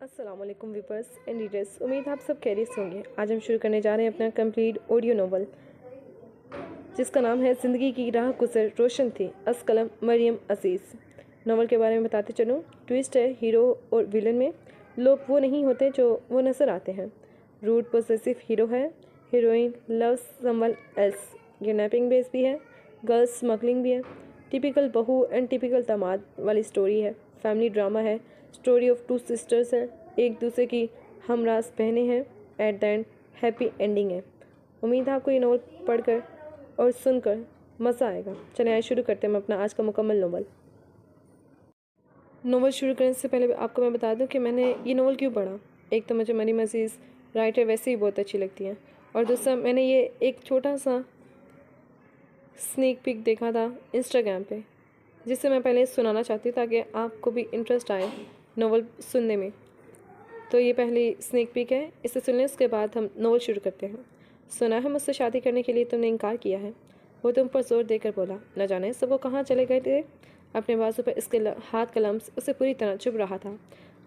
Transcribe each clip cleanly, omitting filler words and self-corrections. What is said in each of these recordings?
अस्सलाम वालेकुम वीपर्स and readers. उम्मीद है आप सब खैरियत से होंगे। आज हम शुरू करने जा रहे हैं अपना कंप्लीट ऑडियो नोवेल जिसका नाम है ज़िंदगी की राह गुज़र रोशन थी, कलम मरियम अजीज़। नोवेल के बारे में बताते चलूँ। ट्विस्ट है, हीरो और विलन में लोग वो नहीं होते जो वो नज़र आते हैं। रूड पोसेसिव हीरो है, heroine loves someone else. Kidnapping base भी है, गर्ल्स स्मगलिंग भी है। टिपिकल बहू एंड टिपिकल दामाद वाली स्टोरी है। फैमिली ड्रामा है, स्टोरी ऑफ टू सिस्टर्स हैं, एक दूसरे की हमरास बहनें हैं। At the end happy ending है। उम्मीद है आपको ये नोवेल पढ़कर और सुनकर मज़ा आएगा। चलिए आइए शुरू करते हैं हम अपना आज का मुकम्मल नोवेल शुरू करने से पहले आपको मैं बता दूं कि मैंने ये नोवेल क्यों पढ़ा। एक तो मुझे मरियम अजीज़ राइटर वैसे ही बहुत अच्छी लगती हैं, और दूसरा मैंने ये एक छोटा सा स्नीक पिक देखा था इंस्टाग्राम पे, जिससे मैं पहले सुनाना चाहती हूँ ताकि आपको भी इंटरेस्ट आए नोवेल सुनने में। तो ये पहली स्नीक पिक है, इसे सुनने उसके बाद हम नोवेल शुरू करते हैं। सुना है मुझसे शादी करने के लिए तुमने इनकार किया है। वो तुम पर जोर देकर बोला। न जाने सब वो कहाँ चले गए थे। अपने बाजू पर इसके हाथ का लम्स उसे पूरी तरह चुभ रहा था।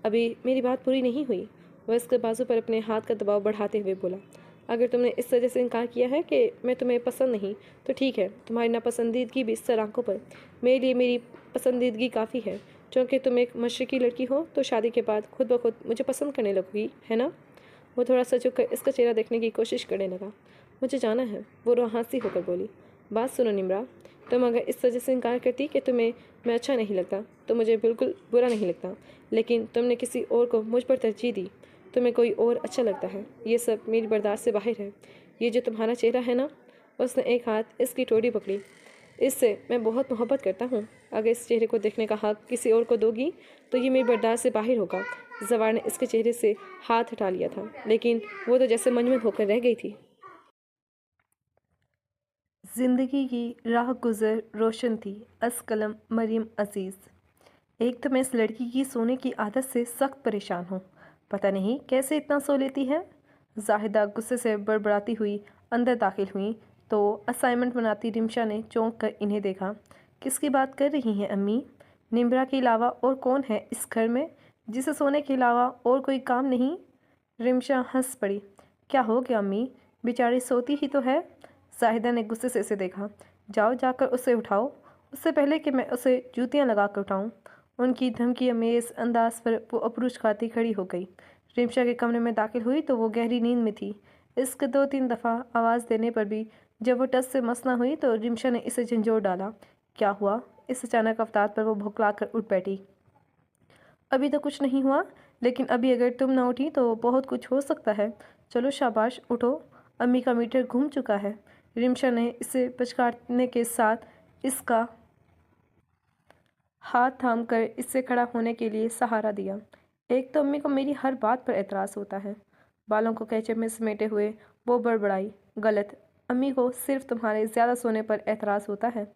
अभी मेरी बात पूरी नहीं हुई। वह इसके बाजू पर अपने हाथ का दबाव बढ़ाते हुए बोला, अगर तुमने इस वजह से इनकार किया है कि मैं तुम्हें पसंद नहीं, तो ठीक है। तुम्हारी नापसंदीदगी भी इस सलाखों पर मेरे लिए मेरी पसंदीदगी काफ़ी है। क्योंकि तुम एक मशरकी लड़की हो तो शादी के बाद खुद ब खुद मुझे पसंद करने लगोगी, है ना। वो थोड़ा सा झुककर इसका चेहरा देखने की कोशिश करने लगा। मुझे जाना है, वो रोहासी होकर बोली। बात सुनो निम्रा, तुम अगर इस वजह से इनकार करती कि तुम्हें मैं अच्छा नहीं लगता तो मुझे बिल्कुल बुरा नहीं लगता, लेकिन तुमने किसी और को मुझ पर तरजीह दी। तुम्हें कोई और अच्छा लगता है, ये सब मेरी बर्दाश्त से बाहर है। ये जो तुम्हारा चेहरा है ना। उसने एक हाथ इसकी टोड़ी पकड़ी। इससे मैं बहुत मोहब्बत करता हूँ। अगर इस चेहरे को देखने का हक किसी और को दोगी तो ये मेरी बर्दाश्त से बाहर होगा। जवार ने इसके चेहरे से हाथ हटा लिया था, लेकिन वो तो जैसे मंजमद होकर रह गई थी। ज़िंदगी की राह गुज़र रोशन थी, कलम मरियम अजीज़। एक तो मैं इस लड़की की सोने की आदत से सख्त परेशान हूँ। पता नहीं कैसे इतना सो लेती है। जाहिदा गुस्से से बड़बड़ाती हुई अंदर दाखिल हुई तो असाइनमेंट बनाती रिमशा ने चौंक कर इन्हें देखा। किसकी बात कर रही हैं अम्मी? निम्रा के अलावा और कौन है इस घर में जिसे सोने के अलावा और कोई काम नहीं? रिमशा हंस पड़ी। क्या हो गया अम्मी, बेचारी सोती ही तो है। जाहिदा ने गुस्से से इसे देखा। जाओ जाकर उसे उठाओ, उससे पहले कि मैं उसे जूतियां लगा कर उठाऊँ। उनकी धमकी अमेज़ अंदाज पर वो अप्रोच खाती खड़ी हो गई। रिमशा के कमरे में दाखिल हुई तो वो गहरी नींद में थी। इसके 2-3 दफ़ा आवाज़ देने पर भी जब वो टस से मस न हुई तो रिमशा ने इसे झंझोड़ डाला। क्या हुआ? इस अचानक अवतार पर वो भौंकला कर उठ बैठी। अभी तो कुछ नहीं हुआ, लेकिन अभी अगर तुम ना उठी तो बहुत कुछ हो सकता है। चलो शाबाश उठो, अम्मी का मीटर घूम चुका है। रिमशा ने इसे पछाड़ने के साथ इसका हाथ थाम कर इससे खड़ा होने के लिए सहारा दिया। एक तो अम्मी को मेरी हर बात पर एतराज़ होता है। बालों को कैचअप में समेटे हुए वो बड़बड़ाई। गलत, अम्मी को सिर्फ तुम्हारे ज़्यादा सोने पर एतराज़ होता है।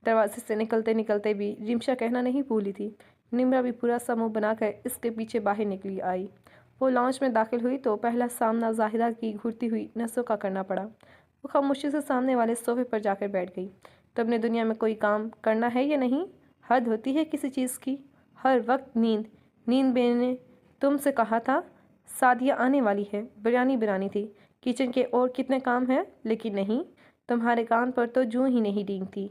दरवाजे से निकलते निकलते भी रिमशा कहना नहीं भूली थी। निम्रा भी पूरा समूह बनाकर इसके पीछे बाहर निकली आई। वो लॉन्च में दाखिल हुई तो पहला सामना जाहिदा की घुरती हुई नसों का करना पड़ा। वो खामोशी से सामने वाले सोफे पर जाकर बैठ गई। तुमने दुनिया में कोई काम करना है या नहीं? हद होती है किसी चीज़ की। हर वक्त नींद नींद। मैंने तुमसे कहा था सादिया आने वाली है, बिरयानी बनानी थी, किचन के और कितने काम हैं, लेकिन नहीं, तुम्हारे कान पर तो जूं ही नहीं डींगती।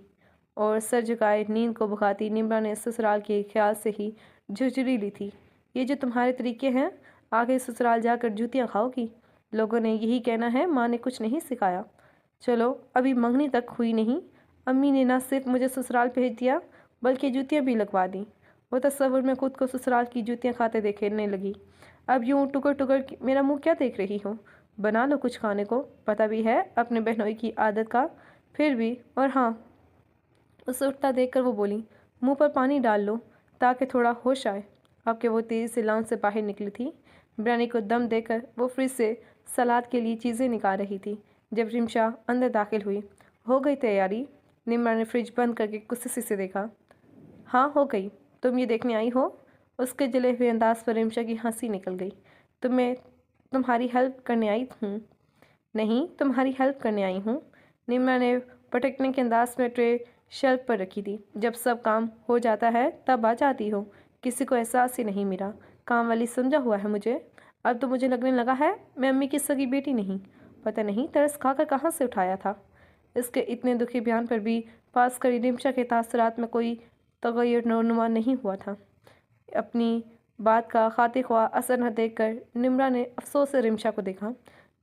और सर झुकाए नींद को भुखाती निम्रा ने ससुराल के ख्याल से ही झुरझुरी ली थी। ये जो तुम्हारे तरीके हैं, आगे ससुराल जाकर जूतियाँ खाओगी। लोगों ने यही कहना है, माँ ने कुछ नहीं सिखाया। चलो अभी मंगनी तक हुई नहीं, अम्मी ने ना सिर्फ मुझे ससुराल भेज दिया बल्कि जूतियाँ भी लगवा दी। वो तस्वुर में खुद को ससुराल की जूतियाँ खाते देखने लगी। अब यूँ टुकर टुकर मेरा मुंह क्या देख रही हो? बना लो कुछ खाने को, पता भी है अपने बहनोई की आदत का। फिर भी, और हाँ, उसे उठता देखकर वो बोली, मुंह पर पानी डाल लो ताकि थोड़ा होश आए। अब के वो तेज़ी से लॉन्च से बाहर निकली थी। बिरयानी को दम देकर वो फ्रिज से सलाद के लिए चीज़ें निकाल रही थी जब रिमशा अंदर दाखिल हुई। हो गई तैयारी? निम्रा ने फ्रिज बंद करके गुस्से से देखा। हाँ हो गई, तुम ये देखने आई हो? उसके जले हुए अंदाज पर रिमशा की हंसी निकल गई। तुम्हें तुम्हारी हेल्प करने आई हूँ। नहीं, तुम्हारी हेल्प करने आई हूँ। निम्रा ने पटकने के अंदाज में ट्रे शेल्फ पर रखी थी। जब सब काम हो जाता है तब आ जाती हो, किसी को एहसास ही नहीं मिला। काम वाली समझा हुआ है मुझे। अब तो मुझे लगने लगा है मैं अम्मी की सगी बेटी नहीं। पता नहीं तरस खाकर कहाँ से उठाया था। इसके इतने दुखी बयान पर भी पास खड़ी रिमशा के तासरात में कोई तगय्युर नुमा नहीं हुआ था। अपनी बात का खातिर ख्वाह असर न देखकर निम्रा ने अफसोस से रिमशा को देखा।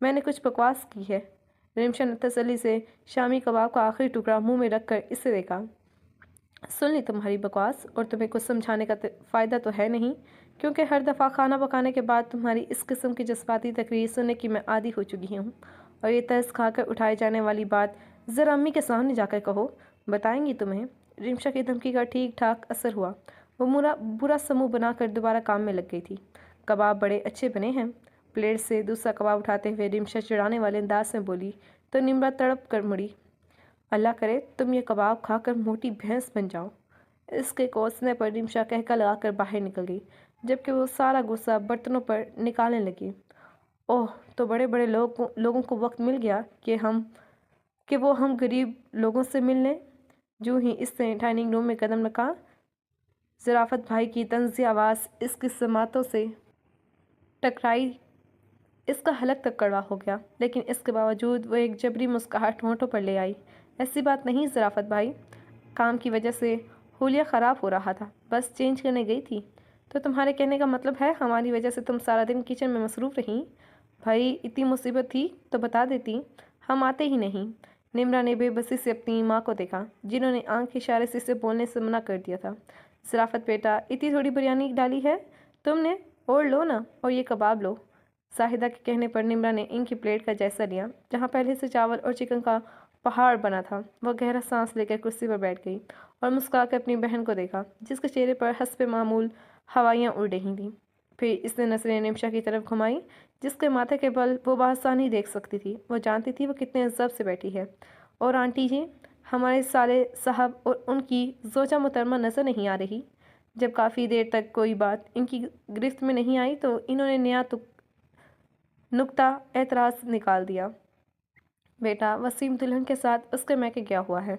मैंने कुछ बकवास की है। रिमशा ने तसल्ली से शामी कबाब का आखिरी टुकड़ा मुंह में रखकर इससे देखा। सुन ली तुम्हारी बकवास, और तुम्हें कुछ समझाने का फ़ायदा तो है नहीं, क्योंकि हर दफ़ा खाना पकाने के बाद तुम्हारी इस किस्म की जज्बाती तकरीर सुनने की मैं आदी हो चुकी हूँ। और ये तरस खाकर उठाए जाने वाली बात ज़रा अम्मी के सामने जाकर कहो, बताएंगी तुम्हें। रिमशा की धमकी का ठीक ठाक असर हुआ। वो बुरा समूह बनाकर दोबारा काम में लग गई थी। कबाब बड़े अच्छे बने हैं। प्लेट से दूसरा कबाब उठाते हुए रिमशा चिढ़ाने वाले अंदाज में बोली तो निम्रा तड़प कर मुड़ी। अल्लाह करे तुम ये कबाब खाकर मोटी भैंस बन जाओ। इसके कोसने पर रिमशा कहका लगाकर बाहर निकल गई, जबकि वो सारा गुस्सा बर्तनों पर निकालने लगी। ओह, तो बड़े बड़े लोगों को वक्त मिल गया कि वो हम गरीब लोगों से मिल लें। जो ही इसने डाइनिंग रूम में कदम रखा, ज़राफ़त भाई की तंज़ी आवाज़ इसकी समातों से टकराई। इसका हलक तक कड़वा हो गया, लेकिन इसके बावजूद वो एक जबरी मुस्कुराहट होंठों पर ले आई। ऐसी बात नहीं ज़राफ़त भाई, काम की वजह से हुलिया ख़राब हो रहा था, बस चेंज करने गई थी। तो तुम्हारे कहने का मतलब है हमारी वजह से तुम सारा दिन किचन में मसरूफ़ रहीं? भाई इतनी मुसीबत थी तो बता देती, हम आते ही नहीं। निम्रा ने बेबसी से अपनी माँ को देखा, जिन्होंने आंख के इशारे से इसे बोलने से मना कर दिया था। ज़राफ़त बेटा, इतनी थोड़ी बिरयानी डाली है तुमने, और लो ना, और ये कबाब लो। साहिदा के कहने पर निम्रा ने इनकी प्लेट का जायज़ा लिया, जहाँ पहले से चावल और चिकन का पहाड़ बना था। वह गहरा सांस लेकर कुर्सी पर बैठ गई और मुस्कुराकर अपनी बहन को देखा, जिसके चेहरे पर हस्बे मामूल हवाइयाँ उड़ रही थीं। फिर इसने नजरें निम्शा की तरफ घुमाई, जिसके माथे के बल वो बासानी देख सकती थी। वो जानती थी वो कितने अज़ब से बैठी है। और आंटी जी, हमारे साले साहब और उनकी जोजा मोहतरमा नज़र नहीं आ रही। जब काफ़ी देर तक कोई बात इनकी गिरफ्त में नहीं आई तो इन्होंने नया नुक्ता एतराज़ निकाल दिया। बेटा, वसीम दुल्हन के साथ उसके मैके गया हुआ है।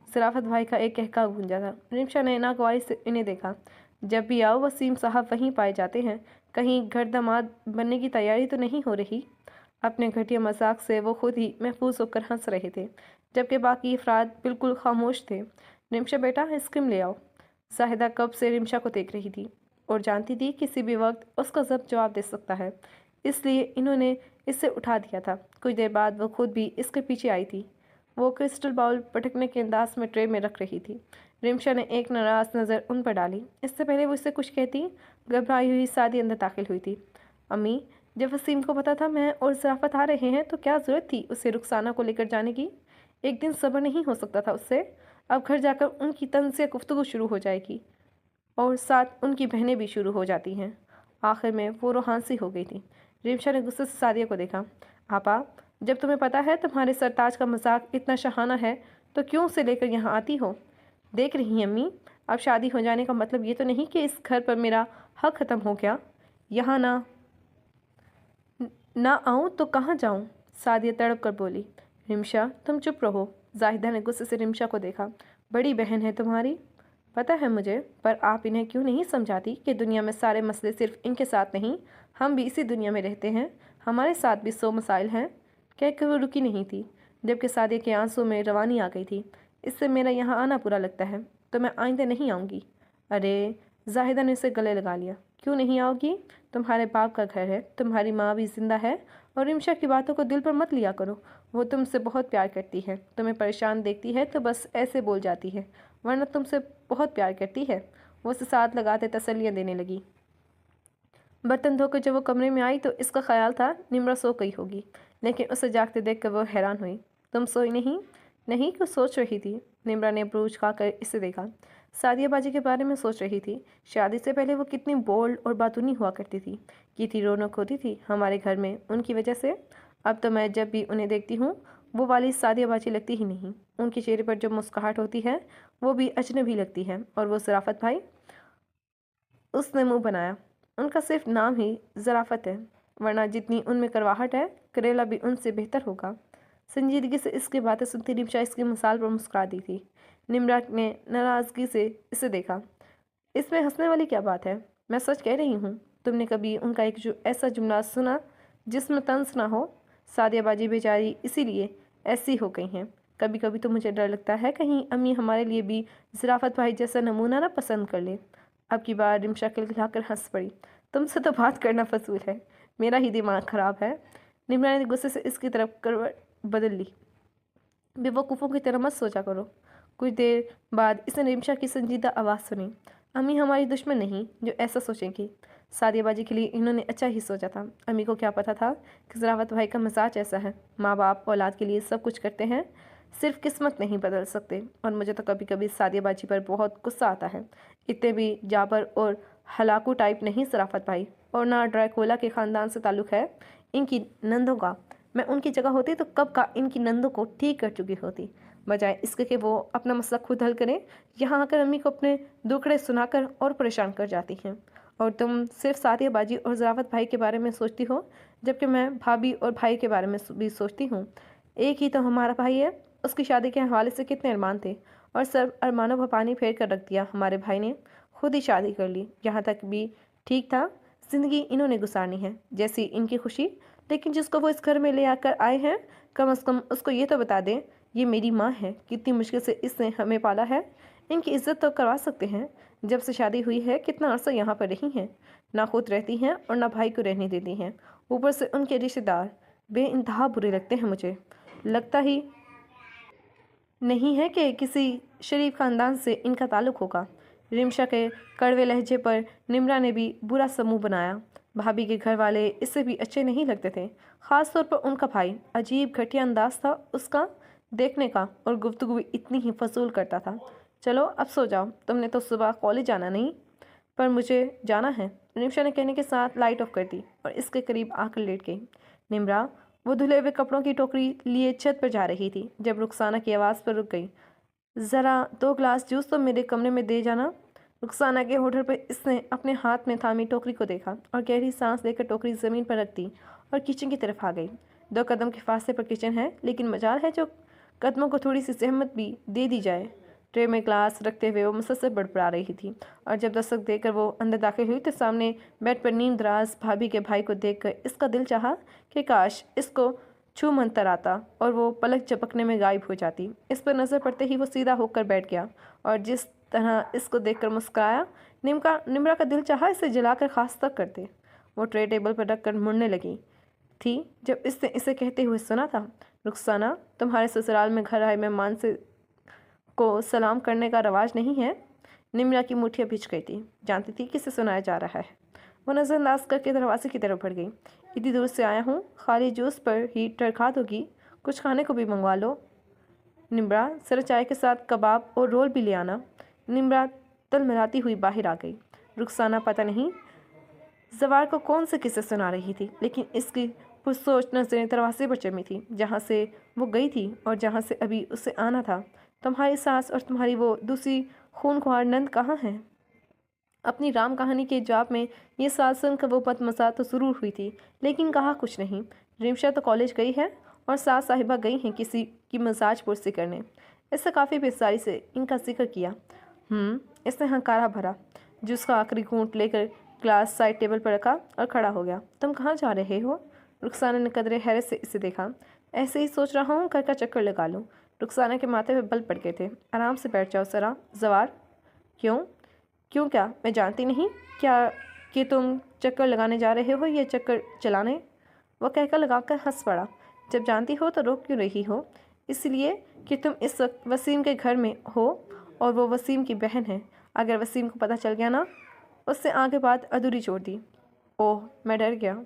ज़राफ़त भाई का एक कहका गूंजा था। रिमशा ने नागवारी से इन्हें देखा। जब भी आओ वसीम साहब वहीं पाए जाते हैं। कहीं घर दामाद बनने की तैयारी तो नहीं हो रही? अपने घटिया मजाक से वो खुद ही महफूज होकर हंस रहे थे, जबकि बाकी अफराद बिल्कुल खामोश थे। रिमशा बेटा, आइसक्रीम ले आओ। साहिदा कब से रिमशा को देख रही थी और जानती थी किसी भी वक्त उसका जब जवाब दे सकता है, इसलिए इन्होंने इसे उठा दिया था। कुछ देर बाद वो खुद भी इसके पीछे आई थी। वो क्रिस्टल बाउल पटकने के अंदाज में ट्रे में रख रही थी। रिमशा ने एक नाराज़ नज़र उन पर डाली। इससे पहले वो इससे कुछ कहती, घबराई हुई सादी अंदर दाखिल हुई थी। अम्मी, जब वसीम को पता था मैं और ज़राफ़त आ रहे हैं तो क्या ज़रूरत थी उसे रुखसाना को लेकर जाने की? एक दिन सब्र नहीं हो सकता था उससे? अब घर जाकर उनकी तंज़ से गुफ्तगू शुरू हो जाएगी और साथ उनकी बहनें भी शुरू हो जाती हैं। आखिर में वो रोहानसी हो गई थी। रिमशा ने गुस्से से सादिया को देखा। आपा, जब तुम्हें पता है तुम्हारे सरताज का मजाक इतना शहाना है तो क्यों उसे लेकर यहाँ आती हो? देख रही हैं अम्मी, अब शादी हो जाने का मतलब ये तो नहीं कि इस घर पर मेरा हक ख़त्म हो गया। यहाँ ना आऊँ तो कहाँ जाऊँ? सादिया तड़प कर बोली। रिमशा, तुम चुप रहो। जाहिदा ने गुस्से से रिमशा को देखा। बड़ी बहन है तुम्हारी, पता है मुझे, पर आप इन्हें क्यों नहीं समझाती कि दुनिया में सारे मसले सिर्फ इनके साथ नहीं, हम भी इसी दुनिया में रहते हैं, हमारे साथ भी 100 मसाइल हैं। कहकर वो रुकी नहीं थी, जबकि सादिया के आंसू में रवानी आ गई थी। इससे मेरा यहाँ आना बुरा लगता है, तो मैं आइंदा नहीं आऊँगी। अरे, जाहिदा ने उसे गले लगा लिया। क्यों नहीं आओगी? तुम्हारे बाप का घर है, तुम्हारी माँ भी जिंदा है, और रिमशा की बातों को दिल पर मत लिया करो। वो तुमसे बहुत प्यार करती है, तुम्हें परेशान देखती है तो बस ऐसे बोल जाती है, वरना तुमसे बहुत प्यार करती है। वो उसे साथ लगाते तसल्लियाँ देने लगी। बर्तन धोकर जब वो कमरे में आई तो इसका ख्याल था निम्रा सो गई होगी, लेकिन उसे जागते देखकर वो हैरान हुई। तुम सोई नहीं? नहीं, कुछ सोच रही थी। निम्रा ने ब्रूज खाकर इसे देखा। सादिया बाजी के बारे में सोच रही थी। शादी से पहले वो कितनी बोल्ड और बातूनी हुआ करती थी, कितनी रौनक होती थी हमारे घर में उनकी वजह से। अब तो मैं जब भी उन्हें देखती हूँ वो वाली सादिया बाजी लगती ही नहीं। उनके चेहरे पर जो मुस्कुराहट होती है वो भी अजनबी लगती है। और वो ज़राफ़त भाई, उसने मुंह बनाया। उनका सिर्फ नाम ही ज़राफ़त है, वरना जितनी उनमें करवाहट है, करेला भी उनसे बेहतर होगा। संजीदगी से इसकी बातें सुनती रिमशा इसकी मिसाल पर मुस्कुरा दी थी। निम्रा ने नाराज़गी से इसे देखा। इसमें हंसने वाली क्या बात है? मैं सच कह रही हूँ। तुमने कभी उनका एक जो ऐसा जुमला सुना जिसमें तंज ना हो? सादियाबाजी बेचारी इसीलिए ऐसी हो गई हैं। कभी कभी तो मुझे डर लगता है कहीं अम्मी हमारे लिए भी ज़राफ़त भाई जैसा नमूना ना पसंद कर ले। अब की बार रिमशा खिलखिलाकर हंस पड़ी। तुमसे तो बात करना फजूल है, मेरा ही दिमाग ख़राब है। निम्रा ने गुस्से से इसकी तरफ करवट बदल ली। बेवकूफ़ों की तरह मत सोचा करो। कुछ देर बाद इसने रिमशा की संजीदा आवाज़ सुनी। अम्मी हमारी दुश्मन नहीं जो ऐसा सोचेंगी। सादियाबाजी के लिए इन्होंने अच्छा ही सोचा था। अम्मी को क्या पता था कि ज़राफ़त भाई का मिजाज ऐसा है। माँ बाप औलाद के लिए सब कुछ करते हैं, सिर्फ किस्मत नहीं बदल सकते। और मुझे तो कभी कभी सादियाबाजी पर बहुत गुस्सा आता है। इतने भी जाबर और हलाकू टाइप नहीं ज़राफ़त भाई, और ना ड्रैकुला के ख़ानदान से ताल्लुक़ है इनकी नंदों का। मैं उनकी जगह होती तो कब का इनकी नंदों को ठीक कर चुकी होती, बजाय इसके कि वो अपना मसला खुद हल करें। यहाँ आकर अम्मी को अपने दुखड़े सुनाकर और परेशान कर जाती हैं। और तुम सिर्फ सादियाबाजी और ज़राफ़त भाई के बारे में सोचती हो, जबकि मैं भाभी और भाई के बारे में भी सोचती हूँ। एक ही तो हमारा भाई है, उसकी शादी के हवाले से कितने अरमान थे, और सब अरमानों पर पानी फेर कर रख दिया हमारे भाई ने। खुद ही शादी कर ली, यहाँ तक भी ठीक था। ज़िंदगी इन्होंने गुजारनी है, जैसी इनकी खुशी। लेकिन जिसको वो इस घर में ले आकर आए हैं, कम से कम उसको ये तो बता दें ये मेरी माँ है, कितनी मुश्किल से इसने हमें पाला है। इनकी इज्जत तो करवा सकते हैं। जब से शादी हुई है कितना अर्सा यहाँ पर रही हैं, ना खुद रहती हैं और ना भाई को रहने देती हैं। ऊपर से उनके रिश्तेदार बेइंतहा बुरे लगते हैं। मुझे लगता ही नहीं है कि किसी शरीफ ख़ानदान से इनका ताल्लुक़ होगा। रिमशा के कड़वे लहजे पर निम्रा ने भी बुरा समूह बनाया। भाभी के घर वाले इससे भी अच्छे नहीं लगते थे, ख़ास तौर पर उनका भाई। अजीब घटिया अंदाज था उसका देखने का, और गुफ्तगू भी इतनी ही फजूल करता था। चलो अब सो जाओ, तुमने तो सुबह कॉलेज जाना नहीं। पर मुझे जाना है, रिमशा ने कहने के साथ लाइट ऑफ कर दी और इसके करीब आकर लेट गई। निम्रा वो धुले हुए कपड़ों की टोकरी लिए छत पर जा रही थी जब रुखसाना की आवाज़ पर रुक गई। ज़रा 2 ग्लास जूस तो मेरे कमरे में दे जाना। रुखसाना के होठर पर इसने अपने हाथ में थामी टोकरी को देखा और गहरी सांस लेकर टोकरी ज़मीन पर रख दी और किचन की तरफ आ गई। 2 कदम के फासले पर किचन है, लेकिन मजाल है जो कदमों को थोड़ी सी सहमत भी दे दी जाए। ट्रे में ग्लास रखते हुए वो मुझसे बड़बड़ा रही थी, और जब दस्तक देकर वो अंदर दाखिल हुई तो सामने बेड पर नीम दराज भाभी के भाई को देखकर इसका दिल चाहा कि काश इसको छू मंतर आता और वो पलक झपकने में गायब हो जाती। इस पर नज़र पड़ते ही वो सीधा होकर बैठ गया और जिस तरह इसको देखकर मुस्कुराया, निम्रा का दिल चाहा इसे जलाकर खास तक कर दे। वो ट्रे टेबल पर रखकर मुड़ने लगी थी जब इसने इसे कहते हुए सुना था, रुखसाना तुम्हारे ससुराल में घर आए मेहमान से को सलाम करने का रवाज नहीं है। निम्रा की मुठ्ठियाँ भिज गई थी, जानती थी किसे सुनाया जा रहा है। वो नज़रअंदाज करके दरवाजे की तरफ बढ़ गई। इतनी दूर से आया हूँ, खाली जूस पर ही टरखा दोगी? कुछ खाने को भी मंगवा लो। निम्रा सर चाय के साथ कबाब और रोल भी ले आना। निम्रा तलमलाती हुई बाहर आ गई। रुखसाना पता नहीं जवार को कौन से किस्से सुना रही थी, लेकिन इसकी पुरसोच नजरें दरवाजे पर जमी थी जहाँ से वो गई थी और जहाँ से अभी उसे आना था। तुम्हारी सास और तुम्हारी वो दूसरी खूनख्वार नंद कहाँ हैं? अपनी राम कहानी के जवाब में ये साल सुनकर वो बदमज़ा तो ज़रूर हुई थी, लेकिन कहा कुछ नहीं। रिमशा तो कॉलेज गई है और सास साहिबा गई हैं किसी की मजाज पुरसी करने। इससे काफ़ी बेसारी से इनका जिक्र किया। इसने हंकारा भरा, जिसका आखिरी घूंट लेकर ग्लास साइड टेबल पर रखा और खड़ा हो गया। तुम कहाँ जा रहे हो? रुखसाना ने कदरे हैरत से इसे देखा। ऐसे ही सोच रहा हूँ, घर का चक्कर लगा लूँ। रुखसाना के माथे पे बल पड़ गए थे। आराम से बैठ जाओ ज़रा। जवार क्यों क्या मैं जानती नहीं क्या कि तुम चक्कर लगाने जा रहे हो या चक्कर चलाने? वह कहकर लगाकर हंस पड़ा। जब जानती हो तो रोक क्यों रही हो? इसलिए कि तुम इस वक्त वसीम के घर में हो और वो वसीम की बहन है। अगर वसीम को पता चल गया ना, उससे आगे बात अधूरी छोड़ दी। ओह, मैं डर गया।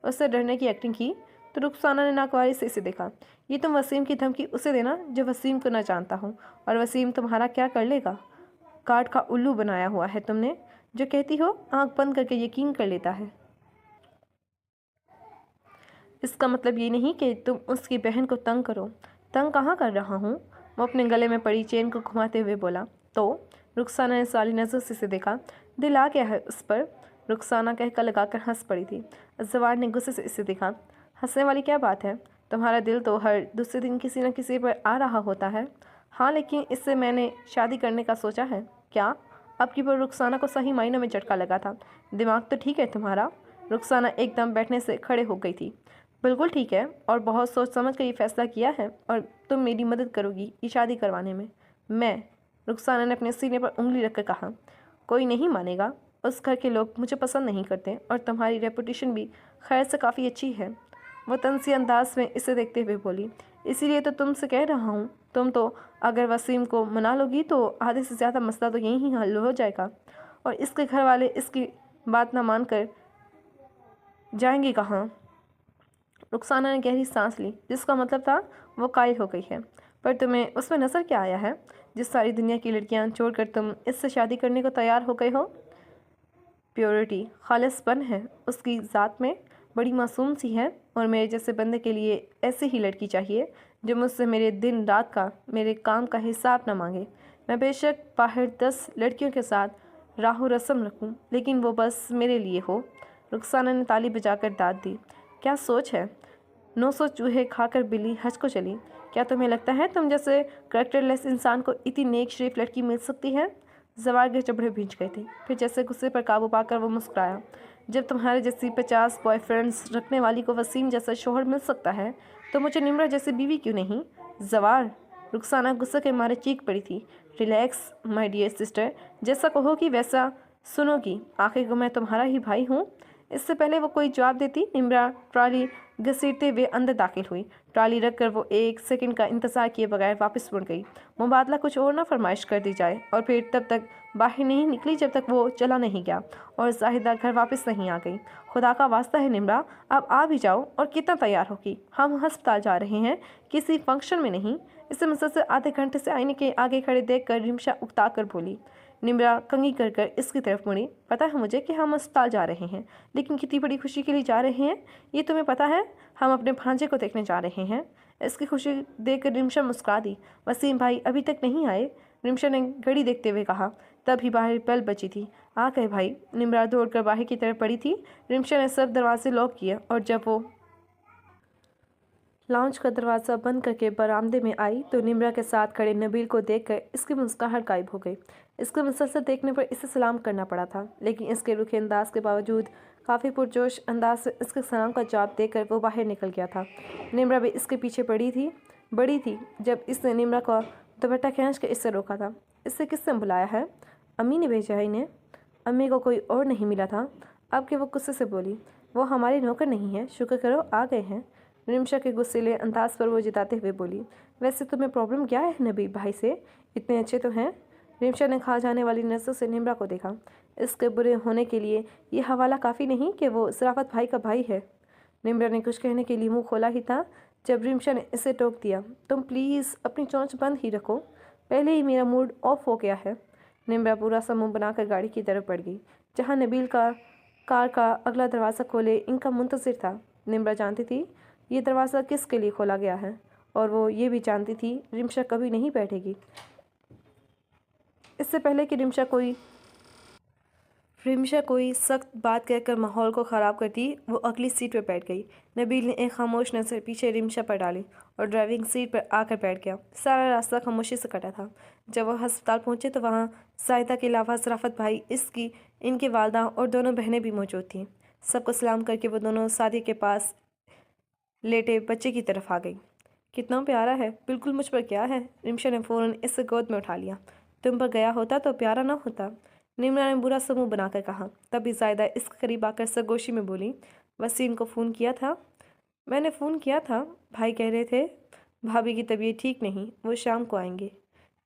उससे डरने की एक्टिंग की तो रुखसाना ने नागवारी से इसे देखा। ये तुम वसीम की धमकी उसे देना जो वसीम को ना जानता हो, और वसीम तुम्हारा क्या कर लेगा? काट का उल्लू बनाया हुआ है तुमने, जो कहती हो आंख बंद करके यकीन कर लेता है। इसका मतलब ये नहीं कि तुम उसकी बहन को तंग करो। तंग कहाँ कर रहा हूँ? वो अपने गले में पड़ी चेन को घुमाते हुए बोला। तो रुखसाना ने साली नज़र से इसे देखा। दिल आ गया है उस पर? रुखसाना कहकर लगाकर हंस पड़ी थी। जवार ने गुस्से से इसे देखा। हंसने वाली क्या बात है? तुम्हारा दिल तो हर दूसरे दिन किसी न किसी पर आ रहा होता है। हाँ, लेकिन इससे मैंने शादी करने का सोचा है। क्या? अब की बार रुखसाना को सही मायनों में झटका लगा था। दिमाग तो ठीक है तुम्हारा? रुखसाना एकदम बैठने से खड़े हो गई थी। बिल्कुल ठीक है, और बहुत सोच समझ कर ये फैसला किया है, और तुम मेरी मदद करोगी ये शादी करवाने में। मैं? रुखसाना ने अपने सीने पर उंगली रखकर कहा। कोई नहीं मानेगा। उस घर के लोग मुझे पसंद नहीं करते, और तुम्हारी रेपुटेशन भी खैर से काफ़ी अच्छी है। वो तंसी अंदाज में इसे देखते हुए बोली। इसीलिए तो तुमसे कह रहा हूँ, तुम तो अगर वसीम को मना लोगी तो आधे से ज़्यादा मसला तो यहीं ही हल हो जाएगा, और इसके घर वाले इसकी बात ना मानकर जाएंगे कहाँ? रुखसाना ने गहरी सांस ली, जिसका मतलब था वो कायल हो गई है। पर तुम्हें उसमें नज़र क्या आया है, जिस सारी दुनिया की लड़कियां छोड़कर तुम इससे शादी करने को तैयार हो गए हो? प्योरिटी, खालिसपन है उसकी ज़ात में, बड़ी मासूम सी है, और मेरे जैसे बंदे के लिए ऐसी ही लड़की चाहिए जो मुझसे मेरे दिन रात का, मेरे काम का हिसाब न मांगे। मैं बेशक बाहर 10 लड़कियों के साथ राहु रस्म रखूं, लेकिन वो बस मेरे लिए हो। रुखसाना ने ताली बजाकर दाद दी। क्या सोच है? 900 चूहे खाकर बिल्ली हज को चली। क्या तुम्हें लगता है तुम जैसे करेक्टरलेस इंसान को इतनी नेक शरीफ लड़की मिल सकती है? जवार के जबड़े भींच गए थे। फिर जैसे गुस्से पर काबू पाकर वो मुस्कुराया। जब तुम्हारे जैसी 50 बॉयफ्रेंड्स रखने वाली को वसीम जैसा शोहर मिल सकता है, तो मुझे निम्रा जैसी बीवी क्यों नहीं? जवार, रुखसाना गुस्से के मारे चीख पड़ी थी। रिलैक्स माय डियर सिस्टर, जैसा कहोगी वैसा सुनोगी। आखिर को मैं तुम्हारा ही भाई हूँ। इससे पहले वो कोई जवाब देती, निम्रा ट्रॉली घसीटते हुए अंदर दाखिल हुई। ट्रॉली रखकर वो 1 सेकंड का इंतजार किए बगैर वापस मुड़ गई। मुबादला कुछ और ना फरमाइश कर दी जाए, और फिर तब तक बाहर नहीं निकली जब तक वो चला नहीं गया, और जाहिदा घर वापस नहीं आ गई। खुदा का वास्ता है निम्रा, अब आ भी जाओ, और कितना तैयार होगी? हम अस्पताल जा रहे हैं, किसी फंक्शन में नहीं। इसे मुझसे आधे घंटे से आईने के आगे खड़े देखकर रिमशा उकता कर बोली। निम्रा कंगी कर कर इसकी तरफ मुड़ी। पता है मुझे कि हम अस्पताल जा रहे हैं, लेकिन कितनी बड़ी खुशी के लिए जा रहे हैं ये तुम्हें पता है? हम अपने भांजे को देखने जा रहे हैं। इसकी खुशी देखकर रिमशा मुस्कुरा दी। वसीम भाई अभी तक नहीं आए? रिमशा ने घड़ी देखते हुए कहा। तभी बाहर बेल बची थी। आ गए भाई। निम्रा दौड़कर बाहर की तरफ पड़ी थी। रिमशा ने सब दरवाजे लॉक किए, और जब वो लाउंज का दरवाज़ा बंद करके बरामदे में आई तो निम्रा के साथ खड़े नबील को देखकर इसकी मुस्कुराहट गायब हो गई। इसके मुसलसल देखने पर इसे सलाम करना पड़ा था, लेकिन इसके रुखे अंदाज के बावजूद काफ़ी पुरजोश अंदाज से इसके सलाम का जवाब देकर वो बाहर निकल गया था। निम्रा भी इसके पीछे बड़ी थी जब इसने निम्रा का दुपट्टा खींच कर इससे रोका था। इससे किसने बुलाया है? अम्मी ने भेजा है इन्हें। अम्मी को कोई और नहीं मिला था। अब कि वो गुस्से से बोली, वो हमारी नौकर नहीं है, शुक्र करो आ गए हैं। रिमशा के गुस्सेले अंदाज पर वो जिताते हुए बोली। वैसे तुम्हें प्रॉब्लम क्या है नबी भाई से? इतने अच्छे तो हैं। रिमशा ने खा जाने वाली नज़र से निम्रा को देखा। इसके बुरे होने के लिए ये हवाला काफ़ी नहीं कि वो सराफत भाई का भाई है। निम्रा ने कुछ कहने के लिए मुंह खोला ही था जब रिमशा ने इसे टोक दिया। तुम प्लीज़ अपनी चोंच बंद ही रखो, पहले ही मेरा मूड ऑफ हो गया है। निम्रा पूरा सा मुँह बनाकर गाड़ी की तरफ बढ़ गई, जहाँ नबील का कार का अगला दरवाज़ा खोले इनका मुंतज़िर था। निम्रा जानती थी ये दरवाज़ा किसके लिए खोला गया है, और वो ये भी जानती थी रिमशा कभी नहीं बैठेगी। इससे पहले कि रिमशा कोई सख्त बात कहकर माहौल को ख़राब करती, वो अगली सीट पर बैठ गई। नबील ने एक खामोश नज़र पीछे रिमशा पर डाली और ड्राइविंग सीट पर आकर बैठ गया। सारा रास्ता खामोशी से कटा था। जब वह अस्पताल पहुंचे तो वहाँ साहिदा के अलावा शराफत भाई, इनकी वालदा और दोनों बहनें भी मौजूद थीं। सबको सलाम करके वो दोनों सादी के पास लेटे बच्चे की तरफ आ गई। कितना प्यारा है, बिल्कुल मुझ पर क्या है? रिमशा ने फ़ौरन इसे गोद में उठा लिया। तुम पर गया होता तो प्यारा ना होता, निम्रा ने बुरा समूह बनाकर कहा। तभी जायदा इसके करीब आकर सरगोशी में बोली, वसीम को फ़ोन किया था? मैंने फ़ोन किया था, भाई कह रहे थे भाभी की तबीयत ठीक नहीं, वो शाम को आएंगे।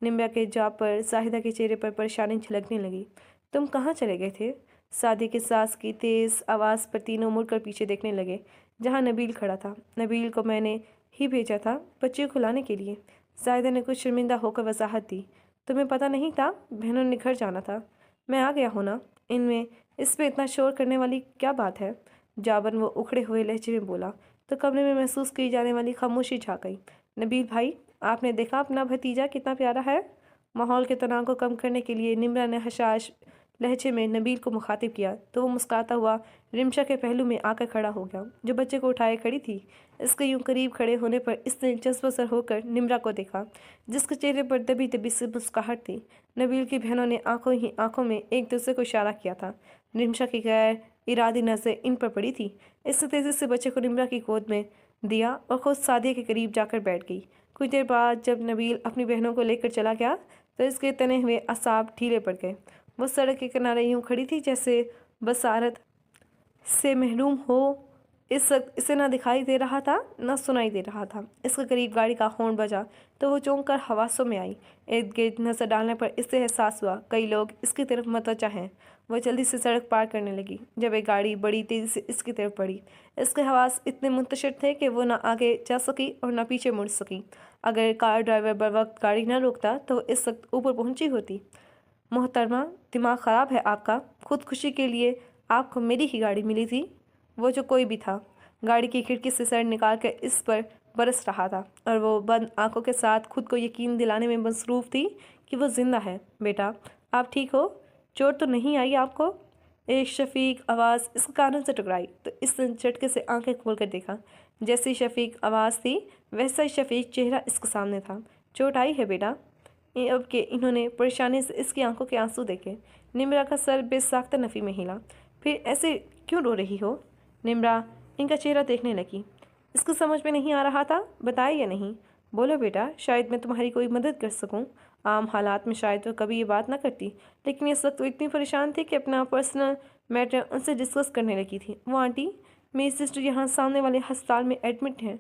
निम्रा के जवाब पर जाहिदा के चेहरे पर परेशानी झलकने लगी। तुम कहाँ चले गए थे? सादी के सास की तेज़ आवाज़ पर तीनों मुड़कर पीछे देखने लगे, जहाँ नबील खड़ा था। नबील को मैंने ही भेजा था बच्चे को लाने के लिए। जायदा ने कुछ शर्मिंदा होकर वजाहत दी। तुम्हें पता नहीं था? बहनों ने घर जाना था। मैं आ गया हूँ ना। इसमें इतना शोर करने वाली क्या बात है? जाबन वो उखड़े हुए लहजे में बोला तो कमरे में महसूस की जाने वाली खामोशी छा गई। नबील भाई, आपने देखा अपना भतीजा कितना प्यारा है? माहौल के तनाव को कम करने के लिए निम्रा ने हशाश लहजे में नबील को मुखातिब किया तो वो मुस्कुराता हुआ रिमशा के पहलू में आकर खड़ा हो गया, जो बच्चे को उठाए खड़ी थी। इसके यूं करीब खड़े होने पर इसने जज्बा सर होकर निम्रा को देखा, जिसके चेहरे पर दबी दबी सी मुस्कुराहट थी। नबील की बहनों ने आंखों ही आंखों में एक दूसरे को इशारा किया था। रिमशा की गैर इरादी नजर इन पर पड़ी थी। इसने तेजी से बच्चे को निम्रा की गोद में दिया और खुद सादिया के करीब जाकर बैठ गई। कुछ देर बाद जब नबील अपनी बहनों को लेकर चला गया तो इसके तने हुए असाब ढीले पड़ गए। वो सड़क के किनारे यूं खड़ी थी जैसे बसारत से महरूम हो। इस वक्त इसे ना दिखाई दे रहा था ना सुनाई दे रहा था। इसके करीब गाड़ी का हॉर्न बजा तो वो चौंक कर हवासों में आई। इर्द गिर्द नजर डालने पर इससे एहसास हुआ कई लोग इसकी तरफ मतवज्जा हैं। वो जल्दी से सड़क पार करने लगी जब एक गाड़ी बड़ी तेज़ी से इसकी तरफ बढ़ी। इसके हवास इतने मुंतशिर थे कि वो ना आगे जा सकी और ना पीछे मुड़ सकी। अगर कार ड्राइवर बर वक्त गाड़ी न रोकता तो इस वक्त ऊपर पहुंची होती। मोहतरमा, दिमाग ख़राब है आपका? खुदकुशी के लिए आपको मेरी ही गाड़ी मिली थी। वो जो कोई भी था गाड़ी की खिड़की से सर निकाल कर इस पर बरस रहा था और वो बंद आंखों के साथ खुद को यकीन दिलाने में मसरूफ़ थी कि वो जिंदा है। बेटा, आप ठीक हो? चोट तो नहीं आई आपको? एक शफीक आवाज़ इसके कानों से टकराई तो इसने झटके से आंखें खोलकर देखा। जैसी शफीक आवाज़ थी वैसा ही शफीक चेहरा इसके सामने था। चोट आई है बेटा? अब के इन्होंने परेशानी से इसकी आंखों के आंसू देखे। निम्रा का सर बेसाख्ता नफ़ी में हिला। फिर ऐसे क्यों रो रही हो? निम्रा इनका चेहरा देखने लगी। इसको समझ में नहीं आ रहा था बताए या नहीं। बोलो बेटा, शायद मैं तुम्हारी कोई मदद कर सकूं। आम हालात में शायद वो कभी ये बात ना करती, लेकिन इस वक्त वो इतनी परेशान थी कि अपना पर्सनल मैटर उनसे डिस्कस करने लगी थी। वो आंटी, मेरी सिस्टर यहाँ सामने वाले अस्पताल में एडमिट हैं।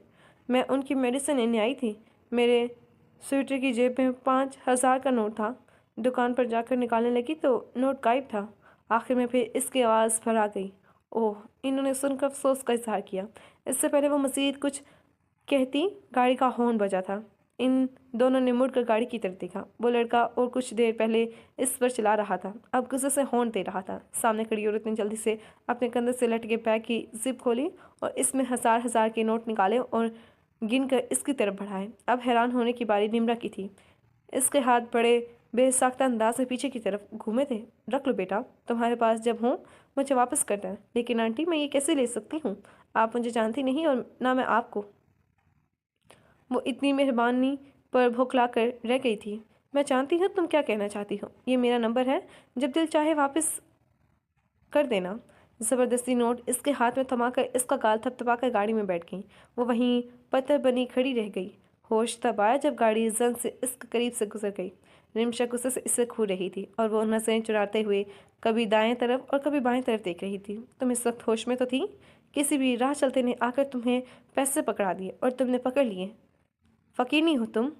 मैं उनकी मेडिसिन लेने आई थी। मेरे स्वेटर की जेब में 5,000 का नोट था। दुकान पर जाकर निकालने लगी तो नोट गायब था। आखिर में फिर इसकी आवाज़ भर आ गई। ओह! इन्होंने सुनकर अफसोस का इजहार किया। इससे पहले वो मज़ीद कुछ कहती गाड़ी का हॉर्न बजा था। इन दोनों ने मुड़कर गाड़ी की तरफ देखा। वो लड़का और कुछ देर पहले इस पर चला रहा था, अब गुस्से से हॉर्न दे रहा था। सामने खड़ी औरत ने जल्दी से अपने कंधे से लटके बैग की जिप खोली और इसमें हज़ार हज़ार के नोट निकाले और गिनकर इसकी तरफ बढ़ाए। अब हैरान होने की बारी निम्रा की थी। इसके हाथ बड़े बेसाख्ता अंदाज से पीछे की तरफ घूमे थे। रख लो बेटा, तुम्हारे पास जब हों मुझे वापस कर दें। लेकिन आंटी, मैं ये कैसे ले सकती हूँ? आप मुझे जानती नहीं और ना मैं आपको। वो इतनी मेहरबानी पर भौखला कर रह गई थी। मैं जानती हूँ तुम क्या कहना चाहती हो। ये मेरा नंबर है, जब दिल चाहे वापस कर देना। ज़बरदस्ती नोट इसके हाथ में थमाकर इसका गाल थपथपाकर गाड़ी में बैठ गई। वो वहीं पत्थर बनी खड़ी रह गई। होश तब आया जब गाड़ी जंग से इसके करीब से गुजर गई। रिमशा गुस्से से इसे खू रही थी और वो नज़रें चुराते हुए कभी दाएं तरफ और कभी बाएं तरफ देख रही थी। तुम इस वक्त होश में तो थी? किसी भी राह चलते ने आकर तुम्हें पैसे पकड़ा दिए और तुमने पकड़ लिए। फ़कीर हो तुम?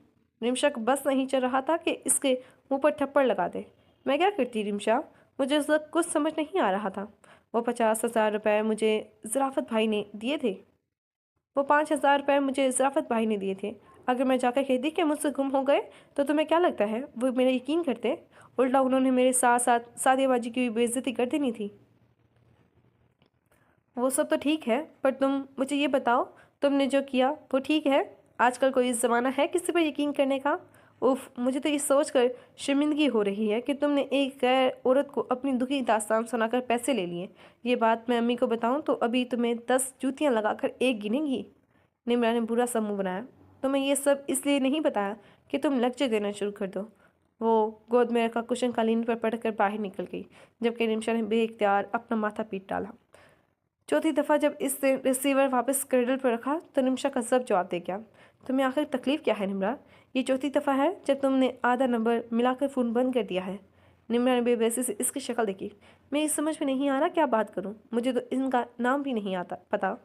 रिमशा को बस नहीं चल रहा था कि इसके मुंह पर थप्पड़ लगा दे। मैं क्या करती रिमशा? मुझे उस वक्त कुछ समझ नहीं आ रहा था। वो 50,000 रुपये मुझे ज़राफ़त भाई ने दिए थे। वो 5,000 रुपये मुझे ज़राफ़त भाई ने दिए थे। अगर मैं जाकर कहती कि मुझसे गुम हो गए तो तुम्हें क्या लगता है वो मेरा यकीन करते? उल्टा उन्होंने मेरे साथ साथ सादियाबाजी की बेइज्जती कर देनी थी। वो सब तो ठीक है, पर तुम मुझे ये बताओ, तुमने जो किया वो ठीक है? आजकल कोई ज़माना है किसी पर यकीन करने का? उफ, मुझे तो ये सोचकर शर्मिंदगी हो रही है कि तुमने एक गैर औरत को अपनी दुखी दास्तान सुनाकर पैसे ले लिए। ये बात मैं अम्मी को बताऊं तो अभी तुम्हें 10 जूतियां लगाकर एक गिनेंगी। निम्रा ने बुरा सा मुंह बनाया। तुम्हें ये सब इसलिए नहीं बताया कि तुम लेक्चर देना शुरू कर दो। वो गोद में रखा कुशन कालीन पर पटक कर बाहर निकल गई, जबकि रिमशा ने बेइख्तियार अपना माथा पीट डाला। चौथी दफ़ा जब इसने रिसीवर वापस क्रेडल पर रखा तो निम्शा का सब जवाब दे गया। तुम्हें आखिर तकलीफ़ क्या है निम्रा? ये चौथी दफ़ा है जब तुमने आधा नंबर मिलाकर फ़ोन बंद कर दिया है। निम्रा ने बेबसी से इसकी शक्ल देखी। मैं इस समझ में नहीं आ रहा क्या बात करूं, मुझे तो इनका नाम भी नहीं आता पता।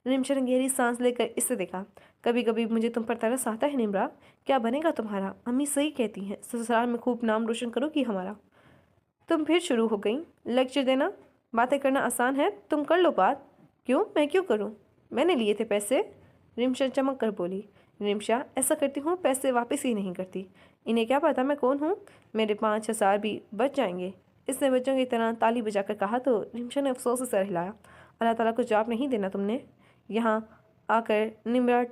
निम्शा ने गहरी सांस लेकर इससे देखा। कभी कभी मुझे तुम पर तरस आता है निम्रा। क्या बनेगा तुम्हारा? अम्मी सही कहती हैं, ससुराल में खूब नाम रोशन करोगी हमारा। तुम फिर शुरू हो गई लेक्चर देना। बातें करना आसान है, तुम कर लो बात। क्यों? मैं क्यों करूं? मैंने लिए थे पैसे। रिमशा चमक कर बोली। रिमशा, ऐसा करती हूँ पैसे वापस ही नहीं करती। इन्हें क्या पता मैं कौन हूँ? मेरे 5,000 भी बच जाएंगे। इसने बच्चों की तरह ताली बजाकर कहा तो रिमशा ने अफसोस से सर हिलाया। अल्लाह ताला को जवाब नहीं देना तुमने। यहाँ आकर निम्रा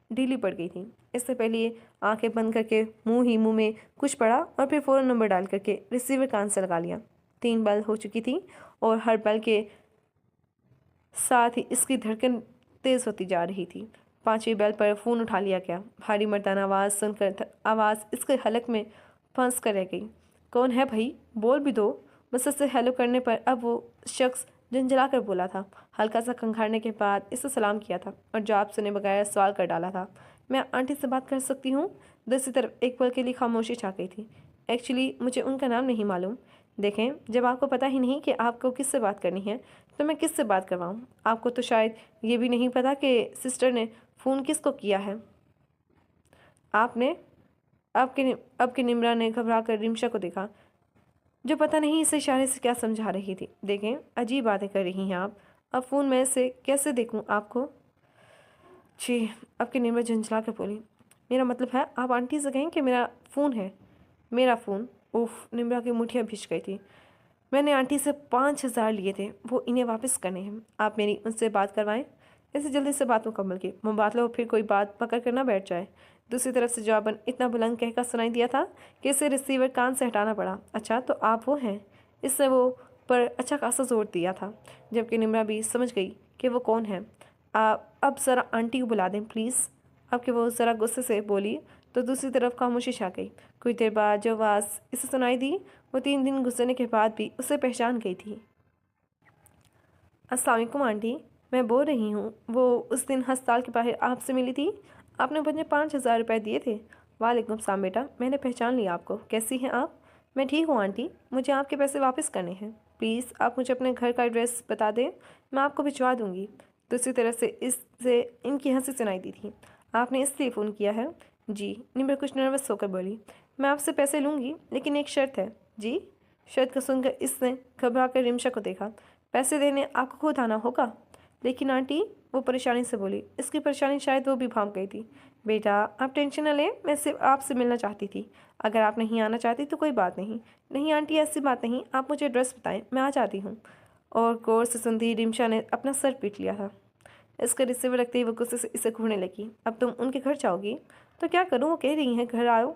ढीली पड़ गई थी। इससे पहले आंखें बंद करके मुंह में कुछ पड़ा और फिर फ़ौरन नंबर डाल करके रिसीवर कान से लगा लिया। 3 बेल हो चुकी थी और हर बेल के साथ ही इसकी धड़कन तेज़ होती जा रही थी। 5वीं बेल पर फ़ोन उठा लिया गया। भारी मर्दाना आवाज़ सुनकर आवाज़ इसके हलक में फंस कर रह गई। कौन है भाई, बोल भी दो। बस इससे हेलो करने पर अब वो शख्स झंझला कर बोला था। हल्का सा खंघाड़ने के बाद इसे सलाम किया था और जवाब सुने बगैर सवाल कर डाला था, मैं आंटी से बात कर सकती हूँ? दूसरी तरफ एक पल के लिए खामोशी छा गई थी। एक्चुअली मुझे उनका नाम नहीं मालूम। देखें, जब आपको पता ही नहीं कि आपको किससे बात करनी है तो मैं किससे बात करवाऊँ? आपको तो शायद ये भी नहीं पता कि सिस्टर ने फ़ोन किसको किया है। आपने अब के निम्रा ने घबरा कर रिमशा को देखा, जो पता नहीं इसे इशारे से क्या समझा रही थी। देखें, अजीब बातें कर रही हैं आप। अब फ़ोन में से कैसे देखूं आपको? छी, अब के निम्रा झंझला कर बोली, मेरा मतलब है आप आंटी से कहें कि मेरा फ़ोन है। मेरा फ़ोन? उफ, निम्रा की मुठियाँ भिज गई थी। मैंने आंटी से 5,000 लिए थे, वो इन्हें वापस करने हैं। आप मेरी उनसे बात करवाएं। ऐसे जल्दी से बात मुकम्मल की, मुबादला फिर कोई बात पकड़ कर ना बैठ जाए। दूसरी तरफ से जवाबन इतना बुलंद कहकर सुनाई दिया था कि इसे रिसीवर कान से हटाना पड़ा। अच्छा, तो आप वो हैं? इससे वो पर अच्छा खासा जोर दिया था, जबकि निम्रा भी समझ गई कि वो कौन है। आप अब ज़रा आंटी को बुला दें प्लीज़। अब कि वो ज़रा गुस्से से बोली तो दूसरी तरफ खामोशी छा गई। कुछ देर बाद जो आवाज़ इसे सुनाई दी वो 3 दिन गुजरने के बाद भी उसे पहचान गई थी। अस्सलाम वालेकुम आंटी, मैं बोल रही हूँ, वो उस दिन हस्पताल के बाहर आपसे मिली थी, आपने मुझे 5,000 रुपये दिए थे। वालेकुम सलाम बेटा, मैंने पहचान लिया आपको। कैसी हैं आप? मैं ठीक हूँ आंटी, मुझे आपके पैसे वापस करने हैं। प्लीज़ आप मुझे अपने घर का एड्रेस बता दें, मैं आपको भिजवा दूँगी। दूसरी तरफ से इससे इनकी हंसी सुनाई दी थी। आपने इसलिए फ़ोन किया है? जी, निम्र कुछ नर्वस होकर बोली। मैं आपसे पैसे लूँगी, लेकिन एक शर्त है। जी? शर्त को सुनकर इसने घबरा कर रिमशा को देखा। पैसे देने आपको खुद आना होगा। लेकिन आंटी, वो परेशानी से बोली। इसकी परेशानी शायद वो भी भाग गई थी। बेटा, आप टेंशन न लें, मैं सिर्फ आपसे मिलना चाहती थी। अगर आप नहीं आना चाहती तो कोई बात नहीं। नहीं आंटी, ऐसी बात नहीं, आप मुझे एड्रेस बताएं, मैं आ जाती हूँ। और गौर से सुनती रिमशा ने अपना सर पीट लिया था। इसका रिसीवर रखते ही वो गुस्से से इसे घूरने लगी। अब तुम उनके घर जाओगी? तो क्या करूँ, वो कह रही हैं घर आओ।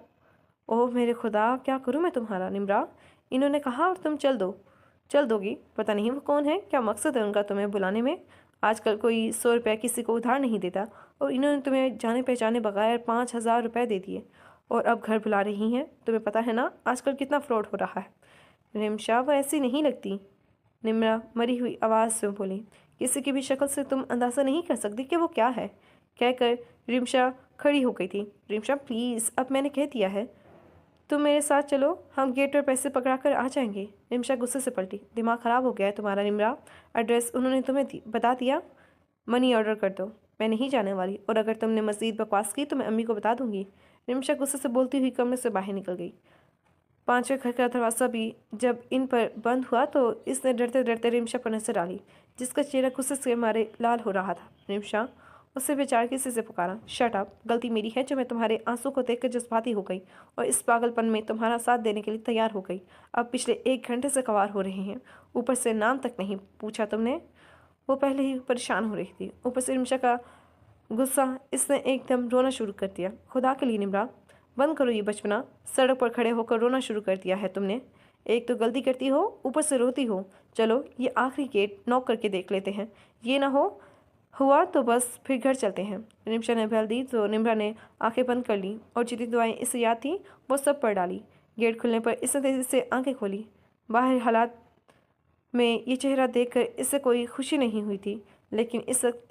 ओह मेरे खुदा, क्या करूँ मैं तुम्हारा? निम्रा, इन्होंने कहा और तुम चल दोगी? पता नहीं वो कौन है, क्या मकसद है उनका तुम्हें बुलाने में? आजकल कोई 100 रुपये किसी को उधार नहीं देता और इन्होंने तुम्हें जाने पहचाने बगैर 5,000 रुपये दे दिए और अब घर बुला रही हैं। तुम्हें पता है ना आजकल कितना फ्रॉड हो रहा है। रिमशा, वो ऐसी नहीं लगती। निम्रा मरी हुई आवाज़ से बोली, किसी की भी शक्ल से तुम अंदाज़ा नहीं कर सकती कि वो क्या है। कहकर रिमशा खड़ी हो गई थी। रिमशा प्लीज़, अब मैंने कह दिया है, तुम मेरे साथ चलो, हम गेट पर पैसे पकड़ा कर आ जाएंगे। रिमशा गुस्से से पलटी, दिमाग ख़राब हो गया है तुम्हारा निम्रा? एड्रेस उन्होंने तुम्हें बता दिया? मनी ऑर्डर कर दो, मैं नहीं जाने वाली, और अगर तुमने मज़ीद बकवास की तो मैं अम्मी को बता दूंगी। रिमशा गुस्से से बोलती हुई कमरे से बाहर निकल गई। 5वें घर का दरवाज़ा भी जब इन पर बंद हुआ तो इसने डरते डरते रिमशा पर नजर डाली, जिसका चेहरा गुस्से से मारे लाल हो रहा था। रिमशा, उससे बेचारगी से पुकारा, शट अप, गलती मेरी है जो मैं तुम्हारे आंसू को देखकर जज्बाती हो गई और इस पागलपन में तुम्हारा साथ देने के लिए तैयार हो गई। अब पिछले 1 घंटे से कवार हो रहे हैं, ऊपर से नाम तक नहीं पूछा तुमने। वो पहले ही परेशान हो रही थी, ऊपर से रिमशा का गुस्सा इसने एकदम रोना शुरू कर दिया। खुदा के लिए निम्रा, बंद करो ये बचपना। सड़क पर खड़े होकर रोना शुरू कर दिया है तुमने। एक तो गलती करती हो, ऊपर से रोती हो। चलो ये आखिरी गेट नॉक करके देख लेते हैं, ये ना हुआ तो बस फिर घर चलते हैं। रिमशा ने बहल दी तो निम्रा ने आंखें बंद कर ली और जितनी दुआएं इसे याद थी वो सब पढ़ डाली। गेट खुलने पर इसने तेजी से आंखें खोली। बाहर हालात में ये चेहरा देखकर इससे कोई खुशी नहीं हुई थी, लेकिन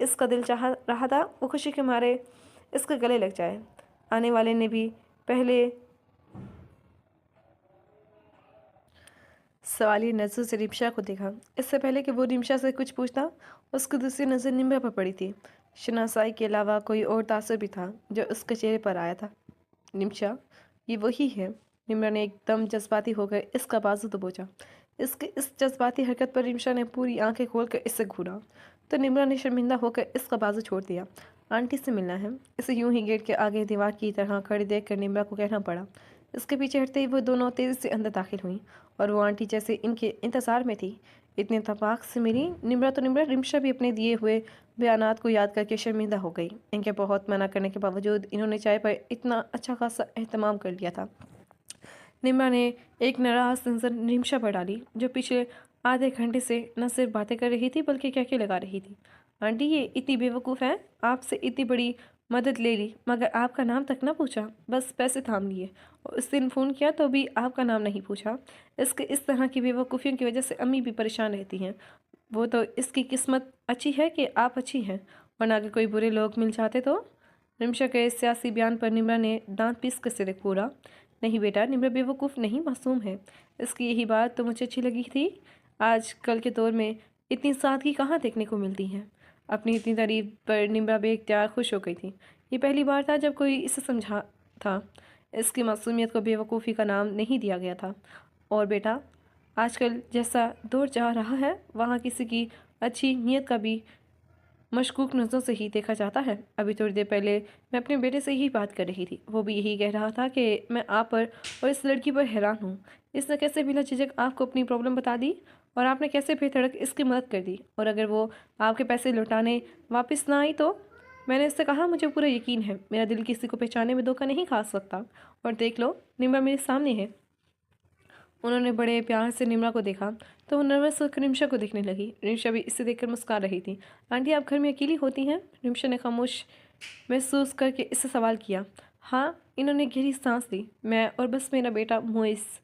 इसका दिल चाह रहा था वो खुशी के मारे इसके गले लग जाए। आने वाले ने भी पहले सवालिया नज़र से रिमशा को देखा। इससे पहले कि वो रिमशा से कुछ पूछता, उसकी दूसरी नज़र निम्रा पर पड़ी थी। शनासाई के अलावा कोई और तासुर भी था जो उसके चेहरे पर आया था। निमशा, ये वही है। निम्रा ने एकदम जज्बाती होकर इसका बाजू दबोचा। इसके इस जज्बाती हरकत पर रिमशा ने पूरी आंखें खोलकर इससे घूरा तो निम्रा ने शर्मिंदा होकर इसका बाजू छोड़ दिया। आंटी से मिलना है। इसे यूं ही गेट के आगे दीवार की तरह खड़ी देखकर निम्रा को कहना पड़ा। इसके पीछे हटते ही वो दोनों तेज़ी से अंदर दाखिल हुई और वो आंटी जैसे इनके इंतज़ार में थी। इतने तबाक से मिली निम्रा तो निम्रा रिमशा भी अपने दिए हुए बयानात को याद करके शर्मिंदा हो गई। इनके बहुत मना करने के बावजूद इन्होंने चाय पर इतना अच्छा खासा एहतमाम कर लिया था। निम्रा ने एक नाराज नजर निमिषा पर डाली, जो पिछले आधे घंटे से न सिर्फ बातें कर रही थी बल्कि कहके लगा रही थी। आंटी ये इतनी बेवकूफ़ है, आपसे इतनी बड़ी मदद ले ली मगर आपका नाम तक ना पूछा, बस पैसे थाम लिए। और उस दिन फ़ोन किया तो भी आपका नाम नहीं पूछा। इस तरह की बेवकूफ़ियों की वजह से अम्मी भी परेशान रहती हैं। वो तो इसकी किस्मत अच्छी है कि आप अच्छी हैं, वरना अगर कोई बुरे लोग मिल जाते तो। निमिषा के सियासी बयान पर निम्रा ने दांत पीस कर सिर पूरा। नहीं बेटा, निम्रा बेवकूफ़ नहीं, मासूम है। इसकी यही बात तो मुझे अच्छी लगी थी। आज कल के दौर में इतनी सादगी कहाँ देखने को मिलती है। अपनी इतनी तारीफ पर निम्रा बेख्तियार खुश हो गई थी। ये पहली बार था जब कोई इसे समझा था। इसकी मासूमियत को बेवकूफ़ी का नाम नहीं दिया गया था। और बेटा, आजकल जैसा दौर जा रहा है वहाँ किसी की अच्छी नीयत का भी मशकूक नज़रों से ही देखा जाता है। अभी थोड़ी देर पहले मैं अपने बेटे से ही बात कर रही थी, वो भी यही कह रहा था कि मैं आप पर और इस लड़की पर हैरान हूँ। इसने कैसे बिना झिझक आपको अपनी प्रॉब्लम बता दी और आपने कैसे बेधड़क इसकी मदद कर दी। और अगर वो आपके पैसे लौटाने वापस ना आई तो? मैंने इससे कहा मुझे पूरा यकीन है मेरा दिल किसी को पहचानने में धोखा नहीं खा सकता। और देख लो, निम्रा मेरे सामने है। उन्होंने बड़े प्यार से निम्रा को देखा तो वो नर्वस होकर निमिषा को देखने लगी। निमिषा भी इसे देखकर मुस्कुरा रही थी। आंटी, आप घर में अकेली होती हैं? निमिषा ने खामोश महसूस करके इससे सवाल किया। हाँ, इन्होंने गहरी सांस ली। मैं और बस मेरा बेटा मोइस।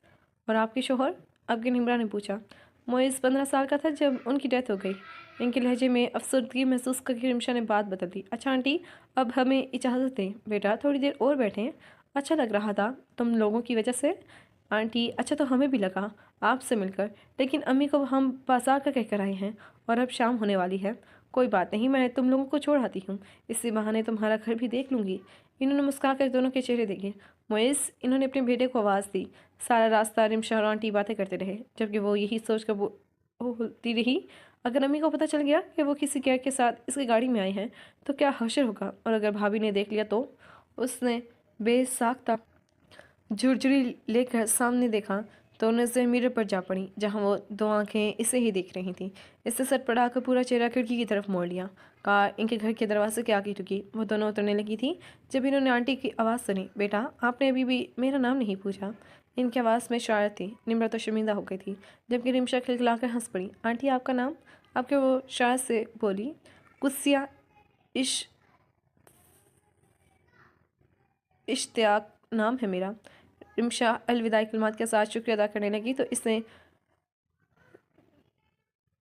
और आपके शोहर? आपके निम्रा ने पूछा। मोइस 15 साल का था जब उनकी डेथ हो गई। इनके लहजे में अफसरदगी महसूस करके निमिषा ने बात बदल दी। अच्छा आंटी, अब हमें इजाज़त दें। बेटा थोड़ी देर और बैठें, अच्छा लग रहा था तुम लोगों की वजह से। आंटी, अच्छा तो हमें भी लगा आपसे मिलकर, लेकिन अम्मी को हम बाजार का कह कर आए हैं और अब शाम होने वाली है। कोई बात नहीं, मैं तुम लोगों को छोड़ आती हूँ, इसी बहाने तुम्हारा घर भी देख लूँगी। इन्होंने मुस्कुराकर दोनों के चेहरे देखे। मोइस, इन्होंने अपने बेटे को आवाज़ दी। सारा रास्ता रिमशा और आंटी बातें करते रहे, जबकि वो यही सोच कर बोलती रही, अगर अम्मी को पता चल गया कि वो किसी गैर के साथ इसकी गाड़ी में आए हैं तो क्या हशर होगा, और अगर भाभी ने देख लिया तो? उसने बेसाख्ता झुरझुरी लेकर सामने देखा तो नज़र मिरर पर जा पड़ी, जहाँ वो दो आंखें इसे ही देख रही थीं। इससे सर पड़ाकर पूरा चेहरा खिड़की की तरफ मोड़ लिया। कार इनके घर के दरवाजे के आगे रुकी। वो दोनों उतरने लगी थी जब इन्होंने आंटी की आवाज़ सुनी। बेटा, आपने अभी भी मेरा नाम नहीं पूछा। इनकी आवाज़ में शरारत थी। निम्रा तो शर्मिंदा हो गई थी, जबकि रिमशा खिलखिलाकर हंस पड़ी। आंटी, आपका नाम? आपके वो शायद से बोली। कुस्सिया इश्तियाक नाम है मेरा। रिमशा अलविदाई कलमात के साथ शुक्रिया अदा करने लगी तो इसने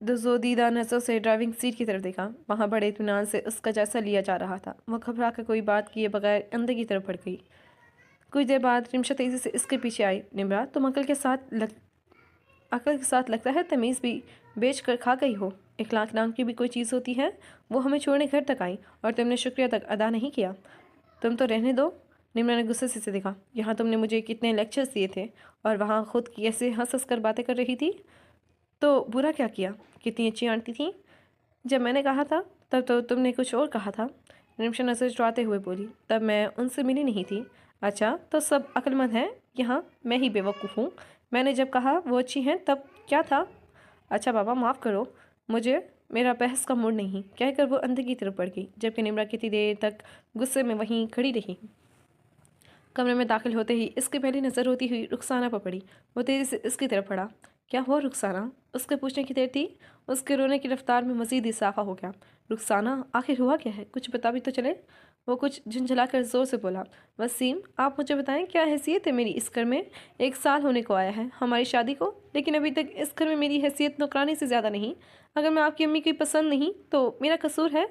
दजोदीदा नज़रों से ड्राइविंग सीट की तरफ देखा। वहाँ बड़े इत्मीनान से उसका जायसा लिया जा रहा था। वह घबरा कर कोई बात किए बगैर अंदर की तरफ बढ़ गई। कुछ देर बाद रिमशा तेज़ी से इसके पीछे आई। निम्रा, तुम अकल के साथ लगता है तमीज़ भी बेच कर खा गई हो। 1 लाख नाम की भी कोई चीज़ होती है? वो हमें छोड़ने घर तक आई और तुमने शुक्रिया तक अदा नहीं किया। तुम तो रहने दो। निम्रा ने गुस्से से देखा। यहाँ तुमने मुझे कितने लेक्चर्स दिए थे और वहाँ खुद कैसे हंस हंस कर बातें कर रही थी, तो बुरा क्या किया? कितनी अच्छी आंटी थी। जब मैंने कहा था तब तो तुमने कुछ और कहा था। निमिषा नजर चुराते हुए बोली। तब मैं उनसे मिली नहीं थी। अच्छा, तो सब अक्लमंद हैं, यहाँ मैं ही बेवकूफ़ हूँ। मैंने जब कहा वो अच्छी हैं तब क्या था? अच्छा बाबा, माफ़ करो मुझे, मेरा बहस का मूड नहीं, कहकर वो अंदर की तरफ बढ़ गई, जबकि निम्रा कितनी देर तक गुस्से में वहीं खड़ी रही। कमरे में दाखिल होते ही इसकी पहली नज़र होती हुई रुखसाना पर पड़ी। वो तेज़ी से इसकी तरफ पड़ा। क्या हुआ रुखसाना? उसके पूछने की देर थी, उसके रोने की रफ्तार में मज़ीद इजाफा हो गया। रुखसाना, आखिर हुआ क्या है? कुछ बता भी तो चले। वो कुछ झुंझलाकर ज़ोर से बोला। वसीम, आप मुझे बताएं क्या हैसियत है मेरी इस घर में? 1 साल होने को आया है हमारी शादी को, लेकिन अभी तक इस घर में मेरी हैसियत नौकरानी से ज़्यादा नहीं। अगर मैं आपकी अम्मी की पसंद नहीं तो मेरा कसूर है?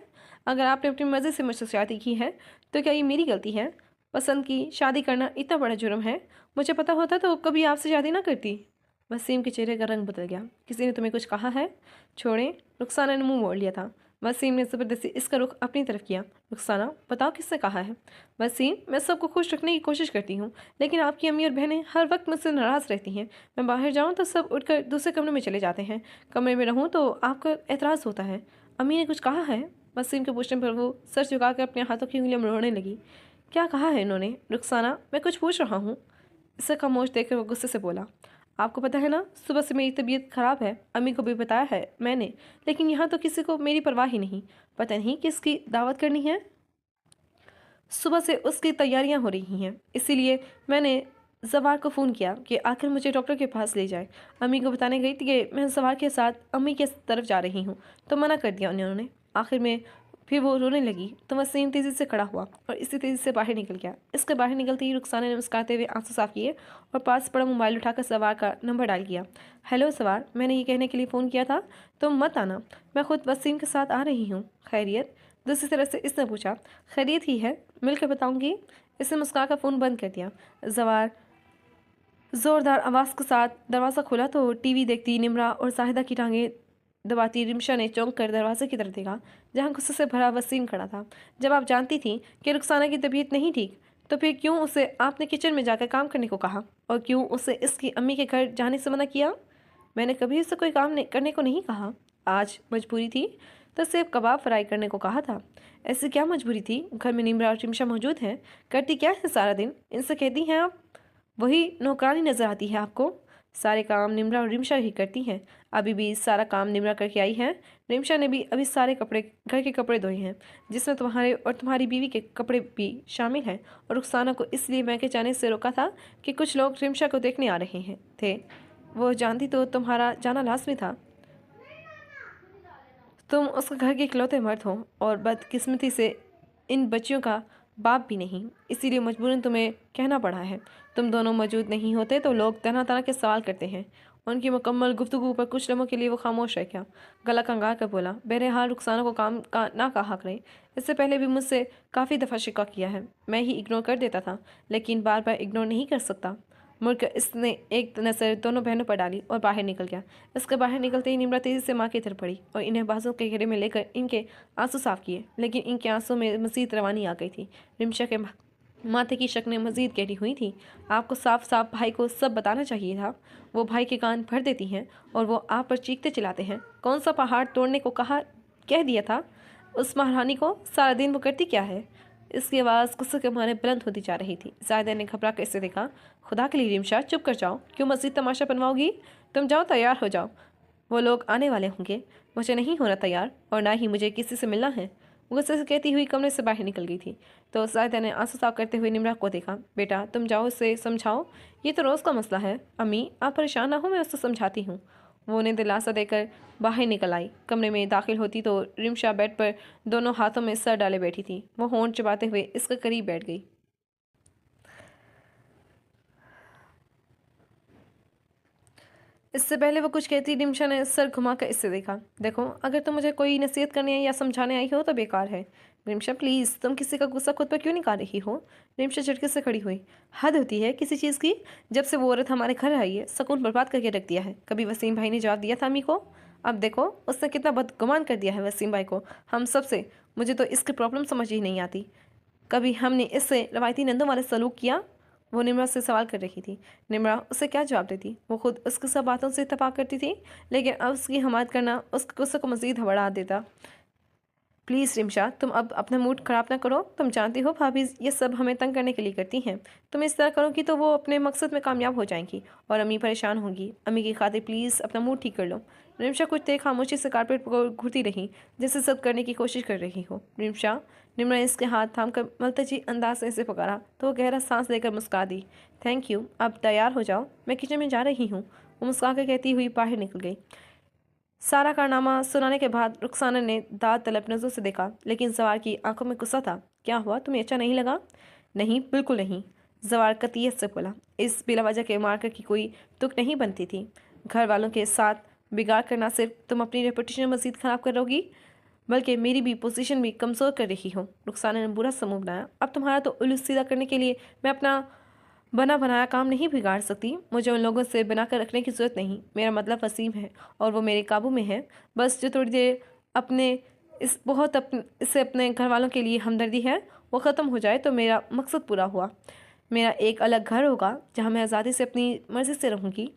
अगर आपने अपनी मर्ज़ी से मुझसे शादी की है तो क्या ये मेरी गलती है? पसंद की शादी करना इतना बड़ा जुर्म है? मुझे पता होता तो कभी आपसे शादी ना करती। वसीम के चेहरे का रंग बदल गया। किसी ने तुम्हें कुछ कहा है? छोड़ें। रुखसाना ने मुंह मोड़ लिया था। वसीम ने ज़बरदस्ती इसका रुख अपनी तरफ किया। रुखसाना, बताओ किसने कहा है? वसीम, मैं सबको खुश रखने की कोशिश करती हूँ, लेकिन आपकी अम्मी और बहनें हर वक्त मुझसे नाराज़ रहती हैं। मैं बाहर जाऊँ तो सब उठकर दूसरे कमरे में चले जाते हैं। कमरे में रहूँ तो आपका एतराज़ होता है। अम्मी ने कुछ कहा है? वसीम के पूछने पर वो सर झुकाकर अपने हाथों की उंगलियां मरोड़ने लगी। क्या कहा है इन्होंने? रुखसाना, मैं कुछ पूछ रहा हूँ। इसे खामोश देखकर वो गुस्से से बोला। आपको पता है ना, सुबह से मेरी तबीयत ख़राब है। अम्मी को भी बताया है मैंने, लेकिन यहाँ तो किसी को मेरी परवाह ही नहीं। पता नहीं किसकी दावत करनी है। सुबह से उसकी तैयारियाँ हो रही हैं, इसीलिए मैंने जवार को फ़ोन किया कि आखिर मुझे डॉक्टर के पास ले जाए। अम्मी को बताने गई थी कि मैं जवार के साथ अम्मी के तरफ जा रही हूँ, तो मना कर दिया उन्होंने। आखिर में फिर वो रोने लगी तो वसीम तेज़ी से खड़ा हुआ और इसी तेज़ी से बाहर निकल गया। इसके बाहर निकलते ही रुखसाना ने मुस्कुराते हुए आंसू साफ किए और पास पड़ा मोबाइल उठाकर सवार का नंबर डायल किया। हेलो सवार, मैंने ये कहने के लिए फ़ोन किया था तुम मत आना, मैं खुद वसीम के साथ आ रही हूँ। खैरियत? दूसरी तरफ से इसने पूछा। खैरियत ही है, मिलकर बताऊंगी। इसने मुस्कुरा कर फ़ोन बंद कर दिया। जवार ज़ोरदार आवाज़ के साथ दरवाज़ा खोला तो टीवी देखती निम्रा और जाहिदा की टांगें दबाती रिमशा ने चौंक कर दरवाजे की तरफ देखा, जहां गुस्से से भरा वसीम खड़ा था। जब आप जानती थी कि रुखसाना की तबीयत नहीं ठीक, तो फिर क्यों उसे आपने किचन में जाकर काम करने को कहा और क्यों उसे इसकी अम्मी के घर जाने से मना किया? मैंने कभी उसे कोई काम करने को नहीं कहा। आज मजबूरी थी तो सिर्फ कबाब फ्राई करने को कहा था। ऐसी क्या मजबूरी थी? घर में निम्रा और रिमशा मौजूद हैं, करती क्या है सारा दिन? इनसे कहती हैं आप, वही नौकरानी नजर आती है आपको? सारे काम निम्रा और रिमशा ही करती हैं। अभी भी सारा काम निम्रा करके आई है। रिमशा ने भी अभी सारे कपड़े, घर के कपड़े धोए हैं, जिसमें तुम्हारे और तुम्हारी बीवी के कपड़े भी शामिल हैं। और रुखसाना को इसलिए मैके जाने से रोका था कि कुछ लोग रिमशा को देखने आ रहे हैं थे। वो जानती तो तुम्हारा जाना लाजमी था। तुम उसके घर के इकलौते मर्द हो और बदकिस्मती से इन बच्चियों का बाप भी नहीं, इसीलिए मजबूरन तुम्हें कहना पड़ा है। तुम दोनों मौजूद नहीं होते तो लोग तरह तरह के सवाल करते हैं। उनकी मुकम्मल गुफ्तगू पर कुछ लम्हों के लिए वो खामोश रह गया। गला कंगाल कर बोला, बहरहाल रुखसाना को काम का ना कहा करें। इससे पहले भी मुझसे काफ़ी दफ़ा शिकवा किया है, मैं ही इग्नोर कर देता था, लेकिन बार बार इग्नोर नहीं कर सकता। मुड़कर इसने एक नज़र दोनों बहनों पर डाली और बाहर निकल गया। इसके बाहर निकलते ही निम्रा तेज़ी से माँ की तरफ पड़ी और इन्हें बाजू के घेरे में लेकर इनके आंसू साफ किए, लेकिन इनके आंसू में मज़ीद रवानी आ गई थी। रिमशा के माथे की शक्लें मज़ीद गहरी हुई थी। आपको साफ साफ भाई को सब बताना चाहिए था। वो भाई के कान भर देती हैं और वो आप पर चीखते चिल्लाते हैं। कौन सा पहाड़ तोड़ने को कह दिया था उस महारानी को? सारा दिन वो करती क्या है? इसकी आवाज़ गुस्से के मारे बुलंद होती जा रही थी। जायदा ने घबरा कर इसे देखा। खुदा के लिए रिमशा, चुप कर जाओ, क्यों मज़ीद तमाशा बनवाओगी? तुम जाओ, तैयार हो जाओ, वो लोग आने वाले होंगे। मुझे नहीं होना तैयार और ना ही मुझे किसी से मिलना है। वो गुस्से से कहती हुई कमरे से बाहर निकल गई थी तो जायदा ने आंसू साफ करते हुए निम्रा को देखा। बेटा तुम जाओ, उसे समझाओ, ये तो रोज़ का मसला है। अम्मी आप परेशान ना हो, मैं उससे समझाती हूँ। वो उन्हें दिलासा देकर बाहर निकल आई। कमरे में दाखिल होती तो रिमशा बेड पर दोनों हाथों में सर डाले बैठी थी। वो होंठ चबाते हुए इसके करीब बैठ गई। इससे पहले वो कुछ कहती, रिमशा ने सर घुमाकर इससे देखा। देखो, अगर तुम मुझे कोई नसीहत करने या समझाने आई हो तो बेकार है। रिमशा प्लीज़, तुम किसी का गुस्सा खुद पर क्यों निकाल रही हो? रिमशा झटके से खड़ी हुई। हद होती है किसी चीज़ की। जब से वो औरत हमारे घर आई है, सुकून बर्बाद करके रख दिया है। कभी वसीम भाई ने जवाब दिया था अम्मी को? अब देखो उसने कितना बदगुमान कर दिया है वसीम भाई को हम सब से। मुझे तो इसकी प्रॉब्लम समझ ही नहीं आती। कभी हमने इससे रवायती नंदों वाले सलूक किया? वो निम्रा से सवाल कर रही थी। निम्रा उसे क्या जवाब देती? वो खुद उसकी सब बातों से इत्तेफाक करती थी, लेकिन अब उसकी हमायत करना उसके गुस्से को मज़ीद बढ़ा देता। प्लीज़ रिमशा, तुम अब अपना मूड ख़राब ना करो। तुम जानती हो भाभी ये सब हमें तंग करने के लिए करती हैं। तुम इस तरह करोगी तो वो अपने मकसद में कामयाब हो जाएंगी और अम्मी परेशान होंगी। अम्मी की खातिर प्लीज़ अपना मूड ठीक कर लो। रिमशा कुछ देर खामोशी से कारपेट पर घूरती रही, जैसे सब करने की कोशिश कर रही हो। रिमशा, निम्रा ने इसके हाथ थाम कर मलतजी अंदाज से इसे पकड़ा तो वो गहरा सांस लेकर मुस्कुरा दी। थैंक यू, अब तैयार हो जाओ, मैं किचन में जा रही हूँ। वो मुस्कुरा कर कहती हुई बाहर निकल गई। सारा कारनामा सुनाने के बाद रुखसाना ने दाद तलब नज़रों से देखा, लेकिन जवार की आंखों में गुस्सा था। क्या हुआ, तुम्हें अच्छा नहीं लगा? नहीं, बिल्कुल नहीं, जवार कतियत से बोला। इस बिला वजह के मारकर की कोई तुक नहीं बनती थी। घर वालों के साथ बिगाड़ कर ना सिर्फ तुम अपनी रेपुटेशन मज़ीद ख़राब करोगी, बल्कि मेरी भी पोजीशन भी कमज़ोर कर रही हो। रुखसाना ने बुरा समूह बनाया। अब तुम्हारा तो उलूस सीधा करने के लिए मैं अपना बना बनाया काम नहीं बिगाड़ सकती। मुझे उन लोगों से बना कर रखने की ज़रूरत नहीं। मेरा मतलब वसीम है और वो मेरे काबू में है। बस जो थोड़ी देर अपने इससे अपने घर वालों के लिए हमदर्दी है वो ख़त्म हो जाए तो मेरा मकसद पूरा हुआ। मेरा एक अलग घर होगा जहाँ मैं आज़ादी से अपनी मर्ज़ी से रहूँगी।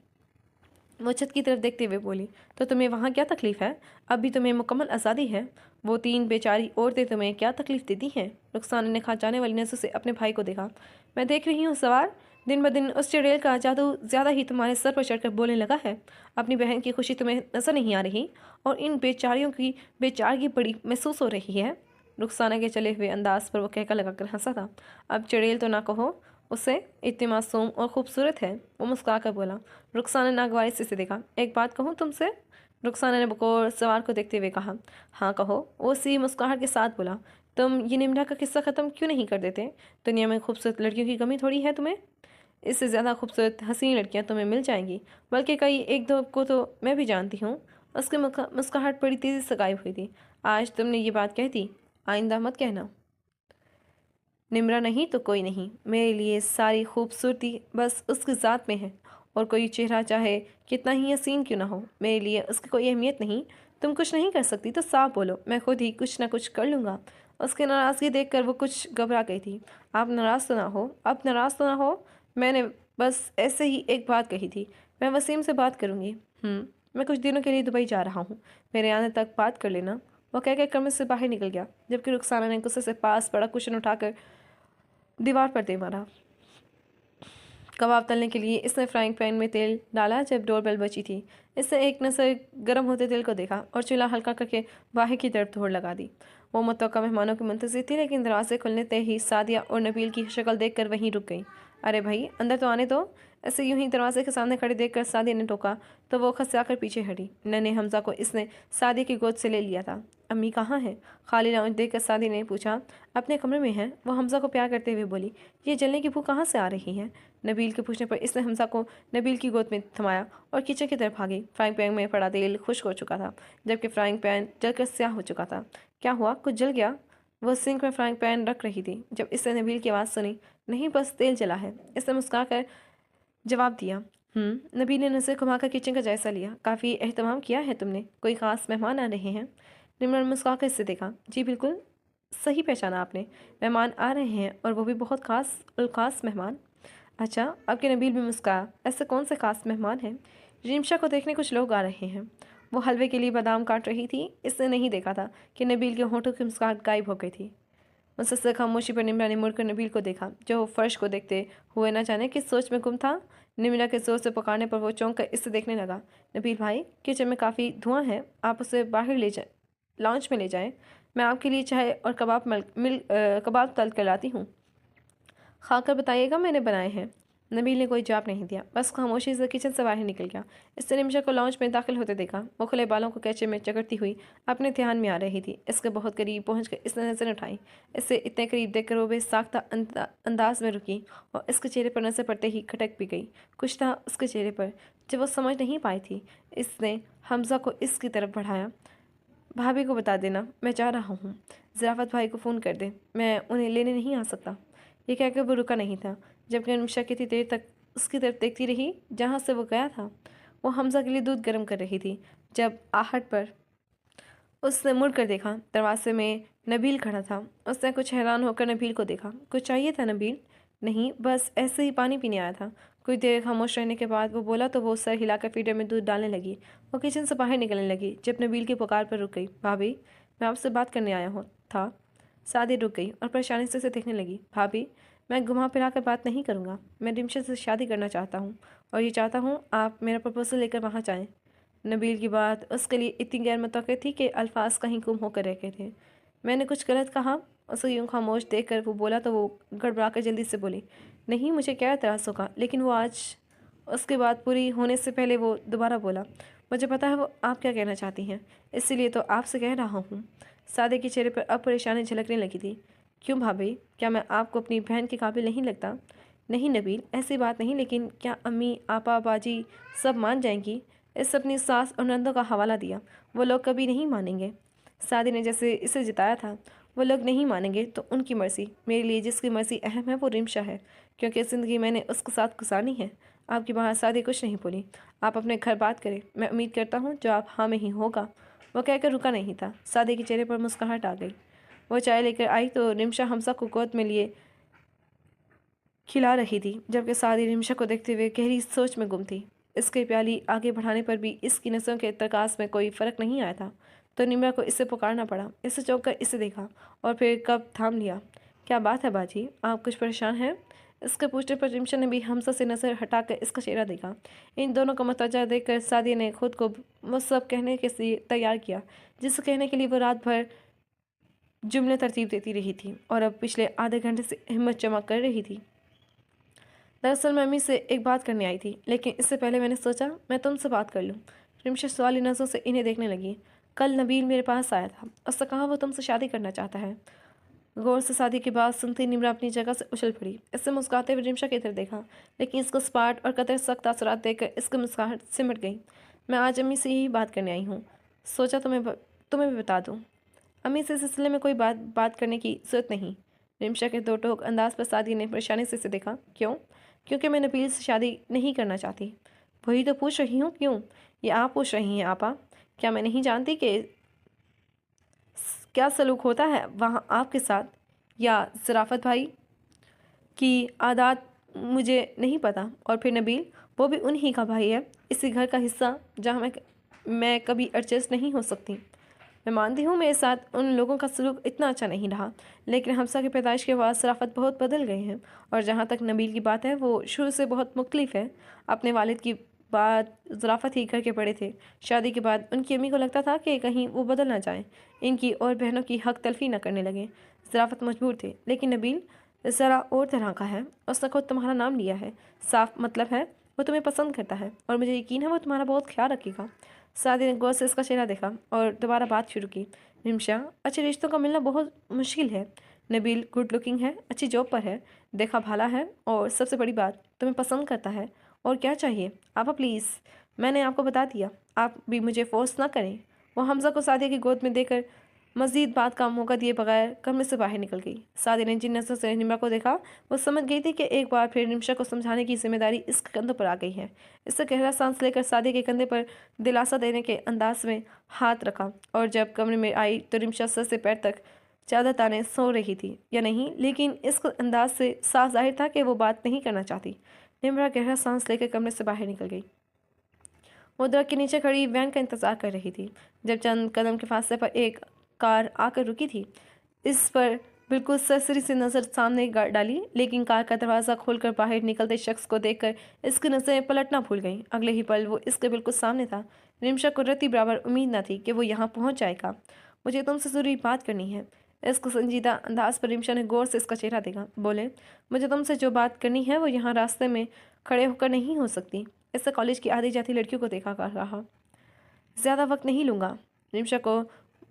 वो छत की तरफ देखते हुए बोली, तो तुम्हें वहाँ क्या तकलीफ़ है? अब भी तुम्हें मुकम्मल आज़ादी है। वो 3 बेचारी औरतें तुम्हें क्या तकलीफ़ देती हैं? रुखसाना ने खा जाने वाली नज़र से अपने भाई को देखा। मैं देख रही हूँ सवार, दिन ब दिन उस चुड़ैल का जादू ज़्यादा ही तुम्हारे सर पर चढ़कर बोलने लगा है। अपनी बहन की खुशी तुम्हें नज़र नहीं आ रही और इन बेचारियों की बेचारगी बड़ी महसूस हो रही है। रुखसाना के चले हुए अंदाज पर वो कहकर लगाकर हंसा था। अब चुड़ैल तो ना कहो, उसे इतनी मासूम और खूबसूरत है। वो मुस्कुराकर बोला। रुखसाना ने नागवारी से इसे देखा। एक बात कहूँ तुमसे? रुखसाना ने बकौर सवार को देखते हुए कहा। हाँ कहो, वो उसी मुस्कुराहट के साथ बोला। तुम ये निम्रा का किस्सा ख़त्म क्यों नहीं कर देते? दुनिया में खूबसूरत लड़कियों की कमी थोड़ी है तुम्हें। इससे ज़्यादा खूबसूरत हसीन लड़कियां तुम्हें मिल जाएंगी, बल्कि कई एक दो को तो मैं भी जानती हूँ। उसकी मुस्कुराहट बड़ी तेज़ी से गायब हुई थी। आज तुमने ये बात कह दी, आइंदा मत कहना। निम्रा नहीं तो कोई नहीं, मेरे लिए सारी खूबसूरती बस उसकी ज़ात में है। और कोई चेहरा चाहे कितना ही हसीन क्यों ना हो, मेरे लिए उसकी कोई अहमियत नहीं। तुम कुछ नहीं कर सकती तो साफ बोलो, मैं खुद ही कुछ ना कुछ कर लूँगा। उसकी नाराज़गी देखकर वो कुछ घबरा गई थी। आप नाराज़ तो ना हो, अब नाराज़ तो ना हो। मैंने बस ऐसे ही एक बात कही थी। मैं वसीम से बात करूँगी। मैं कुछ दिनों के लिए दुबई जा रहा हूँ, मेरे आने तक बात कर लेना। वो कहकर कमरे से बाहर निकल गया, जबकि रुखसाना ने गुस्से से पास पड़ा कुशन उठाकर दीवार पर दे मारा। कबाब तलने के लिए इसने फ्राइंग पैन में तेल डाला जब डोरबेल बची थी। इसने एक नज़र गर्म होते तेल को देखा और चूल्हा हल्का करके बाहर की तरफ दौड़ लगा दी। वो मुतवक्का मेहमानों की मुंतज़िर थी, लेकिन दरवाजे खुलने तय ही सादिया और नबील की शक्ल देखकर वहीं रुक गई। अरे भाई, अंदर तो आने दो। ऐसे यूं ही दरवाजे के सामने खड़े देखकर सादिया ने टोका तो वो खसियाकर पीछे हटी। नन्हे हमजा को इसने सादिया की गोद से ले लिया था। अम्मी कहाँ हैं? खाली लाउंज देखकर सादिया ने पूछा। अपने कमरे में है, वो हमजा को प्यार करते हुए बोली। ये जलने की भूख कहाँ से आ रही है? नबील के पूछने पर इसने हमजा को नबील की गोद में थमाया और किचन की तरफ भागी। फ्राइंग पैन में पड़ा तेल खुश्क हो चुका था, जबकि फ्राइंग पैन जलकर स्याह हो चुका था। क्या हुआ, कुछ जल गया? वह सिंक में फ्राइंग पैन रख रही थी जब इसने नबील की आवाज़ सुनी। नहीं, बस तेल जला है, इसने मुस्कुराकर जवाब दिया। नबील ने नज़र घुमाकर किचन का जायज़ा लिया। काफ़ी एहतमाम किया है तुमने, कोई ख़ास मेहमान आ रहे हैं? निम्र ने मुस्कुराकर इससे देखा। जी बिल्कुल सही पहचाना आपने, मेहमान आ रहे हैं और वो भी बहुत ख़ास मेहमान। अच्छा, आपके नबील भी मुस्कुराया। ऐसे कौन से खास मेहमान हैं? रिमशा को देखने कुछ लोग आ रहे हैं। वो हलवे के लिए बादाम काट रही थी। इसने नहीं देखा था कि नबील के होंठों की मुस्कुराहट गायब हो गई थी। मुसलसल खामोशी पर निम्रा ने मुड़कर नबील को देखा, जो फर्श को देखते हुए न जाने किस सोच में गुम था। निम्रा के जोर से पुकारने पर वो चौंक कर इससे देखने लगा। नबील भाई, किचन में काफ़ी धुआं है, आप उसे बाहर ले जाए, लॉन्च में ले जाएं। मैं आपके लिए चाय और कबाब तल कर लाती हूँ। खाकर बताइएगा मैंने बनाए हैं। नबील ने कोई जवाब नहीं दिया, बस खामोशी से किचन से बाहर निकल गया। इसने निमिषा को लॉन्च में दाखिल होते देखा। वो खुले बालों को कैचे में चकरती हुई अपने ध्यान में आ रही थी। इसके बहुत करीब पहुंचकर इसने नजर उठाई। इससे इतने करीब देखकर वो बेसाख्ता अंदाज में रुकी और इसके चेहरे पर नजर पड़ते ही खटक भी गई। कुछ था उसके चेहरे पर जब वो समझ नहीं पाई थी। इसने हमजा को इसकी तरफ बढ़ाया। भाभी को बता देना मैं जा रहा हूँ। ज़राफ़त भाई को फ़ोन कर दे, मैं उन्हें लेने नहीं आ सकता। ये कहकर वो रुका नहीं था, जबकि अनुषा कितनी देर तक उसकी तरफ देखती रही जहाँ से वो गया था। वो हमजा के लिए दूध गर्म कर रही थी जब आहट पर उसने मुड़ कर देखा। दरवाजे में नबील खड़ा था। उसने कुछ हैरान होकर नबील को देखा। कुछ चाहिए था नबील? नहीं, बस ऐसे ही पानी पीने आया था। कुछ देर खामोश रहने के बाद वो बोला तो वो सर हिलाकर फीडर में दूध डालने लगी। वो किचन से बाहर निकलने लगी जब नबील की पुकार पर रुक गई। भाभी, मैं आपसे बात करने आया हूँ था। सादी रुक गई और परेशानी से उसे देखने लगी। भाभी, मैं घुमा फिरा कर बात नहीं करूँगा। मैं रिमशा से शादी करना चाहता हूँ और ये चाहता हूँ आप मेरा प्रपोजल लेकर वहाँ जाएँ। नबील की बात उसके लिए इतनी गैर मुतवक्किर थी कि अल्फाज कहीं गुम होकर रह गए थे। मैंने कुछ गलत कहा? उसे यूं खामोश देखकर वो बोला तो वो गड़बड़ाकर जल्दी से बोली। नहीं, मुझे क्या एतराज़ होगा, लेकिन वो आज उसके बाद पूरी होने से पहले वो दोबारा बोला। मुझे पता है वो आप क्या कहना चाहती हैं, इसीलिए तो आपसे कह रहा हूँ। सादे के चेहरे पर अब परेशानी झलकने लगी थी। क्यों भाभी, क्या मैं आपको अपनी बहन के काबिल नहीं लगता? नहीं नबील, ऐसी बात नहीं, लेकिन क्या अम्मी, आपा, बाजी सब मान जाएंगी? इस अपनी सास और नंदों का हवाला दिया। वो लोग कभी नहीं मानेंगे। सादी ने जैसे इसे जिताया था। वो लोग नहीं मानेंगे तो उनकी मर्ज़ी। मेरे लिए जिसकी मर्ज़ी अहम है वो रिमशा है, क्योंकि ज़िंदगी मैंने उसके साथ गुजारनी है। आपकी बाहर सादी कुछ नहीं बोली। आप अपने घर बात करें, मैं उम्मीद करता हूँ जवाब हाँ में ही होगा। वो कहकर रुका नहीं था। सादी के चेहरे पर मुस्कुराहट आ गई। वो चाय लेकर आई तो रिमशा हमजा को गोद में लिए खिला रही थी, जबकि सादी रिमशा को देखते हुए गहरी सोच में गुम थी। इसके प्याली आगे बढ़ाने पर भी इसकी नसों के तरकास में कोई फ़र्क नहीं आया था, तो निम्रा को इससे पुकारना पड़ा। इससे चौंक कर इसे देखा और फिर कब थाम लिया। क्या बात है बाजी, आप कुछ परेशान हैं? इसके पूछने पर रिमशा ने भी हमजा से नज़र हटाकर इसका चेहरा देखा। इन दोनों का मतवजा देखकर सादी ने खुद को वो सब कहने के लिए तैयार किया जिसे कहने के लिए वो रात भर जुमले तरतीब देती रही थी और अब पिछले आधे घंटे से हिम्मत जमा कर रही थी। दरअसल मैं अम्मी से एक बात करने आई थी, लेकिन इससे पहले मैंने सोचा मैं तुमसे बात कर लूँ। रिमशा सवाली नज़रों से इन्हें देखने लगी। कल नबील मेरे पास आया था, उससे कहा वो तुमसे शादी करना चाहता है। गौर से शादी की बात सुनते ही निम्रा अपनी जगह से उछल पड़ी। इससे मुस्कुराते हुए रिमशा की तरफ देखा, लेकिन इसको स्पार्ट और कतई सख्त असरात देखकर इसकी मुस्कुराहट सिमट गई। मैं आज अम्मी से यही बात करने आई हूँ, सोचा तुम्हें भी बता दूँ। अम्मी से इस सिलसिले में कोई बात करने की जरूरत नहीं। रिमशा के दो टोक अंदाज पर सादी ने परेशानी से इसे देखा। क्यों? क्योंकि मैं नबील से शादी नहीं करना चाहती। वही तो पूछ रही हूँ, क्यों? ये आप पूछ रही हैं आपा? क्या मैं नहीं जानती कि क्या सलूक होता है वहाँ आपके साथ, या ज़राफ़त भाई की आदत मुझे नहीं पता। और फिर नबील, वो भी उन्हीं का भाई है, इसी घर का हिस्सा जहाँ मैं कभी एडजस्ट नहीं हो सकती। मैं मानती हूँ मेरे साथ उन लोगों का सलूक इतना अच्छा नहीं रहा, लेकिन हमसा की पैदाइश के बाद शराफत बहुत बदल गए हैं। और जहाँ तक नबील की बात है, वो शुरू से बहुत मुख्तलिफ है। अपने वालिद की बात ज़राफ़त ही घर के बड़े थे। शादी के बाद उनकी अम्मी को लगता था कि कहीं वो बदल ना जाए, इनकी और बहनों की हक तलफी न करने लगे। ज़राफ़त मजबूर थे, लेकिन नबील ज़रा और तरह का है। उसने खुद तुम्हारा नाम लिया है, साफ मतलब है वो तुम्हें पसंद करता है, और मुझे यकीन है वो तुम्हारा बहुत ख्याल रखेगा। सादी ने गौर से इसका चेहरा देखा और दोबारा बात शुरू की। रिमशा, अच्छे रिश्तों का मिलना बहुत मुश्किल है। नबील गुड लुकिंग है, अच्छी जॉब पर है, देखा भाला है, और सबसे बड़ी बात तुम्हें पसंद करता है। और क्या चाहिए? आपा प्लीज़, मैंने आपको बता दिया, आप भी मुझे फोर्स ना करें। वो हमजा को सादिया की गोद में देकर मज़ीद बात का मौका दिए बगैर कमरे से बाहर निकल गई। सादिया ने जिन नज़रों से निम्रा को देखा, वो समझ गई थी कि एक बार फिर निम्शा को समझाने की जिम्मेदारी इसके कंधों पर आ गई है। इससे गहरा सांस लेकर सादिया के कंधे पर दिलासा देने के अंदाज में हाथ रखा, और जब कमरे में आई तो निम्शा सर से पैर तक चादर ताने सो रही थी या नहीं, लेकिन इस अंदाज से साफ जाहिर था कि वो बात नहीं करना चाहती। निम्रा गहरा सांस लेकर कमरे से बाहर निकल गई। वो दरख्त के नीचे खड़ी वैन का इंतजार कर रही थी। जब चंद कदम के फासले पर एक कार आकर रुकी थी, इस पर बिल्कुल सरसरी से नज़र सामने डाली, लेकिन कार का दरवाज़ा खोलकर बाहर निकलते शख्स को देखकर इसकी नज़रें पलटना भूल गईं। अगले ही पल वो इसके बिल्कुल सामने था। रिमशा को रत्ती बराबर उम्मीद न थी कि वो यहाँ पहुँच जाएगा। मुझे तुमसे ज़रूरी बात करनी है। इसको संजीदा अंदाज पर रिमशा ने गौर से इसका चेहरा देखा। बोले, मुझे तुमसे जो बात करनी है वो यहाँ रास्ते में खड़े होकर नहीं हो सकती। इससे कॉलेज की आधी जाती लड़कियों को देखा कर रहा। ज़्यादा वक्त नहीं लूँगा। रिमशा को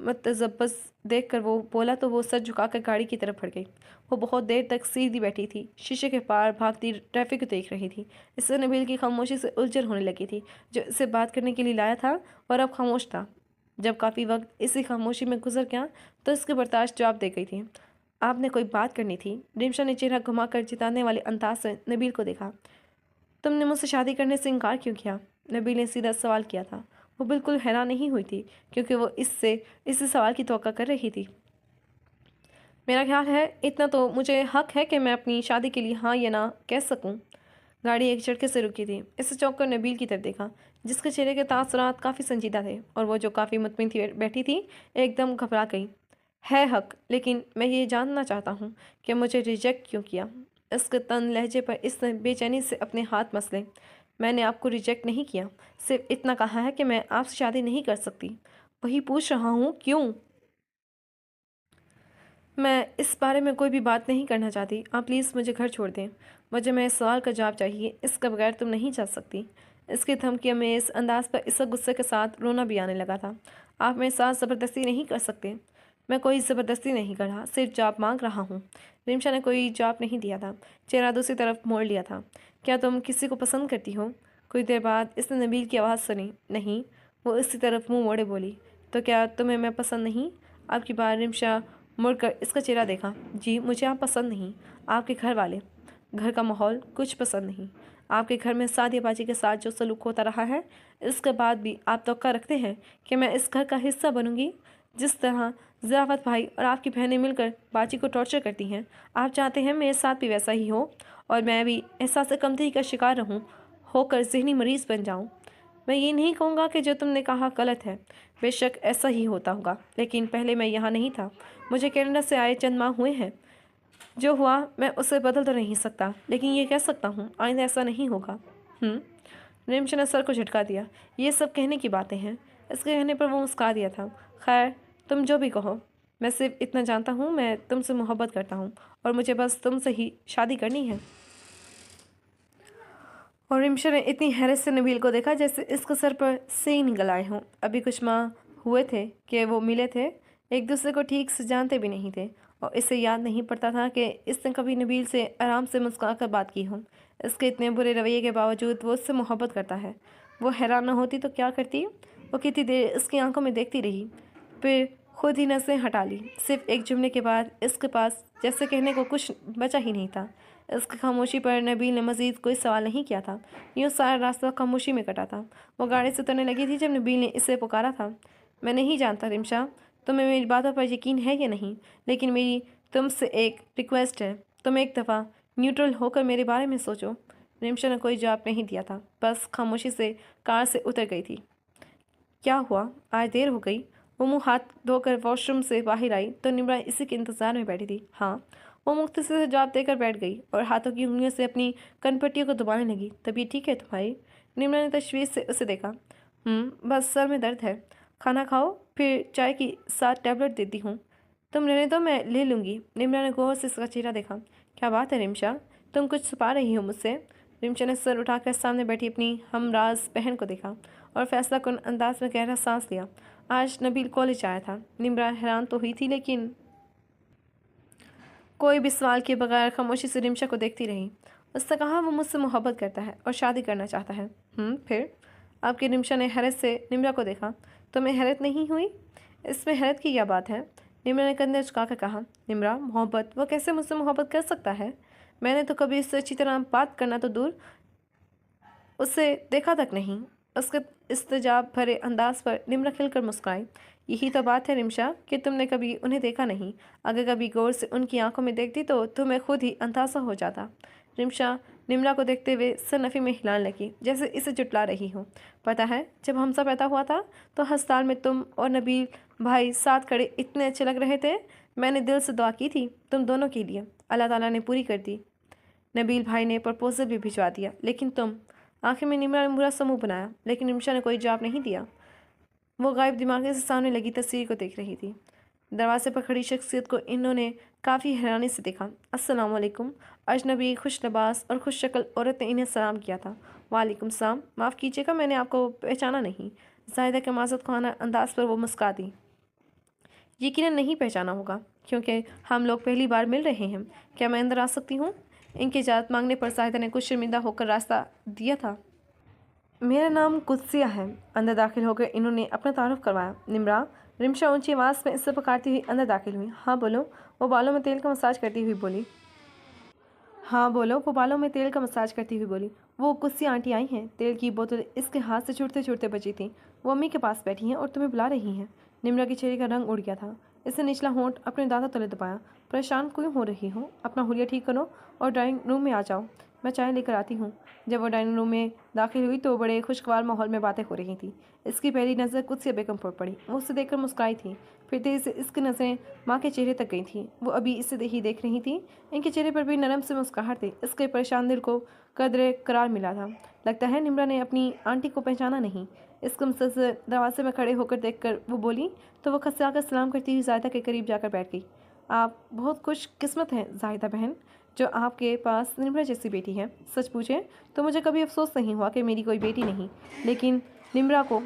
मतजब्बस देख कर वो बोला तो वो सर झुकाकर गाड़ी की तरफ बढ़ गई। वो बहुत देर तक सीधी बैठी थी, शीशे के पार भागती ट्रैफिक को देख रही थी। इससे नबील की खामोशी से उलझन होने लगी थी, जो इसे बात करने के लिए लाया था और अब खामोश था। जब काफ़ी वक्त इसी खामोशी में गुजर गया तो इसके बर्दाश्त जवाब दे गई थी। आपने कोई बात करनी थी। रिमशा ने चेहरा घुमाकर जिताने वाले अंदाज से नबील को देखा। तुमने मुझसे शादी करने से इनकार क्यों किया? नबील ने सीधा सवाल किया था। वो बिल्कुल हैरान नहीं हुई थी, क्योंकि वो इसी सवाल की तवक्का कर रही थी। मेरा ख्याल है इतना तो मुझे हक है कि मैं अपनी शादी के लिए हाँ या ना कह सकूं। गाड़ी एक झटके से रुकी थी। इससे चौंक कर नबील की तरफ देखा, जिसके चेहरे के तासुरात काफ़ी संजीदा थे, और वो जो काफ़ी मुतमिन थी बैठी थी, एकदम घबरा गई। है हक, लेकिन मैं ये जानना चाहता हूँ कि मुझे रिजेक्ट क्यों किया। इसके तन लहजे पर इसने बेचैनी से अपने हाथ मसले। मैंने आपको रिजेक्ट नहीं किया, सिर्फ इतना कहा है कि मैं आपसे शादी नहीं कर सकती। वही पूछ रहा हूँ, क्यों? मैं इस बारे में कोई भी बात नहीं करना चाहती। आप प्लीज़ मुझे घर छोड़ दें। मुझे मेरे सवाल का जवाब चाहिए, इसके बगैर तुम नहीं जा सकती। इसकी धमकियों में इस अंदाज पर इस गुस्से के साथ रोना भी आने लगा था। आप मेरे साथ ज़बरदस्ती नहीं कर सकते। मैं कोई ज़बरदस्ती नहीं कर रहा, सिर्फ जवाब मांग रहा हूँ। रिमशा ने कोई जवाब नहीं दिया था, चेहरा दूसरी तरफ मोड़ लिया था। क्या तुम किसी को पसंद करती हो? कुछ देर बाद इसने नबील की आवाज़ सुनी। नहीं। वो इसी तरफ मुंह मोड़े बोली। तो क्या तुम्हें मैं पसंद नहीं? आपकी बार रिमशा मुड़कर इसका चेहरा देखा। जी, मुझे आप पसंद नहीं। आपके घर वाले, घर का माहौल कुछ पसंद नहीं। आपके घर में सादिया बाजी के साथ जो सलूक होता रहा है, इसके बाद भी आप तवक्का रखते हैं कि मैं इस घर का हिस्सा बनूंगी? जिस तरह ज़राफ़त भाई और आपकी बहनें मिलकर बाजी को टॉर्चर करती हैं, आप चाहते हैं मेरे साथ भी वैसा ही हो, और मैं भी एहसास कमतरी का शिकार रहूं, होकर ज़हनी मरीज़ बन जाऊं। मैं ये नहीं कहूँगा कि जो तुमने कहा गलत है, बेशक ऐसा ही होता होगा, लेकिन पहले मैं यहाँ नहीं था। मुझे कनाडा से आए चंद माह हुए हैं। जो हुआ मैं उसे बदल तो नहीं सकता, लेकिन ये कह सकता हूँ आइंदा ऐसा नहीं होगा। रिमशा ने सर को झटका दिया। ये सब कहने की बातें हैं। इसके कहने पर वो मुस्कुरा दिया था। खैर, तुम जो भी कहो, मैं सिर्फ इतना जानता हूँ, मैं तुमसे मोहब्बत करता हूँ और मुझे बस तुमसे ही शादी करनी है। और रिमशा ने इतनी हैरत से नबील को देखा जैसे इसके सर पर से ही निकल आए हों। अभी कुछ माह हुए थे कि वो मिले थे, एक दूसरे को ठीक से जानते भी नहीं थे और इसे याद नहीं पड़ता था कि इसने कभी नबील से आराम से मुस्कुरा कर बात की हो। इसके इतने बुरे रवैये के बावजूद वो उससे मोहब्बत करता है। वो हैरान न होती तो क्या करती? वो कितनी देर इसकी आंखों में देखती रही, फिर खुद ही नसें हटा ली। सिर्फ एक जुमले के बाद इसके पास जैसे कहने को कुछ बचा ही नहीं था। इसकी खामोशी पर नबील ने मज़ीद कोई सवाल नहीं किया था। यूँ सारा रास्ता खामोशी में कटा था। वो गाड़ी से उतरने लगी थी जब नबील ने इसे पुकारा था। मैं नहीं जानता रिमशा, तुम्हें मेरी बातों पर यकीन है या नहीं, लेकिन मेरी तुमसे एक रिक्वेस्ट है। तुम एक दफ़ा न्यूट्रल होकर मेरे बारे में सोचो। रिमशा ने कोई जवाब नहीं दिया था, बस खामोशी से कार से उतर गई थी। क्या हुआ, आज देर हो गई? वो मुंह हाथ धोकर वॉशरूम से बाहर आई तो निम्रा इसी के इंतज़ार में बैठी थी। हाँ, वो मुख्तसर से जवाब देकर बैठ गई और हाथों की उंगलियों से अपनी कनपट्टियों को दबाने लगी। तबीयत ठीक है तुम्हारी? निम्रा ने तशवीश से उसे देखा। बस सर में दर्द है। खाना खाओ, फिर चाय की साथ टैबलेट देती हूँ। तुम रहने दो, मैं ले लूँगी। निम्रा ने गौर से इसका चेहरा देखा। क्या बात है रिमशा, तुम कुछ छुपा रही हो मुझसे? रिमशा ने सर उठाकर सामने बैठी अपनी हमराज बहन को देखा और फैसला कुन अंदाज में गहरा सांस लिया। आज नबील कॉलेज आया था। निम्रा हैरान तो हुई थी, लेकिन कोई भी सवाल किए बगैर खामोशी से रिमशा को देखती रही। उसने कहा वो मुझसे मोहब्बत करता है और शादी करना चाहता है। फिर? आपकी रिमशा ने हैरत से निम्रा को देखा। तुम्हें हैरत नहीं हुई? इसमें हैरत की क्या बात है? निम्रा ने कंधे झुकाकर कहा। निम्रा, मोहब्बत? वो कैसे मुझसे मोहब्बत कर सकता है? मैंने तो कभी उससे अच्छी तरह बात करना तो दूर, उससे देखा तक नहीं। उसके इस्तेजाब भरे अंदाज पर निम्रा खिलकर मुस्कुराई। यही तो बात है रिमशा कि तुमने कभी उन्हें देखा नहीं। अगर कभी गौर से उनकी आंखों में देखती तो तुम्हें खुद ही अंदाज़ा हो जाता। रिमशा निम्रा को देखते हुए सनफी में हिलाने लगी, जैसे इसे जुटला रही हो। पता है, जब हमसा पैदा हुआ था तो अस्पताल में तुम और नबील भाई साथ खड़े इतने अच्छे लग रहे थे। मैंने दिल से दुआ की थी तुम दोनों के लिए, अल्लाह ताला ने पूरी कर दी। नबील भाई ने प्रपोजल भी भिजवा दिया, लेकिन तुम। आखिर में निम्रा ने बुरा समूह बनाया, लेकिन रिमशा ने कोई जवाब नहीं दिया। वो गायब दिमाग से सामने लगी तस्वीर को देख रही थी। दरवाजे पर खड़ी शख्सियत को इन्होंने काफ़ी हैरानी से देखा। अस्सलाम वालेकुम। अजनबी, खुश लबास और खुश शक्ल औरत ने इन्हें सलाम किया था। वालेकुम सलाम, माफ़ कीजिएगा, मैंने आपको पहचाना नहीं। जाहिदा के माजत खाना अंदाज पर वो मुस्कुरा दी। यकीनन नहीं पहचाना होगा, क्योंकि हम लोग पहली बार मिल रहे हैं। क्या मैं अंदर आ सकती हूँ? इनकी इजाज़त मांगने पर जाहिदा ने कुछ शर्मिंदा होकर रास्ता दिया था। मेरा नाम कुदसिया है। अंदर दाखिल होकर इन्होंने अपना तारुफ करवाया। निम्रा, रिमशा ऊंची आवाज़ में इससे पुकारती हुई अंदर दाखिल हुई। हाँ बोलो, वो बालों में तेल का मसाज करती हुई बोली। हाँ बोलो, वो बालों में तेल का मसाज करती हुई बोली। वो कुदसिया आंटी आई हैं। तेल की बोतल इसके हाथ से छूटते छूटते बची थी। वो अम्मी के पास बैठी हैं और तुम्हें बुला रही हैं। निम्रा के चेहरे का रंग उड़ गया था। इसने निचला होंठ अपने दांतों तले दबाया। परेशान क्यों हो रही हो? अपना हुलिया ठीक करो और ड्राइंग रूम में आ जाओ, मैं चाय लेकर आती हूँ। जब वो डाइनिंग रूम में दाखिल हुई तो बड़े खुशगवार माहौल में बातें हो रही थी। इसकी पहली नज़र कुदसिया बेगम पर पड़ी। वो उसे देखकर मुस्कुराई थी, फिर तेज़ से इसकी नज़रें माँ के चेहरे तक गई थी। वो अभी इसे ही देख रही थी। इनके चेहरे पर भी नरम से मुस्कुराहट थी। इसके परेशान दिल को कदरे करार मिला था। लगता है निम्रा ने अपनी आंटी को पहचाना नहीं। इसको मुसलसल दरवाजे में खड़े होकर देखकर वो बोली तो वो खस्याकर सलाम करती हुई जाहिदा के करीब जाकर बैठ गई। आप बहुत खुश किस्मत हैं जाहिदा बहन, जो आपके पास निम्रा जैसी बेटी है। सच पूछे तो मुझे कभी अफसोस नहीं हुआ कि मेरी कोई बेटी नहीं, लेकिन निम्रा को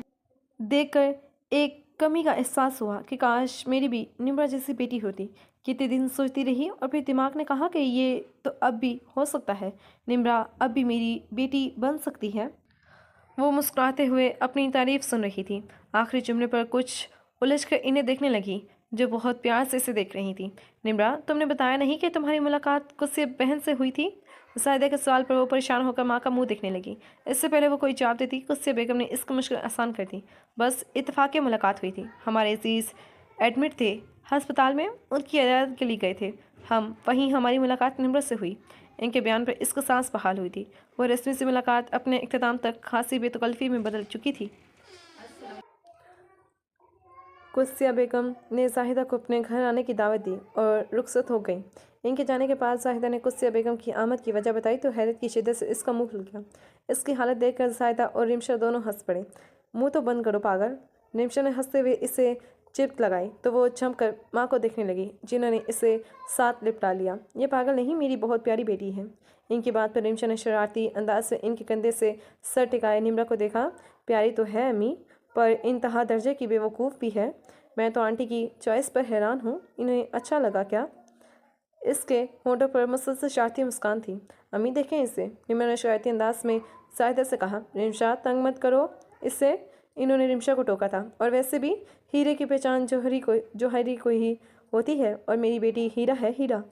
देखकर एक कमी का एहसास हुआ कि काश मेरी भी निम्रा जैसी बेटी होती। कितने दिन सोचती रही और फिर दिमाग ने कहा कि ये तो अब भी हो सकता है, निम्रा अब भी मेरी बेटी बन सकती है। वो मुस्कुराते हुए अपनी तारीफ सुन रही थी। आखिरी जुमले पर कुछ उलझकर इन्हें देखने लगी, जो बहुत प्यार से इसे देख रही थी। निम्रा, तुमने बताया नहीं कि तुम्हारी मुलाकात कुदसिया बहन से हुई थी? जाहिदा के सवाल पर वो परेशान होकर माँ का मुंह देखने लगी। इससे पहले वो कोई जवाब देती, कुदसिया बेगम ने इसको मुश्किल आसान कर दी। बस इत्तेफाक मुलाकात हुई थी। हमारे अजीज़ एडमिट थे अस्पताल में, उनकी इजाज़त के लिए गए थे हम, वहीं हमारी मुलाकात निम्रा से हुई। इनके बयान पर इसको सांस बहाल हुई थी। वो रस्मी से मुलाकात अपने इख्तिताम तक खासी बेतकल्फ़ी में बदल चुकी थी। कुदसिया बेगम ने जाहिदा को अपने घर आने की दावत दी और रुखसत हो गई। इनके जाने के बाद जाहिदा ने कुदसिया बेगम की आमद की वजह बताई तो हैरत की शिद्दत से इसका मुंह खुल गया। इसकी हालत देखकर जाहिदा और रिमशा दोनों हंस पड़े। मुंह तो बंद करो पागल। रिमशा ने हंसते हुए इसे चिपक लगाई तो वो जमकर माँ को देखने लगी, जिन्होंने इसे साथ लिपटा लिया। ये पागल नहीं, मेरी बहुत प्यारी बेटी है। इनकी बात पर रिमशा ने शरारती अंदाज से इनके कंधे से सर टिकाए निम्रा को देखा। प्यारी तो है अम्मी, पर इंतहा दर्जे की बेवकूफ़ भी है। मैं तो आंटी की चॉइस पर हैरान हूँ। इन्हें अच्छा लगा क्या? इसके होठों पर मुसलसल शरारती मुस्कान थी। अम्मी देखें इसे, निम्रा ने शरारती अंदाज में सायदा से कहा। रिमशा तंग मत करो इससे। इन्होंने रिमशा को टोका था। और वैसे भी हीरे की पहचान जौहरी को ही होती है, और मेरी बेटी हीरा है, हीरा।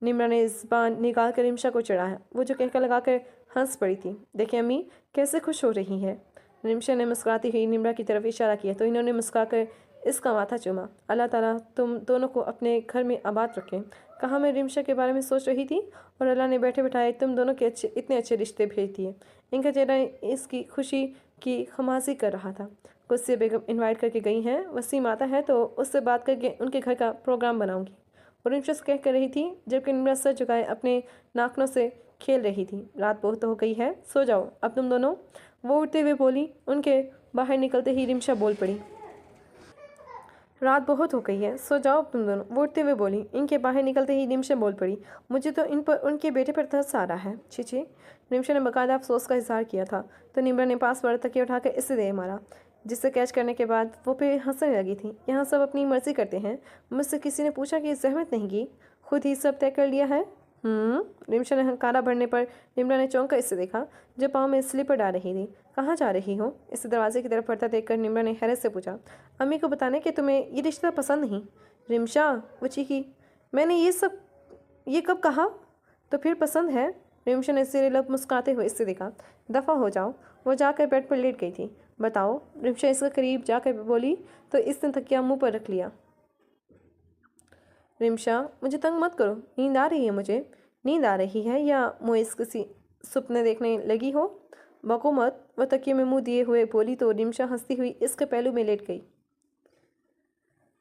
निम्रा ने ज़बान निकाल कर रिमशा को चढ़ाया। वो जो कहकर लगाकर हंस पड़ी थी। देखें अम्मी कैसे खुश हो रही है। रिमशा ने मुस्कुराती हुई निम्रा की तरफ इशारा किया तो इन्होंने मुस्कुराकर इसका माथा चूमा। अल्लाह ताला तुम दोनों को अपने घर में आबाद रखें। कहाँ मैं रिमशा के बारे में सोच रही थी और अल्लाह ने बैठे बिठाए तुम दोनों के इतने अच्छे रिश्ते भेज दिए। इनका चेहरा इसकी खुशी की खमासी कर रहा था। गुस्से बेगम इनवाइट करके गई हैं, वसीम आता है तो उससे बात करके उनके घर का प्रोग्राम बनाऊंगी। और रिमशा कह कर रही थी जबकि निम्रा सर झुकाए अपने नाखनों से खेल रही थी। रात बहुत हो गई है, सो जाओ अब तुम दोनों। वो उठते हुए बोली। उनके बाहर निकलते ही रिमशा बोल पड़ी। रात बहुत हो गई है, सो जाओ तुम दोनों। वो उठते हुए बोली। इनके बाहर निकलते ही रिमशा बोल पड़ी। मुझे तो इन पर उनके बेटे पर तरस आ रहा है। छी। रिमशा ने बाकायदा अफसोस का इजहार किया था तो निम्रा ने पासवर्ड तकिया उठाकर इसे दे मारा, जिसे कैच करने के बाद वो फिर हंसने लगी थी। यहाँ सब अपनी मर्जी करते हैं, मुझसे किसी ने पूछा कि जहमत नहीं की, खुद ही सब तय कर लिया है। रिमशा ने हंकारा भरने पर निम्रा ने चौंक कर इसे देखा जो पाँव में स्लीपर डाल रही थी। कहाँ जा रही हो? इसे दरवाजे की तरफ बढ़ता देखकर निम्रा ने हैरत से पूछा। अम्मी को बताने कि तुम्हें ये रिश्ता पसंद नहीं। रिमशा वो चीखी। मैंने ये कब कहा? तो फिर पसंद है। रिमशा ने सिरे लब मुस्कुराते हुए इससे देखा। दफ़ा हो जाओ। वो जाकर बेड पर लेट गई थी। बताओ। रिमशा इसके करीब जाकर बोली तो इसने तकिया मुंह पर रख लिया। रिमशा मुझे तंग मत करो, नींद आ रही है मुझे। नींद आ रही है या मोइस किसी सपने देखने लगी हो? बको मत। वह तकिए में मुंह दिए हुए बोली तो रिमशा हंसती हुई इसके पहलू में लेट गई।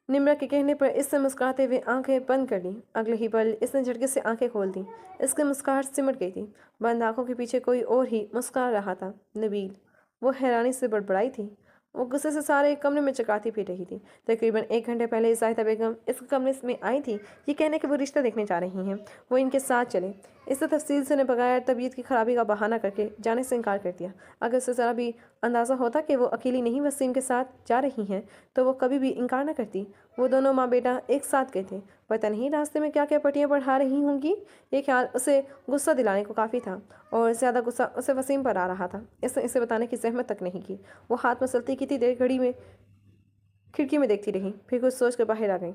निम्रा के कहने पर इससे मुस्कुराते हुए आंखें बंद कर ली। अगले ही पल इसने झटके से आंखें खोल दी। इसकी मुस्कुराहट सिमट गई थी। बंद आंखों के पीछे कोई और ही मुस्कुरा रहा था। नबील। वो हैरानी से बड़बड़ाई थी। वो गुस्से से सारे कमरे में चकराती फिर रही थी। तकरीबन 1 घंटे पहले ज़ाहिदा बेगम इस कमरे में आई थी ये कहने कि वो रिश्ता देखने जा रही हैं। वो इनके साथ चले। इससे तफसील से बगैर तबीयत की खराबी का बहाना करके जाने से इनकार कर दिया। अगर उसे ज़रा भी अंदाज़ा होता कि वो अकेली नहीं वसीम के साथ जा रही हैं तो वो कभी भी इनकार न करती। वो दोनों माँ बेटा एक साथ गए थे। पता नहीं रास्ते में क्या क्या पटियाँ पढ़ा रही होंगी। ये ख्याल उसे गुस्सा दिलाने को काफ़ी था और ज़्यादा गुस्सा उसे वसीम पर आ रहा था। इसने इसे बताने की जहमत तक नहीं की। वो हाथ मसलती कितनी देर घड़ी में खिड़की में देखती रही, फिर कुछ सोच कर बाहर आ गई।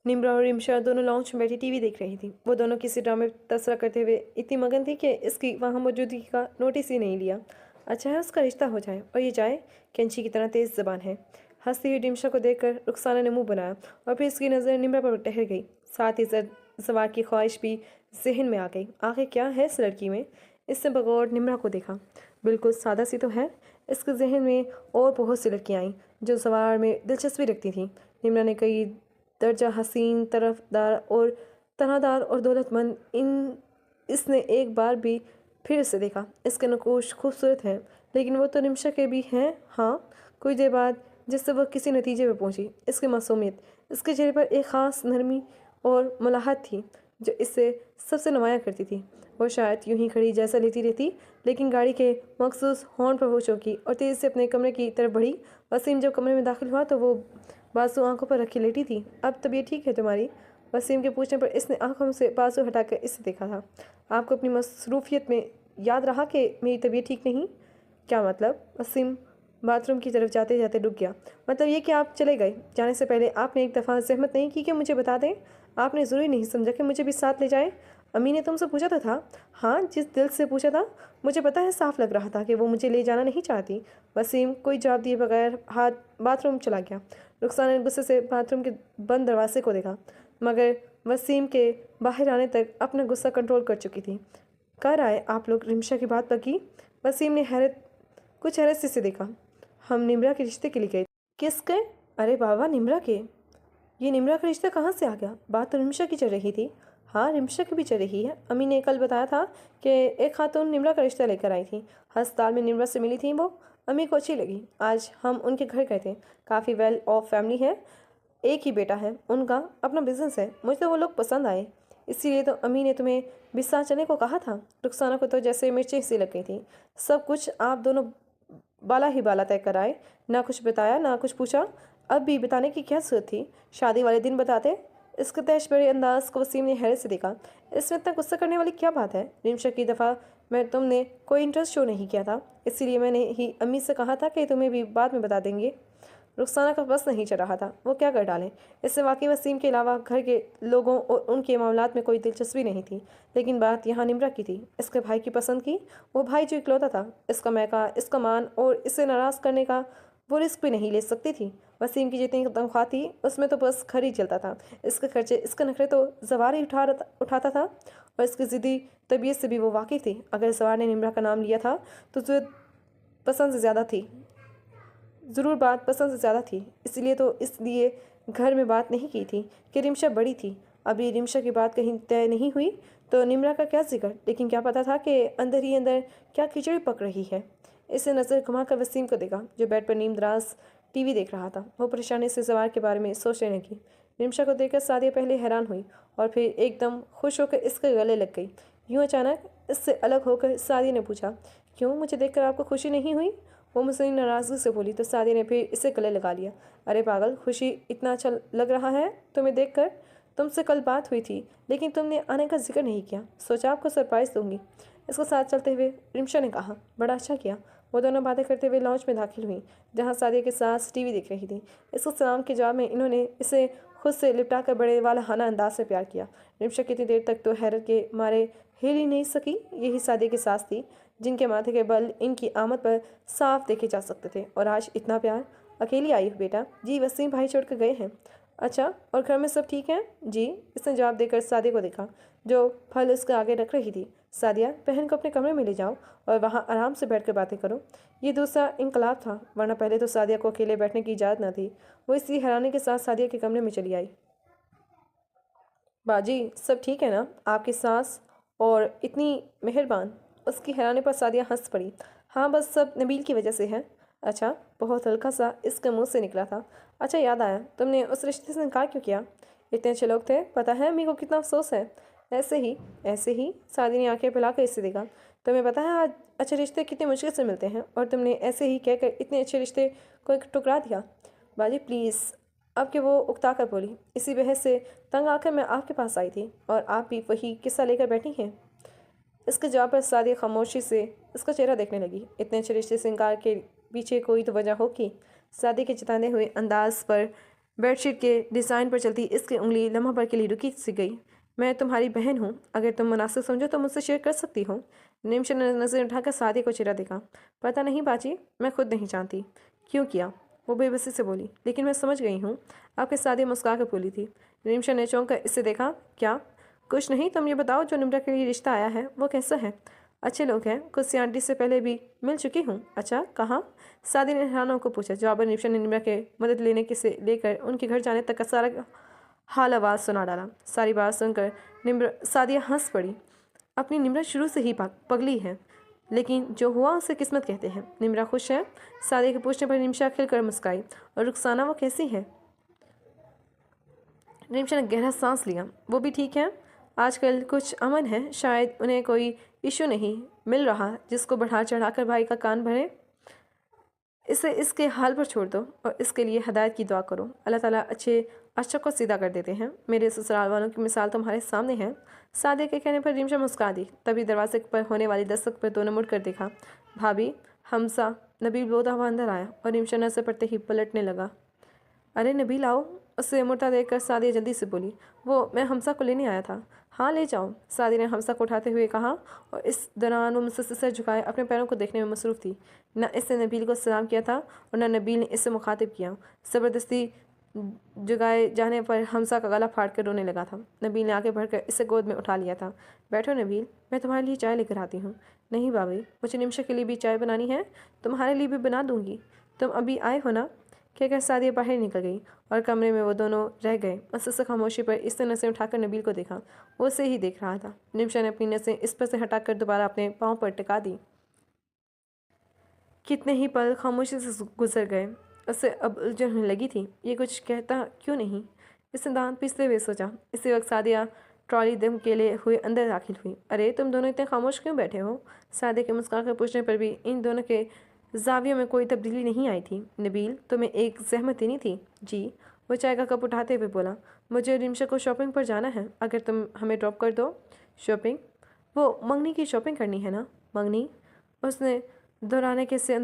निम्रा और रिमशा दोनों लॉन्च में बैठी टीवी देख रही थी। वो दोनों किसी ड्रामे में तबसरा करते हुए इतनी मगन थी कि इसकी वहाँ मौजूदगी का नोटिस ही नहीं लिया। अच्छा है उसका रिश्ता हो जाए और ये जाए। कैंची की तरह तेज़ ज़बान है। हंसती हुई रिमशा को देखकर रुखसाना ने मुंह बनाया और फिर इसकी नज़र निम्रा पर ठहर गई। साथ ही सवार की ख्वाहिश भी जहन में आ गई। आखिर क्या है इस लड़की में? इसने बगौर निम्रा को देखा। बिल्कुल सादा सी तो है। इसके जहन में और बहुत सी लड़कियाँ आईं जो सवार में दिलचस्पी रखती थीं। निम्रा ने कई दर्जा हसीन, तरफदार और तनादार और दौलतमंद इसने एक बार भी फिर उसे देखा। इसके नकूश खूबसूरत हैं लेकिन वो तो रिमशा के भी हैं। हाँ, कुछ देर बाद जिससे वह किसी नतीजे पर पहुंची। इसकी मासूमियत, इसके चेहरे पर एक ख़ास नरमी और मुलाहत थी जो इससे सबसे नुमाया करती थी। वो शायद यूं ही खड़ी जैसा लेती रहती, लेकिन गाड़ी के मखसूस हॉर्न पर वो चौंकी और तेज़ से अपने कमरे की तरफ बढ़ी। वसीम जब कमरे में दाखिल हुआ तो वो बाजू आंखों पर रखी लेटी थी। अब तबीयत ठीक है तुम्हारी? वसीम के पूछने पर इसने आंखों से बाजू हटाकर इसे देखा था। आपको अपनी मसरूफियत में याद रहा कि मेरी तबीयत ठीक नहीं? क्या मतलब? वसीम बाथरूम की तरफ जाते जाते रुक गया। मतलब ये कि आप चले गए। जाने से पहले आपने एक दफ़ा जहमत नहीं की कि मुझे बता दें? आपने ज़रूरी नहीं समझा कि मुझे भी साथ ले जाए? अम्मी ने तुमसे पूछा तो था। हाँ, जिस दिल से पूछा था। मुझे पता है, साफ लग रहा था कि वो मुझे ले जाना नहीं चाहती। वसीम कोई जवाब दिए बगैर हाथ बाथरूम चला गया। रुखसाना ने गुस्से से बाथरूम के बंद दरवाजे को देखा, मगर वसीम के बाहर आने तक अपना गुस्सा कंट्रोल कर चुकी थी। कर आए आप लोग रिमशा की बात पर की? वसीम ने कुछ हैरत से देखा। हम निम्रा के रिश्ते के लिए गए। किसके? अरे बाबा, निम्रा के। ये निम्रा का रिश्ता कहाँ से आ गया? बात तो रिमशा की चल रही थी। हाँ, रिमशा की भी चल रही है। अम्मी ने कल बताया था कि एक खातून निम्रा का रिश्ता लेकर आई थी। अस्पताल में निम्रा से मिली थी वो। अम्मी को अच्छी लगी। आज हम उनके घर गए थे। काफ़ी वेल ऑफ फैमिली है, एक ही बेटा है, उनका अपना बिजनेस है। मुझे तो वो लोग पसंद आए, इसीलिए तो अम्मी ने तुम्हें भी साथ चलने को कहा था। रुखसाना को तो जैसे मिर्चें सी लग गई थी। सब कुछ आप दोनों बाला ही बाला तय कराए, ना कुछ बताया ना कुछ पूछा। अब भी बताने की क्या जरूरत थी? शादी वाले दिन बताते। इसके तैश बड़े अंदाज को वसीम ने हैरत से देखा। इसमें इतना गुस्सा करने वाली क्या बात है? रिमशा की दफ़ा मैं तुमने कोई इंटरेस्ट शो नहीं किया था, इसीलिए मैंने ही अम्मी से कहा था कि तुम्हें भी बाद में बता देंगे। रुखसाना का बस नहीं चल रहा था, वो क्या कर डालें। इससे वाकई वसीम के अलावा घर के लोगों और उनके मामलात में कोई दिलचस्पी नहीं थी। लेकिन बात यहाँ निम्रा की थी, इसके भाई की पसंद की। वो भाई जो इकलौता था, इसका मैका, इसका मान और इसे नाराज़ करने का वो रिस्क भी नहीं ले सकती थी। वसीम की जितनी तनख्वाह थी उसमें तो बस घर ही चलता था। इसके खर्चे, इसके नखरे तो जवार ही उठाता था, और इसकी ज़िद्दी तबीयत से भी वो वाकिफ़ थी। अगर जवार ने निम्रा का नाम लिया था तो पसंद से ज़्यादा थी, ज़रूर बात पसंद से ज़्यादा थी। इसलिए घर में बात नहीं की थी कि रिमशा बड़ी थी। अभी रिमशा की बात कहीं तय नहीं हुई तो निम्रा का क्या जिक्र। लेकिन क्या पता था कि अंदर ही अंदर क्या खिचड़ी पक रही है। इसे नज़र घुमाकर वसीम को देखा, जो बेड पर नीम दराज टीवी देख रहा था। वो परेशानी से सवार के बारे में सोचने लगी। रिमशा को देखकर सादिया पहले हैरान हुई और फिर एकदम खुश होकर इसके गले लग गई। यूँ अचानक इससे अलग होकर सादिया ने पूछा, क्यों, मुझे देखकर आपको खुशी नहीं हुई? वो मुझसे नाराज़गी से बोली तो सादिया ने फिर इसे गले लगा लिया। अरे पागल, खुशी इतना अच्छा लग रहा है तुम्हें देखकर? तुमसे कल बात हुई थी लेकिन तुमने आने का जिक्र नहीं किया। सोचा आपको सरप्राइज़ दूंगी। इसको साथ चलते हुए रिमशा ने कहा, बड़ा अच्छा किया। वो दोनों बातें करते हुए लॉन्च में दाखिल हुई, जहाँ सादिया के साथ टीवी देख रही थी। इसको सलाम के जवाब में इन्होंने इसे खुद से लिपटा कर बड़े वाला हाना अंदाज से प्यार किया। रिमशा कितनी देर तक तो हैरत के मारे हिल ही नहीं सकी। यही सादिया की सास थी, जिनके माथे के बल इनकी आमद पर साफ देखे जा सकते थे। और आज इतना प्यार। अकेली आई हो बेटा? जी, वसीम भाई छोड़ कर गए हैं। अच्छा, और घर में सब ठीक हैं? जी, इसने जवाब देकर सादिया को देखा, जो फल उसके आगे रख रही थी। सादिया, बहन को अपने कमरे में ले जाओ और वहाँ आराम से बैठ कर बातें करो। ये दूसरा इनकलाब था, वरना पहले तो सादिया को अकेले बैठने की इजाज़त न थी। वो इसी हैरानी के साथ सादिया के कमरे में चली आई। बाजी, सब ठीक है ना? आपकी सास और इतनी मेहरबान। उसकी हैरानी पर सादिया हंस पड़ी। हाँ, बस सब नबील की वजह से है। अच्छा, बहुत हल्का सा इसके मुंह से निकला था। अच्छा, याद आया, तुमने उस रिश्ते से इनकार क्यों किया? इतने अच्छे लोग थे, पता है अम्मी को कितना अफसोस है। ऐसे ही सादिया ने आंखें फैलाकर इसे देखा। तुम्हें पता है आज अच्छे रिश्ते कितने मुश्किल से मिलते हैं, और तुमने ऐसे ही कहकर इतने अच्छे रिश्ते को एक ठुकरा दिया। बाजी प्लीज़। अब कि वो उकता कर बोली, इसी बहस से तंग आकर मैं आपके पास आई थी, और आप भी वही किस्सा लेकर बैठी हैं। इसके जवाब पर सादिया खामोशी से उसका चेहरा देखने लगी। इतने अच्छे रिश्ते से इनकार के पीछे कोई तो वजह होगी। सादिया के चिताने हुए अंदाज पर बेडशीट के डिज़ाइन पर चलती इसकी उंगली लम्हा भर के लिए रुकी सी गई। मैं तुम्हारी बहन हूँ, अगर तुम मुनासिब समझो तो मुझसे शेयर कर सकती हो। निमिषा ने नज़र उठाकर सादिया को चेहरा देखा। पता नहीं बाजी, मैं खुद नहीं जानती क्यों किया, वो बेबसी से बोली। लेकिन मैं समझ गई हूँ, आपके सादिया मुस्कुरा कर बोली थी। निमिषा ने चौंक कर इससे देखा। क्या? कुछ नहीं, तुम ये बताओ जो निम्रा के लिए रिश्ता आया है वो कैसा है? अच्छे लोग हैं, कुछ आंटी से पहले भी मिल चुकी हूँ। अच्छा, कहाँ? सादिया ने हैरानों को पूछा। जवाब निमिषा ने निम्रा के मदद लेने के से लेकर उनके घर जाने तक का सारा हाल आवाज़ सुना डाला। सारी बात सुनकर सादिया हंस पड़ी। अपनी निम्रा शुरू से ही पगली है, लेकिन जो हुआ उसे किस्मत कहते हैं। निम्रा खुश है? सादिया के पूछने पर निमिषा खिलकर मुस्काई। और रुखसाना, वो कैसी है? निमिषा ने गहरा सांस लिया। वो भी ठीक है, आजकल कुछ अमन है, शायद उन्हें कोई इशू नहीं मिल रहा जिसको बढ़ा चढ़ाकर भाई का कान भरे। इसे इसके हाल पर छोड़ दो और इसके लिए हदायत की दुआ करो। अल्लाह ताला अच्छा को सीधा कर देते हैं। मेरे ससुराल वालों की मिसाल तुम्हारे सामने है। सादिया के कहने पर रिमशा मुस्कुरा दी। तभी दरवाजे पर होने वाली दस्तक पर दोनों मुड़ कर देखा। भाभी, हमसा। नबील बोलता हुआ अंदर आया और रिमशा नजर पड़ते ही पलटने लगा। अरे नबील आओ, उससे मुड़ता देखकर सादिया जल्दी से बोली। वो, मैं हमसा को लेने आया था। हाँ, ले जाओ, सादिया ने हमसा को उठाते हुए कहा, और इस दौरान वो मुझसे सर झुकाए अपने पैरों को देखने में मसरूफ़ थी। न इसने नबील को सलाम किया था और न नबील ने इससे मुखातिब किया। ज़बरदस्ती जगाए जाने पर हमसा का गला फाड़ कर रोने लगा था। नबील ने आगे बढ़कर इसे गोद में उठा लिया था। बैठो नबील, मैं तुम्हारे लिए चाय लेकर आती हूँ। नहीं भाभी, मुझे निमिषा के लिए भी चाय बनानी है, तुम्हारे लिए भी बना दूँगी। तुम अभी आए हो ना? कहकर सादिया बाहर निकल गई और कमरे में वो दोनों रह गए। मसस खामोशी पर इसने नज़रें उठाकर नबील को देखा। वो उसे ही देख रहा था। निमिषा ने अपनी नज़रें इस पर से हटाकर दोबारा अपने पाँव पर टिका दी। कितने ही पल खामोशी से गुजर गए। उसे अब उलझन होने लगी थी, ये कुछ कहता क्यों नहीं। इसने दांत पीसते हुए सोचा। इसी वक्त सादिया ट्रॉली दम के लिए हुए अंदर दाखिल हुई। अरे तुम दोनों इतने खामोश क्यों बैठे हो? सादिया के मुस्कुराकर पूछने पर भी इन दोनों के जाविये में कोई तब्दीली नहीं आई थी। नबील, तुम्हें एक जहमत देनी थी। जी। वो चाय का कप उठाते हुए बोला, मुझे रिमशा को शॉपिंग पर जाना है, अगर तुम हमें ड्रॉप कर दो। शॉपिंग? वो मंगनी की शॉपिंग करनी है ना? मंगनी? उसने दोहराने के से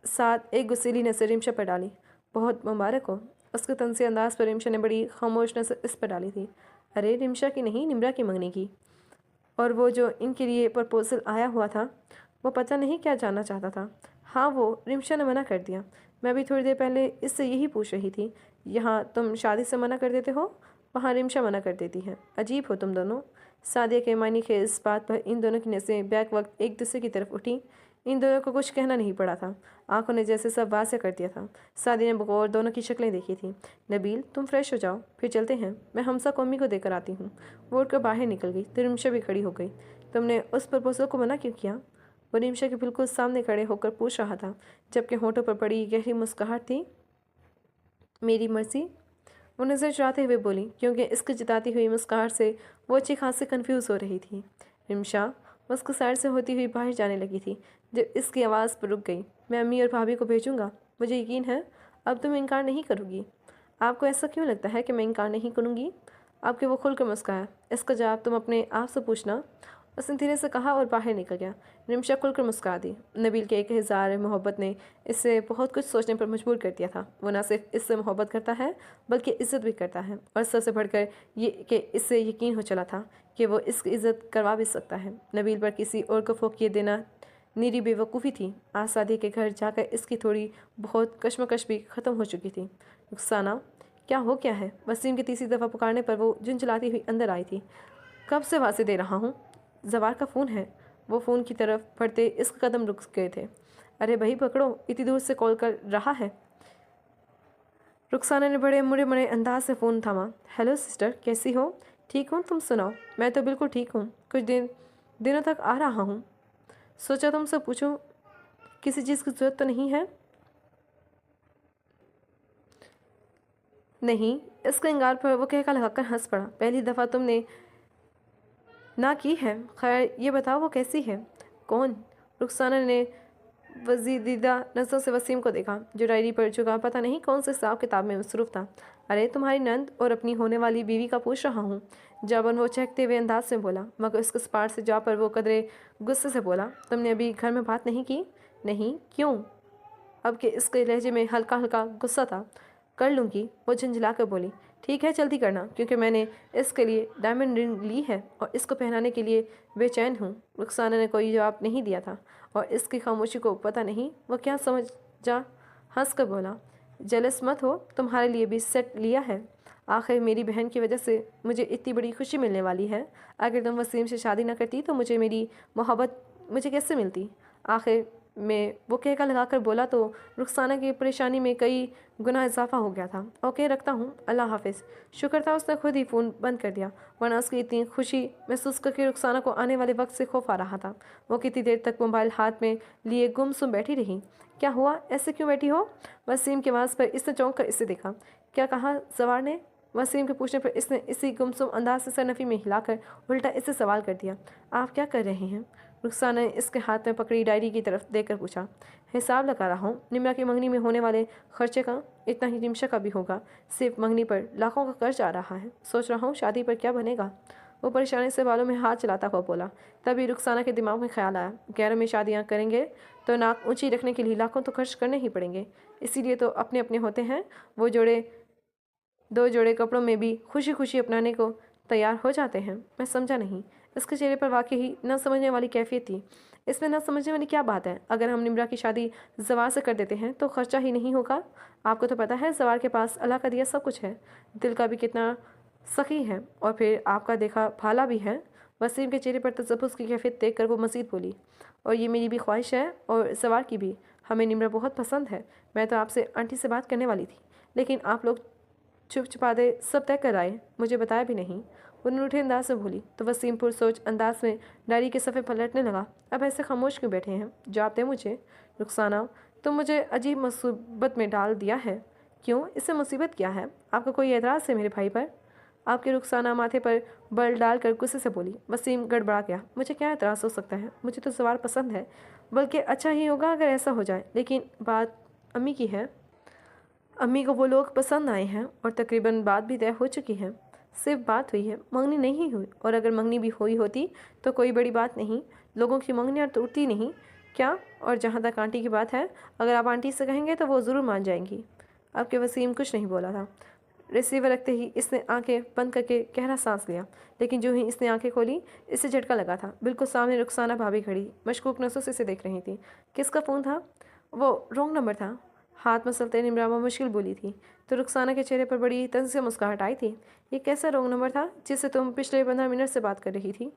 साथ एक गुस्सेली नजर रिमशा पर डाली। बहुत मुबारक हो। उसके तनसे अंदाज पर रिमशा ने बड़ी खामोश नजर इस पर डाली थी। अरे रिमशा की नहीं, निम्रा की मंगनी की। और वो जो इनके लिए प्रपोजल आया हुआ था, वो पता नहीं क्या जानना चाहता था। हाँ, वो रिमशा ने मना कर दिया। मैं अभी थोड़ी देर पहले इससे यही पूछ रही थी। यहाँ तुम शादी से मना कर देते हो, वहाँ रिमशा मना कर देती है। अजीब हो तुम दोनों। सादिया के मानी के इस बात पर इन दोनों की नज़रें बैक वक्त एक दूसरे की तरफ उठी। इन दोनों को कुछ कहना नहीं पड़ा था, आंखों ने जैसे सब वासे कर दिया था। सादिया ने बगौर दोनों की शक्लें देखी थी। नबील, तुम फ्रेश हो जाओ, फिर चलते हैं। मैं हमसा को अम्मी को देकर आती हूँ। वो उठकर बाहर निकल गई तो रिमशा भी खड़ी हो गई। तुमने उस प्रपोजल को मना क्यों किया? वो रिमशा के बिल्कुल सामने खड़े होकर पूछ रहा था, जबकि होठों पर बड़ी गहरी मुस्कुराहट थी। मेरी मर्जी, वो नज़र चुराते हुए बोली, क्योंकि इसकी जताती हुई मुस्कुराहट से वो अच्छी खासी कन्फ्यूज़ हो रही थी। रिमशा उसको साइड से होती हुई बाहर जाने लगी थी जब इसकी आवाज़ पर रुक गई। मैं अम्मी और भाभी को भेजूंगा, मुझे यकीन है अब तुम इनकार नहीं करोगी। आपको ऐसा क्यों लगता है कि मैं इनकार नहीं करूँगी? आपके वो खुलकर मुस्कुराया। इसका जवाब तुम अपने आप से पूछना, उसने धीरे से कहा और बाहर निकल गया। रिमशा खुलकर मुस्कुरा दी। नबील के एक इज़हार मोहब्बत ने इससे बहुत कुछ सोचने पर मजबूर कर दिया था। वो न सिर्फ इससे मोहब्बत करता है बल्कि इज़्ज़त भी करता है, और सबसे बढ़कर ये कि इससे यकीन हो चला था कि वो इसकी इज़्ज़त करवा भी सकता है। नबील पर किसी और को फोकिए देना निरी बेवकूफ़ी थी। आज सादी के घर जाकर इसकी थोड़ी बहुत कश्मकश भी ख़त्म हो चुकी थी। रुखसाना, क्या हो क्या है? वसीम की तीसरी दफ़ा पुकारने पर वो झुंझलाती हुई अंदर आई थी। कब से वासे दे रहा हूँ, जवार का फ़ोन है। वो फ़ोन की तरफ बढ़ते इसके कदम रुक गए थे। अरे भाई पकड़ो, इतनी दूर से कॉल कर रहा है। रुखसाना ने बड़े मुड़े मुड़े अंदाज से फ़ोन थामा। हेलो सिस्टर, कैसी हो? ठीक हूँ, तुम सुनाओ? मैं तो बिल्कुल ठीक हूँ, कुछ दिनों तक आ रहा हूँ। सोचा तुमसे पूछूं, किसी चीज़ की ज़रूरत तो नहीं है? नहीं। इसके इंगार पर वो कहकर लगाकर हंस पड़ा। पहली दफ़ा तुमने ना की है। खैर ये बताओ वो कैसी है? कौन? रुखसाना ने वजीदीदा नज़रों से वसीम को देखा, जो डायरी पर चुका पता नहीं कौन से हिसाब किताब में मसरूफ़ था। अरे तुम्हारी नंद और अपनी होने वाली बीवी का पूछ रहा हूँ, जबन वो चहकते हुए अंदाज से बोला। मगर उसके स्पार्ट से जा पर वो कदरे गुस्से से बोला, तुमने अभी घर में बात नहीं की? नहीं, क्यों? अब के इसके लहजे में हल्का हल्का गुस्सा था। कर लूँगी, वो झंझला कर बोली। ठीक है, जल्दी करना, क्योंकि मैंने इसके लिए डायमंड रिंग ली है और इसको पहनाने के लिए बेचैन हूँ। रुखसाना ने कोई जवाब नहीं दिया था और इसकी खामोशी को पता नहीं वह क्या समझ जा हंस कर बोला, जलस मत हो, तुम्हारे लिए भी सेट लिया है। आखिर मेरी बहन की वजह से मुझे इतनी बड़ी खुशी मिलने वाली है। अगर तुम वसीम से शादी न करती तो मुझे मेरी मोहब्बत मुझे कैसे मिलती? आखिर में वो कहका लगाकर बोला तो रुखसाना की परेशानी में कई गुना इजाफा हो गया था। ओके, रखता हूँ, अल्लाह हाफिज़। शुक्र था उसने खुद ही फ़ोन बंद कर दिया, वरना उसकी इतनी खुशी महसूस करके रुखसाना को आने वाले वक्त से खौफ आ रहा था। वो कितनी देर तक मोबाइल हाथ में लिए गुमसुम बैठी रही। क्या हुआ, ऐसे क्यों बैठी हो? वसीम के आवाज़ पर इसने चौंक कर इसे देखा। क्या कहा जवार ने? वसीम के पूछने पर इसने इसी गुमसुम अंदाज से सरनफी में हिलाकर उल्टा इससे सवाल कर दिया। आप क्या कर रहे हैं? रुखसाना ने इसके हाथ में पकड़ी डायरी की तरफ देखकर पूछा। हिसाब लगा रहा हूँ, निम्रा की मंगनी में होने वाले खर्चे का इतना ही रिमशा का भी होगा। सिर्फ मंगनी पर लाखों का कर्ज आ रहा है। सोच रहा हूँ शादी पर क्या बनेगा। वो परेशानी से बालों में हाथ चलाता हुआ बोला। तभी रुखसाना के दिमाग में ख्याल आया, गैरों में शादियाँ करेंगे तो नाक ऊंची रखने के लिए लाखों तो खर्च करने ही पड़ेंगे। इसीलिए तो अपने अपने होते हैं। वो दो जोड़े कपड़ों में भी खुशी खुशी अपनाने को तैयार हो जाते हैं। मैं समझा नहीं। इसके चेहरे पर वाकई ही न समझने वाली कैफियत थी। इसमें न समझने वाली क्या बात है? अगर हम निम्रा की शादी जवार से कर देते हैं तो खर्चा ही नहीं होगा। आपको तो पता है जवार के पास अल्लाह का दिया सब कुछ है, दिल का भी कितना सखी है, और फिर आपका देखा भाला भी है। वसीम के चेहरे पर तजब्बुस की कैफियत देख कर वो मज़ीद बोली, और ये मेरी भी ख्वाहिश है और जवार की भी। हमें निम्रा बहुत पसंद है। मैं तो आपसे आंटी से बात करने वाली थी, लेकिन आप लोग चुप चुपादे सब तय कर आए, मुझे बताया भी नहीं। वो रूठे अंदाज से बोली तो वसीम पुरसोच अंदाज में डायरी के सफ़े पलटने लगा। अब ऐसे खामोश क्यों बैठे हैं? जवाब दे मुझे। रुखसाना तुम मुझे अजीब मुसीबत में डाल दिया है। क्यों? इससे मुसीबत क्या है? आपका कोई एतराज़ है मेरे भाई पर? आपके रुखसाना माथे पर बल डालकर गुस्से से बोली। वसीम गड़बड़ा गया। मुझे क्या एतराज़ हो सकता है? मुझे तो सवार पसंद है, बल्कि अच्छा ही होगा अगर ऐसा हो जाए, लेकिन बात अम्मी की है। अम्मी को वो लोग पसंद आए हैं और तकरीबन बात भी तय हो चुकी है। सिर्फ बात हुई है, मंगनी नहीं हुई, और अगर मंगनी भी हुई होती तो कोई बड़ी बात नहीं। लोगों की मंगनियाँ टूटती नहीं क्या? और जहाँ तक आंटी की बात है, अगर आप आंटी से कहेंगे तो वो ज़रूर मान जाएंगी। अब के वसीम कुछ नहीं बोला था। रिसीवर रखते ही इसने आंखें बंद करके गहरा सांस लिया, लेकिन जो ही इसने आंखें खोली, इससे झटका लगा था। बिल्कुल सामने रुखसाना भाभी खड़ी मशकूक नसों से इसे देख रही थी। किसका फ़ोन था? वो रॉन्ग नंबर था। हाथ मसलते निमरामा मुश्किल बोली थी, तो रुखसाना के चेहरे पर बड़ी तंज से मुस्कुराहट आई थी। ये कैसा रॉन्ग नंबर था जिससे तुम पिछले 15 मिनट से बात कर रही थी?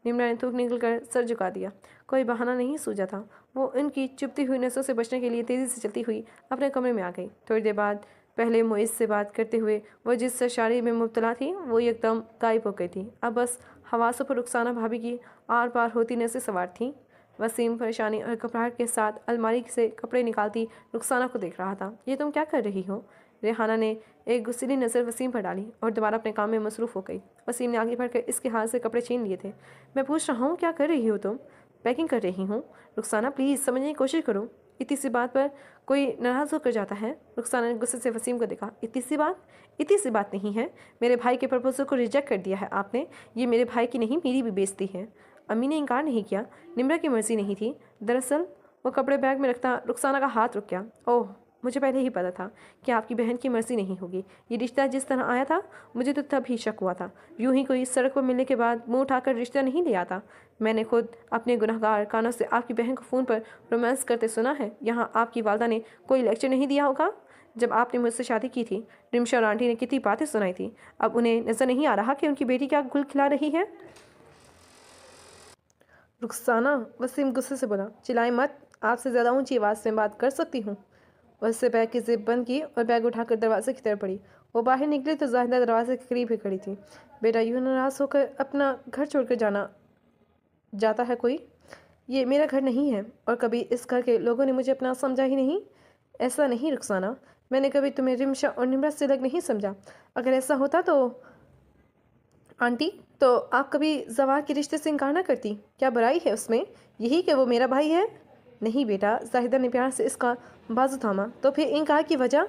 निम्रा ने थूक निकल कर सर झुका दिया। कोई बहाना नहीं सूझा था। वो इनकी चुभती हुई नसों से बचने के लिए तेज़ी से चलती हुई अपने कमरे में आ गई। थोड़ी देर बाद पहले मुइज़ से बात करते हुए वो जिस सरशारी में मुब्तला थी वो एकदम गायब हो गई थी। अब बस हवासों पर रुखसाना भाभी की आर पार होती नसें सवार थीं। वसीम परेशानी और घबराहट के साथ अलमारी से कपड़े निकालती रुखसाना को देख रहा था। ये तुम क्या कर रही हो? रेहाना ने एक गुस्सीली नज़र वसीम पर डाली और दोबारा अपने काम में मसरूफ़ हो गई। वसीम ने आगे बढ़कर इसके हाथ से कपड़े छीन लिए थे। मैं पूछ रहा हूँ क्या कर रही हो तुम? पैकिंग कर रही हूँ। रुखसाना प्लीज़ समझने की कोशिश करो। इतनी सी बात पर कोई नाराज़ होकर जाता है? रुखसाना ने गुस्से से वसीम को देखा। इतनी सी बात? इतनी सी बात नहीं है। मेरे भाई के प्रपोजल को रिजेक्ट कर दिया है आपने। ये मेरे भाई की नहीं, मेरी भी बेइज्जती है। अम्मी ने इनकार नहीं किया, निम्रा की मर्जी नहीं थी। दरअसल वो कपड़े बैग में रखता रुखसाना का हाथ रुक गया। ओह, मुझे पहले ही पता था कि आपकी बहन की मर्जी नहीं होगी। ये रिश्ता जिस तरह आया था, मुझे तो तब ही शक हुआ था। यूं ही कोई सड़क पर मिलने के बाद मुंह उठाकर रिश्ता नहीं ले आता। मैंने खुद अपने गुनहगार कानों से आपकी बहन को फ़ोन पर रोमांस करते सुना है। यहाँ आपकी वालदा ने कोई लेक्चर नहीं दिया होगा? जब आपने मुझसे शादी की थी, रिमशा और आंटी ने कितनी बातें सुनाई थी। अब उन्हें नज़र नहीं आ रहा कि उनकी बेटी क्या गुल खिला रही है? रुखसाना, वसीम गुस्से से बोला। चिल्लाए मत, आपसे ज़्यादा ऊंची आवाज़ में बात कर सकती हूँ। उससे बैग की जिप बंद की और बैग उठाकर दरवाजे की तरफ बढ़ी। वो बाहर निकली तो जाहिदा दरवाजे के करीब ही खड़ी थी। बेटा, यूँ नाराज़ होकर अपना घर छोड़कर जाना जाता है कोई? ये मेरा घर नहीं है और कभी इस घर के लोगों ने मुझे अपना समझा ही नहीं। ऐसा नहीं रुखसाना, मैंने कभी तुम्हें रिमशा और निम्रत से अलग नहीं समझा। अगर ऐसा होता तो आंटी, तो आप कभी जवार के रिश्ते से इनकार ना करती। क्या बुराई है उसमें? यही कि वो मेरा भाई है। नहीं बेटा, जाहिदा ने प्यार से इसका बाजू थामा। तो फिर इनकार की वजह?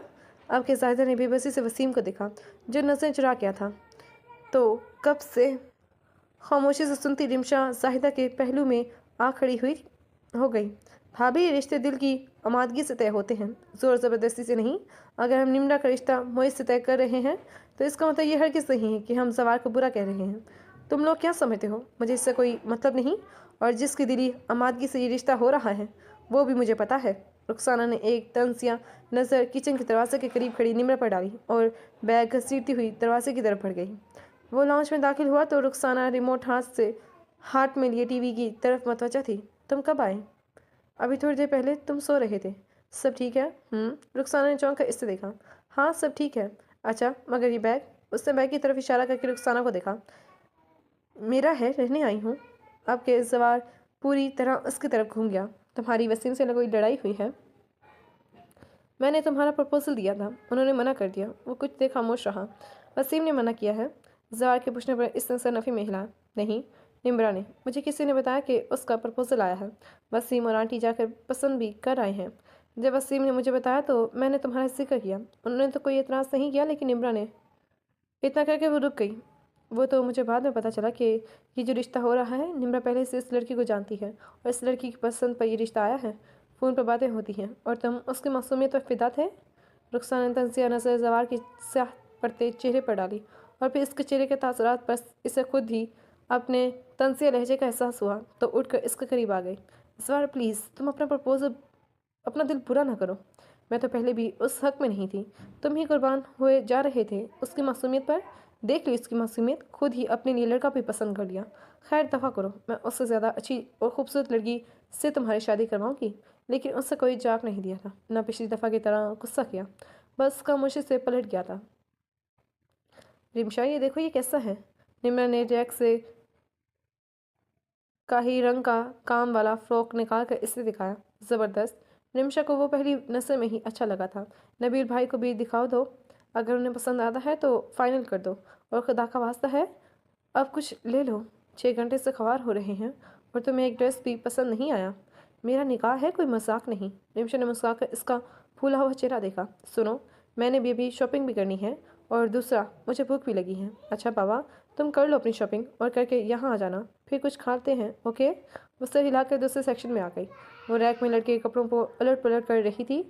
अब के जाहिदा ने बेबसी से वसीम को देखा, जो नजरें चुरा गया था। तो कब से? खामोशी से सुनती रिमशा जाहिदा के पहलू में आ खड़ी हुई हो गई। भाभी, रिश्ते दिल की आमादगी से तय होते हैं, ज़ोर ज़बरदस्ती से नहीं। अगर हम निम्रा का रिश्ता मोहित से तय कर रहे हैं तो इसका मतलब ये हरगिज़ नहीं है कि हम जवार को बुरा कह रहे हैं। तुम लोग क्या समझते हो? मुझे इससे कोई मतलब नहीं, और जिसकी दिली आमादगी से ये रिश्ता हो रहा है वो भी मुझे पता है। रुखसाना ने एक तंजिया नज़र किचन के दरवाजे के करीब खड़ी निम्रा पर डाली और बैग घसीटती हुई दरवाजे की तरफ बढ़ गई। वो लॉन्च में दाखिल हुआ तो रुखसाना रिमोट हाथ में लिए टीवी की तरफ मतवजा थी। तुम कब आए? अभी थोड़ी देर पहले। तुम सो रहे थे। सब ठीक है? रुखसाना ने चौंक कर इससे देखा। हाँ, सब ठीक है। अच्छा, मगर ये बैग? उसने बैग की तरफ इशारा करके रुखसाना को देखा। मेरा है, रहने आई हूँ। अब के सवार पूरी तरह उसकी तरफ घूम गया। तुम्हारी वसीम से कोई लड़ाई हुई है? मैंने तुम्हारा प्रपोजल दिया था, उन्होंने मना कर दिया। वो कुछ देर खामोश रहा। वसीम ने मना किया है? जवार के पूछने पर इसने सरनफी में हिला। नहीं, निम्रा ने। मुझे किसी ने बताया कि उसका प्रपोजल आया है। वसीम और आंटी जाकर पसंद भी कर आए हैं। जब वसीम ने मुझे बताया तो मैंने तुम्हारा जिक्र किया। उन्होंने तो कोई एतराज़ नहीं किया, लेकिन निम्रा ने। इतना करके वो रुक गई। वो तो मुझे बाद में पता चला कि ये जो रिश्ता हो रहा है, निम्रा पहले से इस लड़की को जानती है और इस लड़की की पसंद पर ये रिश्ता आया है। फ़ोन पर बातें होती हैं और तुम उसकी मासूमियत पर फिदा थे। रुखसाना ने तंजिया नज़र जवार की स्याह पड़ते चेहरे पर डाली और फिर इसके चेहरे के तासरात पर इसे खुद ही अपने तंजिया लहजे का एहसास हुआ तो उठकर इसके करीब आ गई। जवार प्लीज़, तुम अपना प्रपोजल, अपना दिल बुरा ना करो। मैं तो पहले भी उस हक में नहीं थी। तुम ही कुर्बान हुए जा रहे थे उसकी मासूमियत पर। देख ली उसकी मासूमियत, खुद ही अपने लिए लड़का भी पसंद कर लिया। खैर, दफ़ा करो, मैं उससे ज़्यादा अच्छी और खूबसूरत लड़की से तुम्हारी शादी करवाऊंगी। लेकिन उससे कोई जवाब नहीं दिया था, ना पिछली दफ़ा की तरह गुस्सा किया, बस खामोशी से पलट गया था। रिमशा, ये देखो, ये कैसा है? निम्रा ने रैक से काही रंग का काम वाला फ्रॉक निकाल कर इसे दिखाया। ज़बरदस्त। रिमशा को वो पहली नज़र में ही अच्छा लगा था। नबील भाई को भी दिखाओ दो, अगर उन्हें पसंद आता है तो फाइनल कर दो, और खुदा का वास्ता है अब कुछ ले लो। 6 घंटे से ख्वार हो रहे हैं और तुम्हें एक ड्रेस भी पसंद नहीं आया। मेरा निकाह है, कोई मजाक नहीं। रिमशा ने मुस्कुराकर इसका फूला हुआ चेहरा देखा। सुनो, मैंने भी अभी शॉपिंग भी करनी है, और दूसरा मुझे भूख भी लगी है। अच्छा बाबा, तुम कर लो अपनी शॉपिंग और करके यहाँ आ जाना, फिर कुछ खाते हैं, ओके। वो सर हिलाकर दूसरे सेक्शन में आ गई। वो रैक में लड़के के कपड़ों को अलट पलट कर रही थी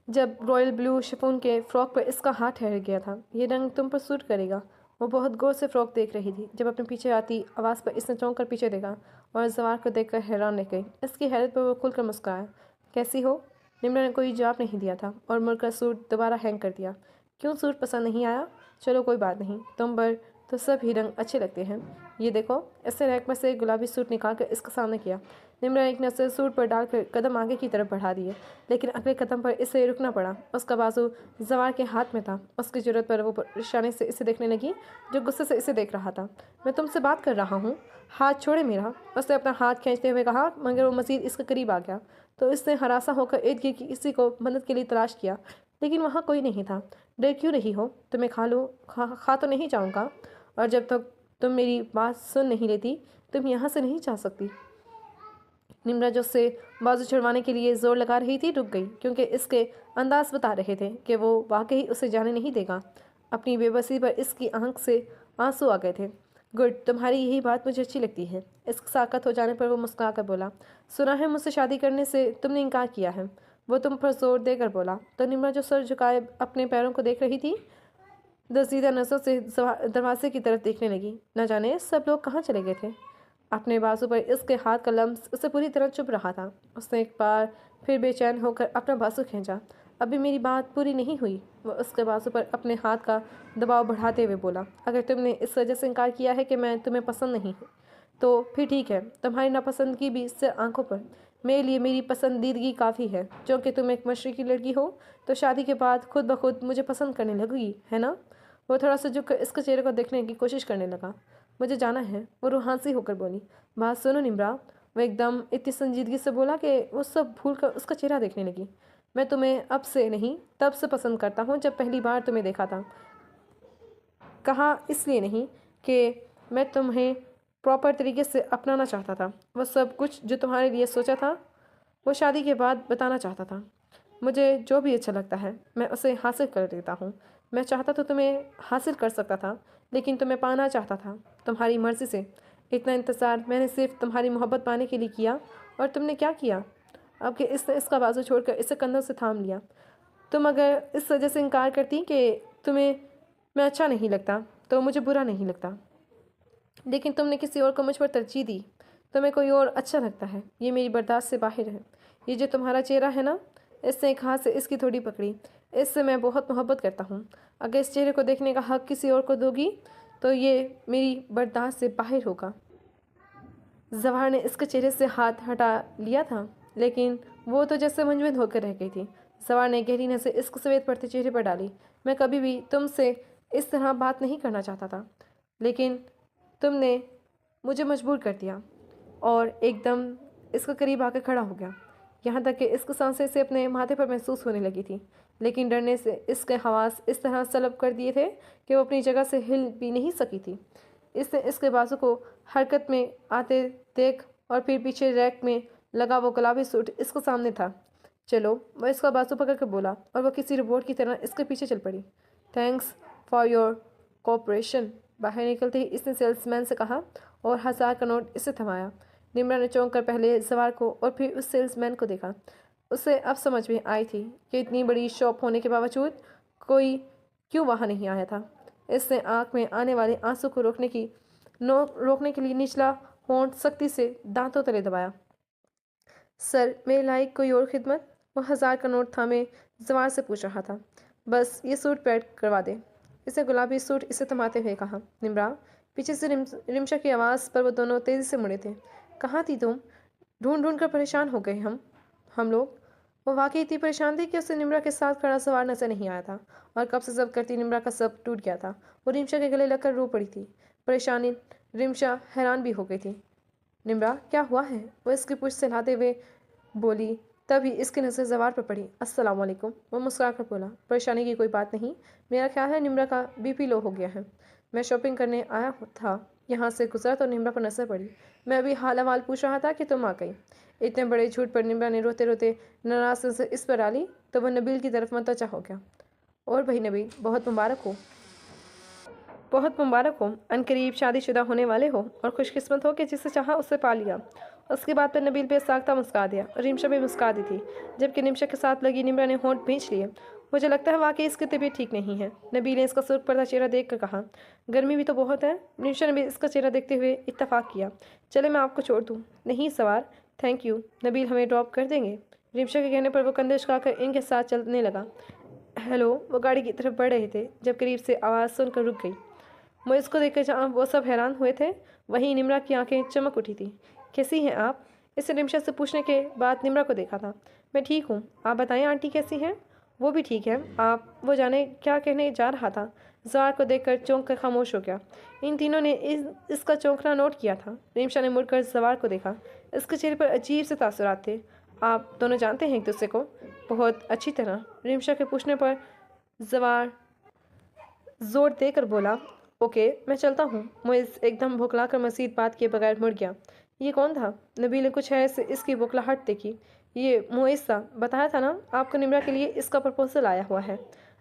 जब रॉयल ब्लू शिफॉन के फ्रॉक पर इसका हाथ ठहर गया था। ये रंग तुम पर सूट करेगा। वो बहुत गौर से फ्रॉक देख रही थी। जब अपने पीछे आती आवाज़ पर इसने चौंक कर पीछे देखा और जवार को देखकर हैरान रह गई। इसकी हैरत पर वो खुलकर मुस्कुराया। कैसी हो? निम्रा ने कोई जवाब नहीं दिया था और मुड़कर सूट दोबारा हैंग कर दिया। क्यों सूट पसंद नहीं आया? चलो कोई बात नहीं, तुम पर तो सब ही रंग अच्छे लगते हैं। ये देखो। इसने रैक में से एक गुलाबी सूट निकाल कर इसके सामने किया। निम्रा एक नज़र सूट पर डालकर कदम आगे की तरफ बढ़ा दिए, लेकिन अगले कदम पर इसे रुकना पड़ा। उसका बाजू जवार के हाथ में था। उसकी जरूरत पर वो परेशानी से इसे देखने लगी, जो गुस्से से इसे देख रहा था। मैं तुमसे बात कर रहा हूँ, हाथ छोड़े मेरा। उसने अपना हाथ खींचते हुए कहा, मगर वो मज़ीद इसके करीब आ गया तो इसने हरासा होकर इर्द गिर्द किसी को मदद के लिए तलाश किया, लेकिन वहाँ कोई नहीं था। डर क्यों रही हो? तुम्हें खा तो नहीं जाऊँगा, और जब तक तुम मेरी बात सुन नहीं लेती तुम यहाँ से नहीं जा सकती। निम्रा जो से बाजू छुड़वाने के लिए जोर लगा रही थी रुक गई, क्योंकि इसके अंदाज बता रहे थे कि वो वाकई उसे जाने नहीं देगा। अपनी बेबसी पर इसकी आंख से आंसू आ गए थे। गुड, तुम्हारी यही बात मुझे अच्छी लगती है। इसके साकत हो जाने पर वो मुस्कुरा कर बोला, सुना है मुझसे शादी करने से तुमने इनकार किया है। वो तुम पर जोर देकर बोला तो निम्रा जो सर झुकाए अपने पैरों को देख रही थी, दसीदा नज़रों से दरवाजे की तरफ देखने लगी। न जाने सब लोग कहाँ चले गए थे। अपने बाजू पर इसके हाथ का लम्स उसे पूरी तरह चुभ रहा था। उसने एक बार फिर बेचैन होकर अपना बाजू खींचा। अभी मेरी बात पूरी नहीं हुई। वह उसके बाजू पर अपने हाथ का दबाव बढ़ाते हुए बोला, अगर तुमने इस वजह से इनकार किया है कि मैं तुम्हें पसंद नहीं हूँ तो फिर ठीक है। तुम्हारी नापसंदगी भी सिर्फ आंखों पर, मेरे लिए मेरी पसंदीदगी काफ़ी है। क्योंकि तुम एक मशरक़ी लड़की हो तो शादी के बाद खुद ब खुद मुझे पसंद करने लगेगी, है ना? वो थोड़ा सा झुक कर इसके चेहरे को देखने की कोशिश करने लगा। मुझे जाना है, वो रूहानी होकर बोली। बात सुनो निम्रा। वो एकदम इतनी संजीदगी से बोला कि वो सब भूल कर उसका चेहरा देखने लगी। मैं तुम्हें अब से नहीं तब से पसंद करता हूँ जब पहली बार तुम्हें देखा था। कहा इसलिए नहीं कि मैं तुम्हें प्रॉपर तरीके से अपनाना चाहता था। वो सब कुछ जो तुम्हारे लिए सोचा था वो शादी के बाद बताना चाहता था। मुझे जो भी अच्छा लगता है मैं उसे हासिल कर लेता हूँ। मैं चाहता तो तुम्हें हासिल कर सकता था, लेकिन तुम्हें पाना चाहता था तुम्हारी मर्ज़ी से। इतना इंतज़ार मैंने सिर्फ तुम्हारी मोहब्बत पाने के लिए किया, और तुमने क्या किया? अब कि इसने इसका बाजू छोड़कर इसे कंधों से थाम लिया। तुम अगर इस वजह से इनकार करती कि तुम्हें मैं अच्छा नहीं लगता तो मुझे बुरा नहीं लगता, लेकिन तुमने किसी और को मुझ पर तरजीह दी। तुम्हें कोई और अच्छा लगता है, ये मेरी बर्दाश्त से बाहर है। ये जो तुम्हारा चेहरा है ना, इसने एक हाथ से इसकी थोड़ी पकड़ी। इससे मैं बहुत मोहब्बत करता हूँ। अगर इस चेहरे को देखने का हक किसी और को दोगी तो ये मेरी बर्दाश्त से बाहर होगा। जवाहर ने इसके चेहरे से हाथ हटा लिया था, लेकिन वो तो जैसे मुंजमद होकर रह गई थी। जवाहर ने गहरी नज़र इसके सफ़ेद पड़ते चेहरे पर डाली। मैं कभी भी तुमसे इस तरह बात नहीं करना चाहता था, लेकिन तुमने मुझे मजबूर कर दिया। और एकदम इसके करीब आकर खड़ा हो गया, यहाँ तक कि इसकी सांसें से अपने माथे पर महसूस होने लगी थी, लेकिन डरने से इसके हवास इस तरह सलब कर दिए थे कि वो अपनी जगह से हिल भी नहीं सकी थी। इसने इसके बाजू को हरकत में आते देख और फिर पीछे रैक में लगा वो गुलाबी सूट इसके सामने था। चलो, वह इसका बाजू पकड़ कर बोला, और वह किसी रोबोट की तरह इसके पीछे चल पड़ी। Thanks for your cooperation. बाहर निकलते ही इसने सेल्समैन से कहा और 1000 का नोट इसे थमाया। निम्रा ने चौंक कर पहले सवार को और फिर उस सेल्समैन को देखा। उसे अब समझ में आई थी कि इतनी बड़ी शॉप होने के बावजूद कोई क्यों वहाँ नहीं आया था। इसने आँख में आने वाले आंसू को रोकने के लिए निचला होंठ सख्ती से दांतों तले दबाया। सर, मेरे लायक कोई और खिदमत? वो 1000 का नोट थामे जवार से पूछ रहा था। बस ये सूट पैक करवा दे, इसे गुलाबी सूट इसे थमाते हुए कहा। निम्रा, पीछे से रिमशा की आवाज़ पर वो दोनों तेज़ी से मुड़े थे। कहाँ थी तुम? ढूंढ ढूंढ कर परेशान हो गए हम लोग। वो वाकई इतनी परेशान थी कि उसे निम्रा के साथ खड़ा सवार नजर नहीं आया था, और कब से जब करती निम्रा का सब टूट गया था। वो रिमशा के गले लगकर रो पड़ी थी। परेशानी रिमशा हैरान भी हो गई थी। निम्रा, क्या हुआ है? वो इसकी पूछ सहलाते हुए बोली। तभी इसकी नज़र जवार पर पड़ी। अस्सलाम वालेकुम। वो मुस्कुरा कर बोला, परेशानी की कोई बात नहीं, मेरा ख्याल है निम्रा का बीपी लो हो गया है। मैं शॉपिंग करने आया था, यहाँ से गुजरा तो निम्रा पर नजर पड़ी। मैं अभी हाल हवाल पूछ रहा था कि तुम आ गई। इतने बड़े झूठ पर निम्रा ने रोते रोते नाराज से इस पर डाली तो वह नबील की तरफ मुतवज्जा हो गया। और भाई नबील, बहुत मुबारक हो, बहुत मुबारक हो, अनकरीब शादीशुदा होने वाले हो और खुशकिस्मत हो कि जिसे चाहा उससे पा लिया। उसकी बात पर नबील बेसाख्ता मुस्कुरा दिया और रिमशा भी मुस्कुरा दी थी। जबकि निमशा के साथ लगी निम्रा ने होंठ भींच लिए। मुझे लगता है वाकई इसकी तबीयत ठीक नहीं है, नबील ने इसका सुर्ख पर्दा चेहरा देख कर कहा। गर्मी भी तो बहुत है। निमशा ने भी इसका चेहरा देखते हुए इत्तफाक किया। चले मैं आपको छोड़ दूँ? नहीं सवार, थैंक यू, नबील हमें ड्रॉप कर देंगे? रिमशा के कहने पर वो कंधे उचकाकर इनके साथ चलने लगा। हेलो, वो गाड़ी की तरफ बढ़ रहे थे जब करीब से आवाज़ सुनकर रुक गई। मोइज़ को देखकर जहाँ वो सब हैरान हुए थे, वहीं निम्रा की आंखें चमक उठी थी। कैसी हैं आप? इसे निमशा से पूछने के बाद निम्रा को देखा था। मैं ठीक हूँ, आप बताएं आंटी कैसी हैं? वो भी ठीक है। आप वो जाने क्या कहने जा रहा था। ज़ार को देखकर चौंक कर खामोश हो गया। इन तीनों ने इसका चौंकना नोट किया था। निमशा ने मुड़कर ज़वार को देखा। इसके चेहरे पर अजीब से तासुरात थे। आप दोनों जानते हैं एक दूसरे को? बहुत अच्छी तरह, रिमशा के पूछने पर ज़वार जोर देकर बोला। ओके, मैं चलता हूँ। मोइज़ एकदम भुखलाकर मज़ीद बात किए बगैर मुड़ गया। ये कौन था? नबील ने कुछ है से इसकी बुखलाहट देखी। ये मोइज़ था, बताया था ना आपको, निम्रा के लिए इसका प्रपोजल आया हुआ है।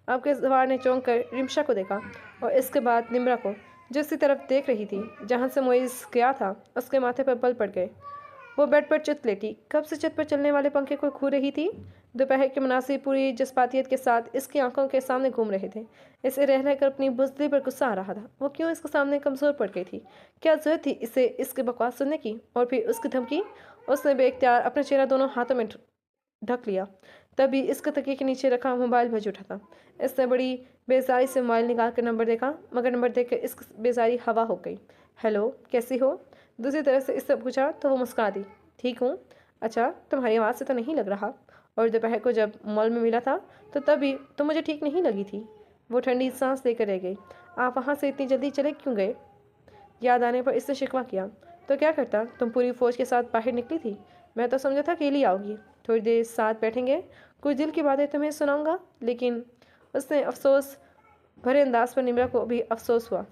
आपके सवार ने चौंक कर रिमशा को देखा और इसके बाद निम्रा को, जो इसी तरफ देख रही थी जहाँ से मोइज़ गया था। उसके माथे पर बल पड़ गए। वो बेड पर चित लेटी कब से छत पर चलने वाले पंखे को खू रही थी। दोपहर के मुनासिब पूरी जज्बातियत के साथ इसकी आंखों के सामने घूम रहे थे। इसे रह रहकर अपनी बुज़दिली पर गुस्सा आ रहा था। वो क्यों इसके सामने कमज़ोर पड़ गई थी? क्या जरूरत थी इसे इसकी बकवास सुनने की? और फिर उसकी धमकी। उसने बेख्तियार अपना चेहरा दोनों हाथों में ढक लिया। तभी इसके तकिए के नीचे रखा मोबाइल बज उठा था। इसने बड़ी बेजारी से मोबाइल निकाल कर नंबर देखा, मगर नंबर देख कर इसकी बेजारी हवा हो गई। हेलो, कैसी हो? दूसरी तरफ से इससे पूछा तो वो मुस्कुरा दी। ठीक हूँ। अच्छा, तुम्हारी आवाज़ से तो नहीं लग रहा। और दोपहर को जब मॉल में मिला था तो तभी तो मुझे ठीक नहीं लगी थी। वो ठंडी सांस लेकर रह गई। आप वहाँ से इतनी जल्दी चले क्यों गए? याद आने पर इससे शिकवा किया। तो क्या करता, तुम पूरी फौज के साथ बाहर निकली थी। मैं तो समझा था अकेली आओगी, थोड़ी देर साथ बैठेंगे, कुछ दिल की बातें तुम्हें सुनाऊंगा। लेकिन उसने अफसोस भरे अंदाज पर निम्रा को भी अफसोस हुआ।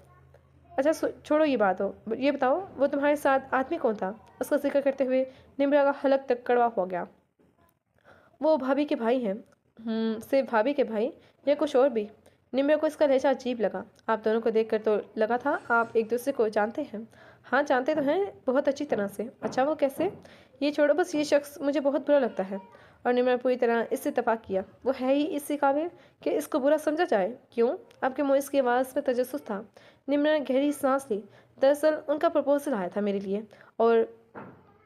अच्छा छोड़ो ये बात हो, ये बताओ वो तुम्हारे साथ आदमी कौन था? उसका जिक्र करते हुए निम्रा का हलक तक कड़वा हो गया। वो भाभी के भाई हैं। सिर्फ भाभी के भाई या कुछ और भी? निम्रा को इसका लहजा अजीब लगा। आप दोनों को देखकर तो लगा था आप एक दूसरे को जानते हैं। हाँ, जानते तो हैं, बहुत अच्छी तरह से। अच्छा, वो कैसे? ये छोड़ो, बस ये शख्स मुझे बहुत बुरा लगता है। और निम्रा ने पूरी तरह इससे इत्तेफाक किया। वो है ही इसी काबिल कि इसको बुरा समझा जाए। क्यों? आपके मुँह की आवाज़ में तजस्सुस था। निम्रा ने गहरी सांस ली। दरअसल उनका प्रपोजल आया था मेरे लिए और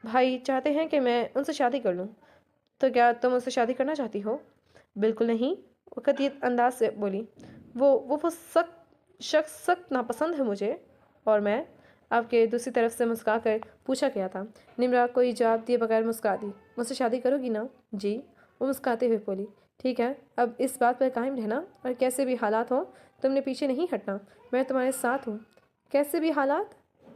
भाई चाहते हैं कि मैं उनसे शादी कर लूँ। तो क्या तुम उससे शादी करना चाहती हो? बिल्कुल नहीं, वो कतियत अंदाज से बोली। वो सख्त शख्स सख्त नापसंद है मुझे। और मैं आपके दूसरी तरफ से मुस्कुरा कर पूछा गया था। निम्रा कोई जवाब दिए बगैर मुस्कुरा दी। मुझसे शादी करोगी ना? जी, वो मुस्कुराते हुए बोली। ठीक है, अब इस बात पर कायम रहना और कैसे भी हालात हों तुमने पीछे नहीं हटना। मैं तुम्हारे साथ हूँ। कैसे भी हालात?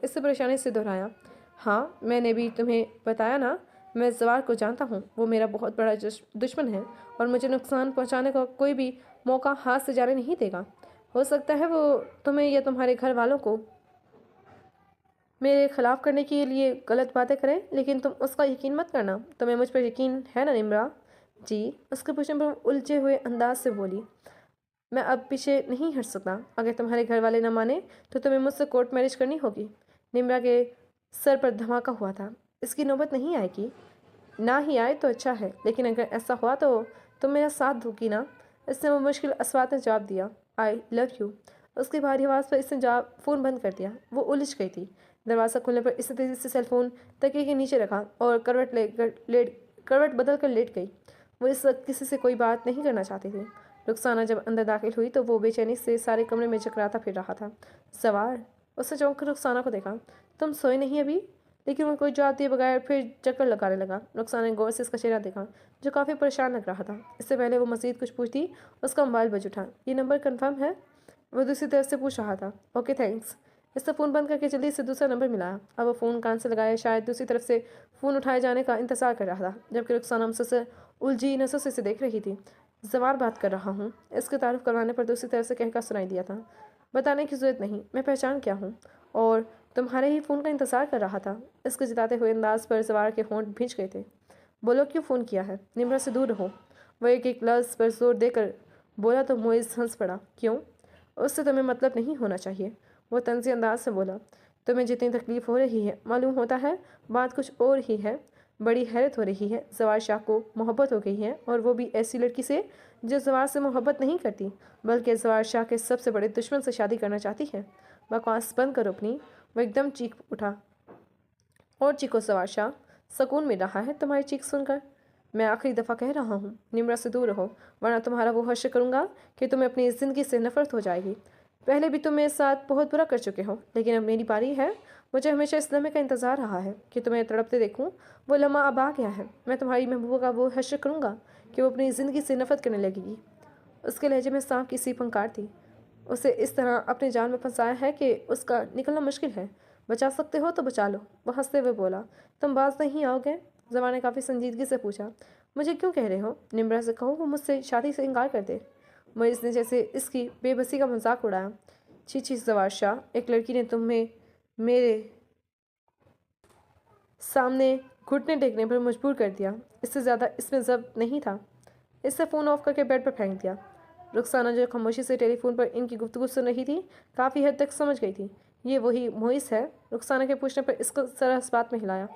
इससे परेशानी से दोहराया। हाँ, मैंने भी तुम्हें बताया ना, मैं ज़वार को जानता हूँ। वो मेरा बहुत बड़ा दुश्मन है और मुझे नुकसान पहुँचाने का कोई भी मौका हाथ से जाने नहीं देगा। हो सकता है वो तुम्हें या तुम्हारे घर वालों को मेरे खिलाफ करने के लिए गलत बातें करें, लेकिन तुम उसका यकीन मत करना। तुम्हें मुझ पर यकीन है ना निम्रा? जी, उसके पूछने पर उलझे हुए अंदाज से बोली। मैं अब पीछे नहीं हट सकता। अगर तुम्हारे घर वाले न माने तो तुम्हें मुझसे कोर्ट मैरिज करनी होगी। निम्रा के सर पर धमाका हुआ था। इसकी नौबत नहीं आएगी। ना ही आए तो अच्छा है, लेकिन अगर ऐसा हुआ तो तुम मेरा साथ दोगी ना? इसने वो मुश्किल अस्वाद में जवाब दिया। I love you. उसकी भारी आवाज़ पर इसने जवाब फ़ोन बंद कर दिया। वो उलझ गई थी। दरवाज़ा खुलने पर इसने तेज़ी से सेलफोन तकिए के नीचे रखा और करवट बदल कर लेट गई। वो इस वक्त किसी से कोई बात नहीं करना चाहती थी। रुखसाना जब अंदर दाखिल हुई तो वो बेचैनी से सारे कमरे में चकराता फिर रहा था। सवार, उसने चौंक कर रुखसाना को देखा। तुम सोए नहीं अभी? लेकिन वो कोई जवाब दिए बगैर फिर चक्कर लगाने लगा। रुखसाना ने गौर से इसका चेहरा देखा, जो काफ़ी परेशान लग रहा था। इससे पहले वो मज़ीद कुछ पूछती, उसका मोबाइल बज उठा। ये नंबर कन्फर्म है? वो दूसरी तरफ से पूछ रहा था। Okay thanks. इससे फ़ोन बंद करके जल्दी से दूसरा नंबर मिलाया। अब वो फ़ोन कान से लगाया, शायद दूसरी तरफ से फ़ोन उठाए जाने का इंतज़ार कर रहा था, जबकि रुखसाना मुझसे उलझी नसों से इसे देख रही थी। जवार बात कर रहा हूँ, इसके तारुफ करवाने पर दूसरी तरफ से कहकर सुनाई दिया था। बताने की ज़रूरत नहीं, मैं पहचान क्या हूँ, और तुम्हारे ही फ़ोन का इंतज़ार कर रहा था। इसके जताते हुए अंदाज पर जवार के होंठ भींच गए थे। बोलो क्यों फ़ोन किया है? निम्रा से दूर रहो। वह एक लफ्ज़ पर जोर देकर बोला तो मोइज़ हंस पड़ा। क्यों? उससे तुम्हें मतलब नहीं होना चाहिए, वो तंज़ी अंदाज से बोला। तुम्हें जितनी तकलीफ़ हो रही है, मालूम होता है बात कुछ और ही है। बड़ी हैरत हो रही है। जवार शाह को मोहब्बत हो गई है, और वो भी ऐसी लड़की से जो जवार से मोहब्बत नहीं करती, बल्कि जवार शाह के सबसे बड़े दुश्मन से शादी करना चाहती है। बकवास बंद करो अपनी। वो एकदम चीख उठा। और चीखो जवार शाह, सुकून मिल रहा है तुम्हारी चीख सुनकर। मैं आखिरी दफ़ा कह रहा हूँ, निम्रा से दूर रहो, वरना तुम्हारा वो हश्र करूँगा कि तुम्हें अपनी ज़िंदगी से नफरत हो जाएगी। पहले भी तुम मेरे साथ बहुत बुरा कर चुके हो, लेकिन अब मेरी बारी है। मुझे हमेशा इस लम्हे का इंतज़ार रहा है कि तुम्हें तड़पते देखूं। वो लम्हा अब आ गया है। मैं तुम्हारी महबूबा का वो हश्र करूँगा कि वो अपनी ज़िंदगी से नफरत करने लगेगी। उसके लहजे में सांप की सी फंकार थी। उसे इस तरह अपने जाल में फंसाया है कि उसका निकलना मुश्किल है। बचा सकते हो तो बचा लो, वह हंसते हुए बोला। तुम बाज नहीं आओगे? जवा ने काफ़ी संजीदगी से पूछा। मुझे क्यों कह रहे हो? निम्रा से कहो वो मुझसे शादी से इनकार कर दे। मोइज़ ने जैसे इसकी बेबसी का मजाक उड़ाया। छी छी जवार शाह, एक लड़की ने तुम्हें मेरे सामने घुटने टेकने पर मजबूर कर दिया। इससे ज़्यादा इसमें ज़ब्त नहीं था। इससे फ़ोन ऑफ करके बेड पर फेंक दिया। रुखसाना जो खामोशी से टेलीफोन पर इनकी गुफ्तगू सुन रही थी, काफ़ी हद तक समझ गई थी। ये वही मोइस है। रुखसाना के पूछने पर इसको जरा इस बात में हिलाया।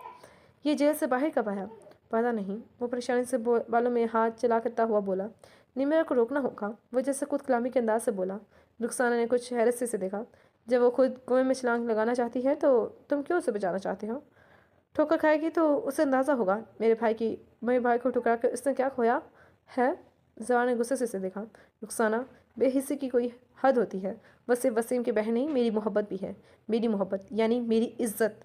ये जेल से बाहर कब आया? पता नहीं, वो परेशानी से बालों में हाथ चला करता हुआ बोला। निमेरा को रोकना होगा, वो जैसे खुद कलामी के अंदाज से बोला। रुखसाना ने कुछ हैरत से देखा। जब वो खुद कुएं में छलांग लगाना चाहती है तो तुम क्यों उसे बचाना चाहते हो? ठोकर खाएगी तो उसे अंदाज़ा होगा मेरे भाई को ठुकरा कर उसने क्या खोया है। जवान ने गुस्से से उसे देखा। रुखसाना, बेहिस्सी की कोई हद होती है। वसीम वसीम की बहन नहीं, मेरी मोहब्बत भी है। मेरी मोहब्बत यानी मेरी इज्जत।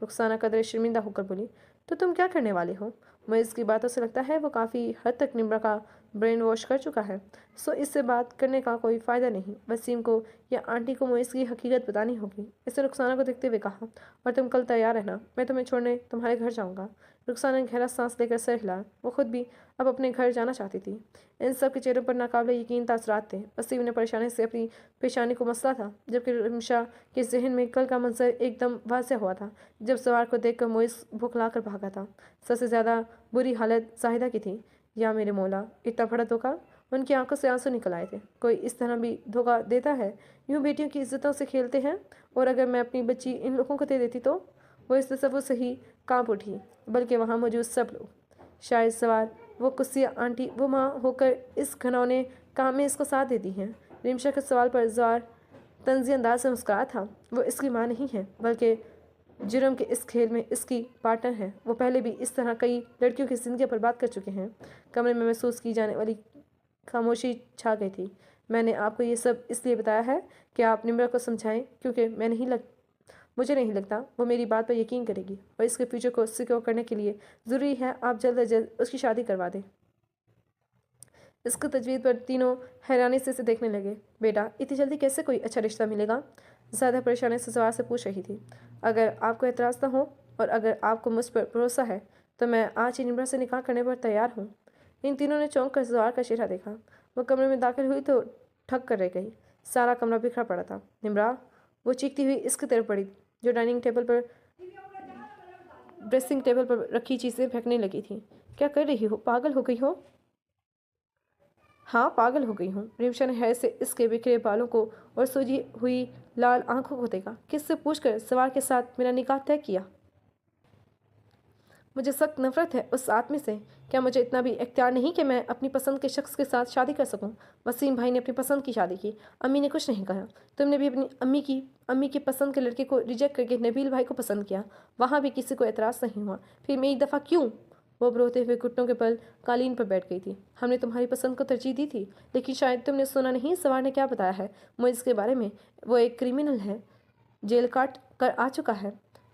रुखसाना कदर शर्मिंदा होकर बोली। तो तुम क्या करने वाले हो? मुझे इसकी बातों से लगता है वो काफ़ी हद तक निम्रा का ब्रेन वॉश कर चुका है, सो इससे बात करने का कोई फ़ायदा नहीं। वसीम को या आंटी को मुझे इसकी हकीकत बतानी होगी। इसने रुखसाना को देखते हुए कहा। और तुम कल तैयार रहना, मैं तुम्हें छोड़ने तुम्हारे घर जाऊँगा। रुखसाना ने गहरा सांस लेकर सर हिलाया। वो खुद भी अब अपने घर जाना चाहती थी। इन सब के चेहरों पर नाकाबिले यकीन तासरात थे। वसीम ने परेशानी से अपनी पेशानी को मसला था, जबकि रिमशा के जहन में कल का मंजर एकदम वाज़ेह हुआ था, जब सवार को देखकर मोइस भुखला कर भागा था। सबसे ज़्यादा बुरी हालत जाहिदा की थी। या मेरे मौला, इतना बड़ा धोखा! उनकी आंखों से आंसू निकल आए थे। कोई इस तरह भी धोखा देता है? यूं बेटियों की इज्जतों से खेलते हैं। और अगर मैं अपनी बच्ची इन लोगों को दे देती तो? वो इस तसव्वुर से ही कांप उठी, बल्कि वहाँ मौजूद सब लोग। शायद सवार, वो कुस्सिया आंटी, वो माँ होकर इस घनौने काम में इसको साथ देती हैं। रिमशा के सवाल पर जवार तंजी अंदाज से मुस्कुराया था। वो इसकी माँ नहीं है, बल्कि जुर्म के इस खेल में इसकी पार्टनर है। वो पहले भी इस तरह कई लड़कियों की जिंदगी बर्बाद कर चुके हैं। कमरे में महसूस की जाने वाली खामोशी छा गई थी। मैंने आपको ये सब इसलिए बताया है कि आप निम्रा को समझाएं, क्योंकि मुझे नहीं लगता वो मेरी बात पर यकीन करेगी, और इसके फ्यूचर को सिक्योर करने के लिए ज़रूरी है आप जल्द अज जल्द उसकी शादी करवा दें। इसकी तजवीज़ पर तीनों हैरानी से देखने लगे। बेटा, इतनी जल्दी कैसे कोई अच्छा रिश्ता मिलेगा? ज़्यादा परेशानी से सवाल से पूछ रही थी। अगर आपको एतराज़ ना हो और अगर आपको मुझ पर भरोसा है तो मैं आज ही निम्रा से निकाह करने पर तैयार हूँ। इन तीनों ने चौंक कर सवार का चेहरा देखा। वो कमरे में दाखिल हुई तो ठक कर रह गई। सारा कमरा बिखरा पड़ा था। निम्रा, वो चीखती हुई इसकी तरफ बढ़ी, जो डाइनिंग टेबल पर ड्रेसिंग टेबल पर रखी चीज़ें फेंकने लगी थी। क्या कर रही हो? पागल हो गई हो? हाँ, पागल हो गई हूँ। रिमशा ने हैरत से इसके बिखरे बालों को और सूजी हुई लाल आंखों को देखा। किससे पूछकर सवार के साथ मेरा निकाह तय किया? मुझे सख्त नफरत है उस आदमी से। क्या मुझे इतना भी इख्तियार नहीं कि मैं अपनी पसंद के शख्स के साथ शादी कर सकूं? वसीम भाई ने अपनी पसंद की शादी की, अम्मी ने कुछ नहीं कहा। तुमने भी अपनी अम्मी की पसंद के लड़के को रिजेक्ट करके नबील भाई को पसंद किया, वहाँ भी किसी को एतराज़ नहीं हुआ। फिर मैं एक दफ़ा क्यों? वो रोते हुए घुटनों के बल कालीन पर बैठ गई थी। हमने तुम्हारी पसंद को तरजीह दी थी, लेकिन शायद तुमने सुना नहीं सवार ने क्या बताया है मुझे इसके बारे में। वो एक क्रिमिनल है, जेल काट कर आ चुका है,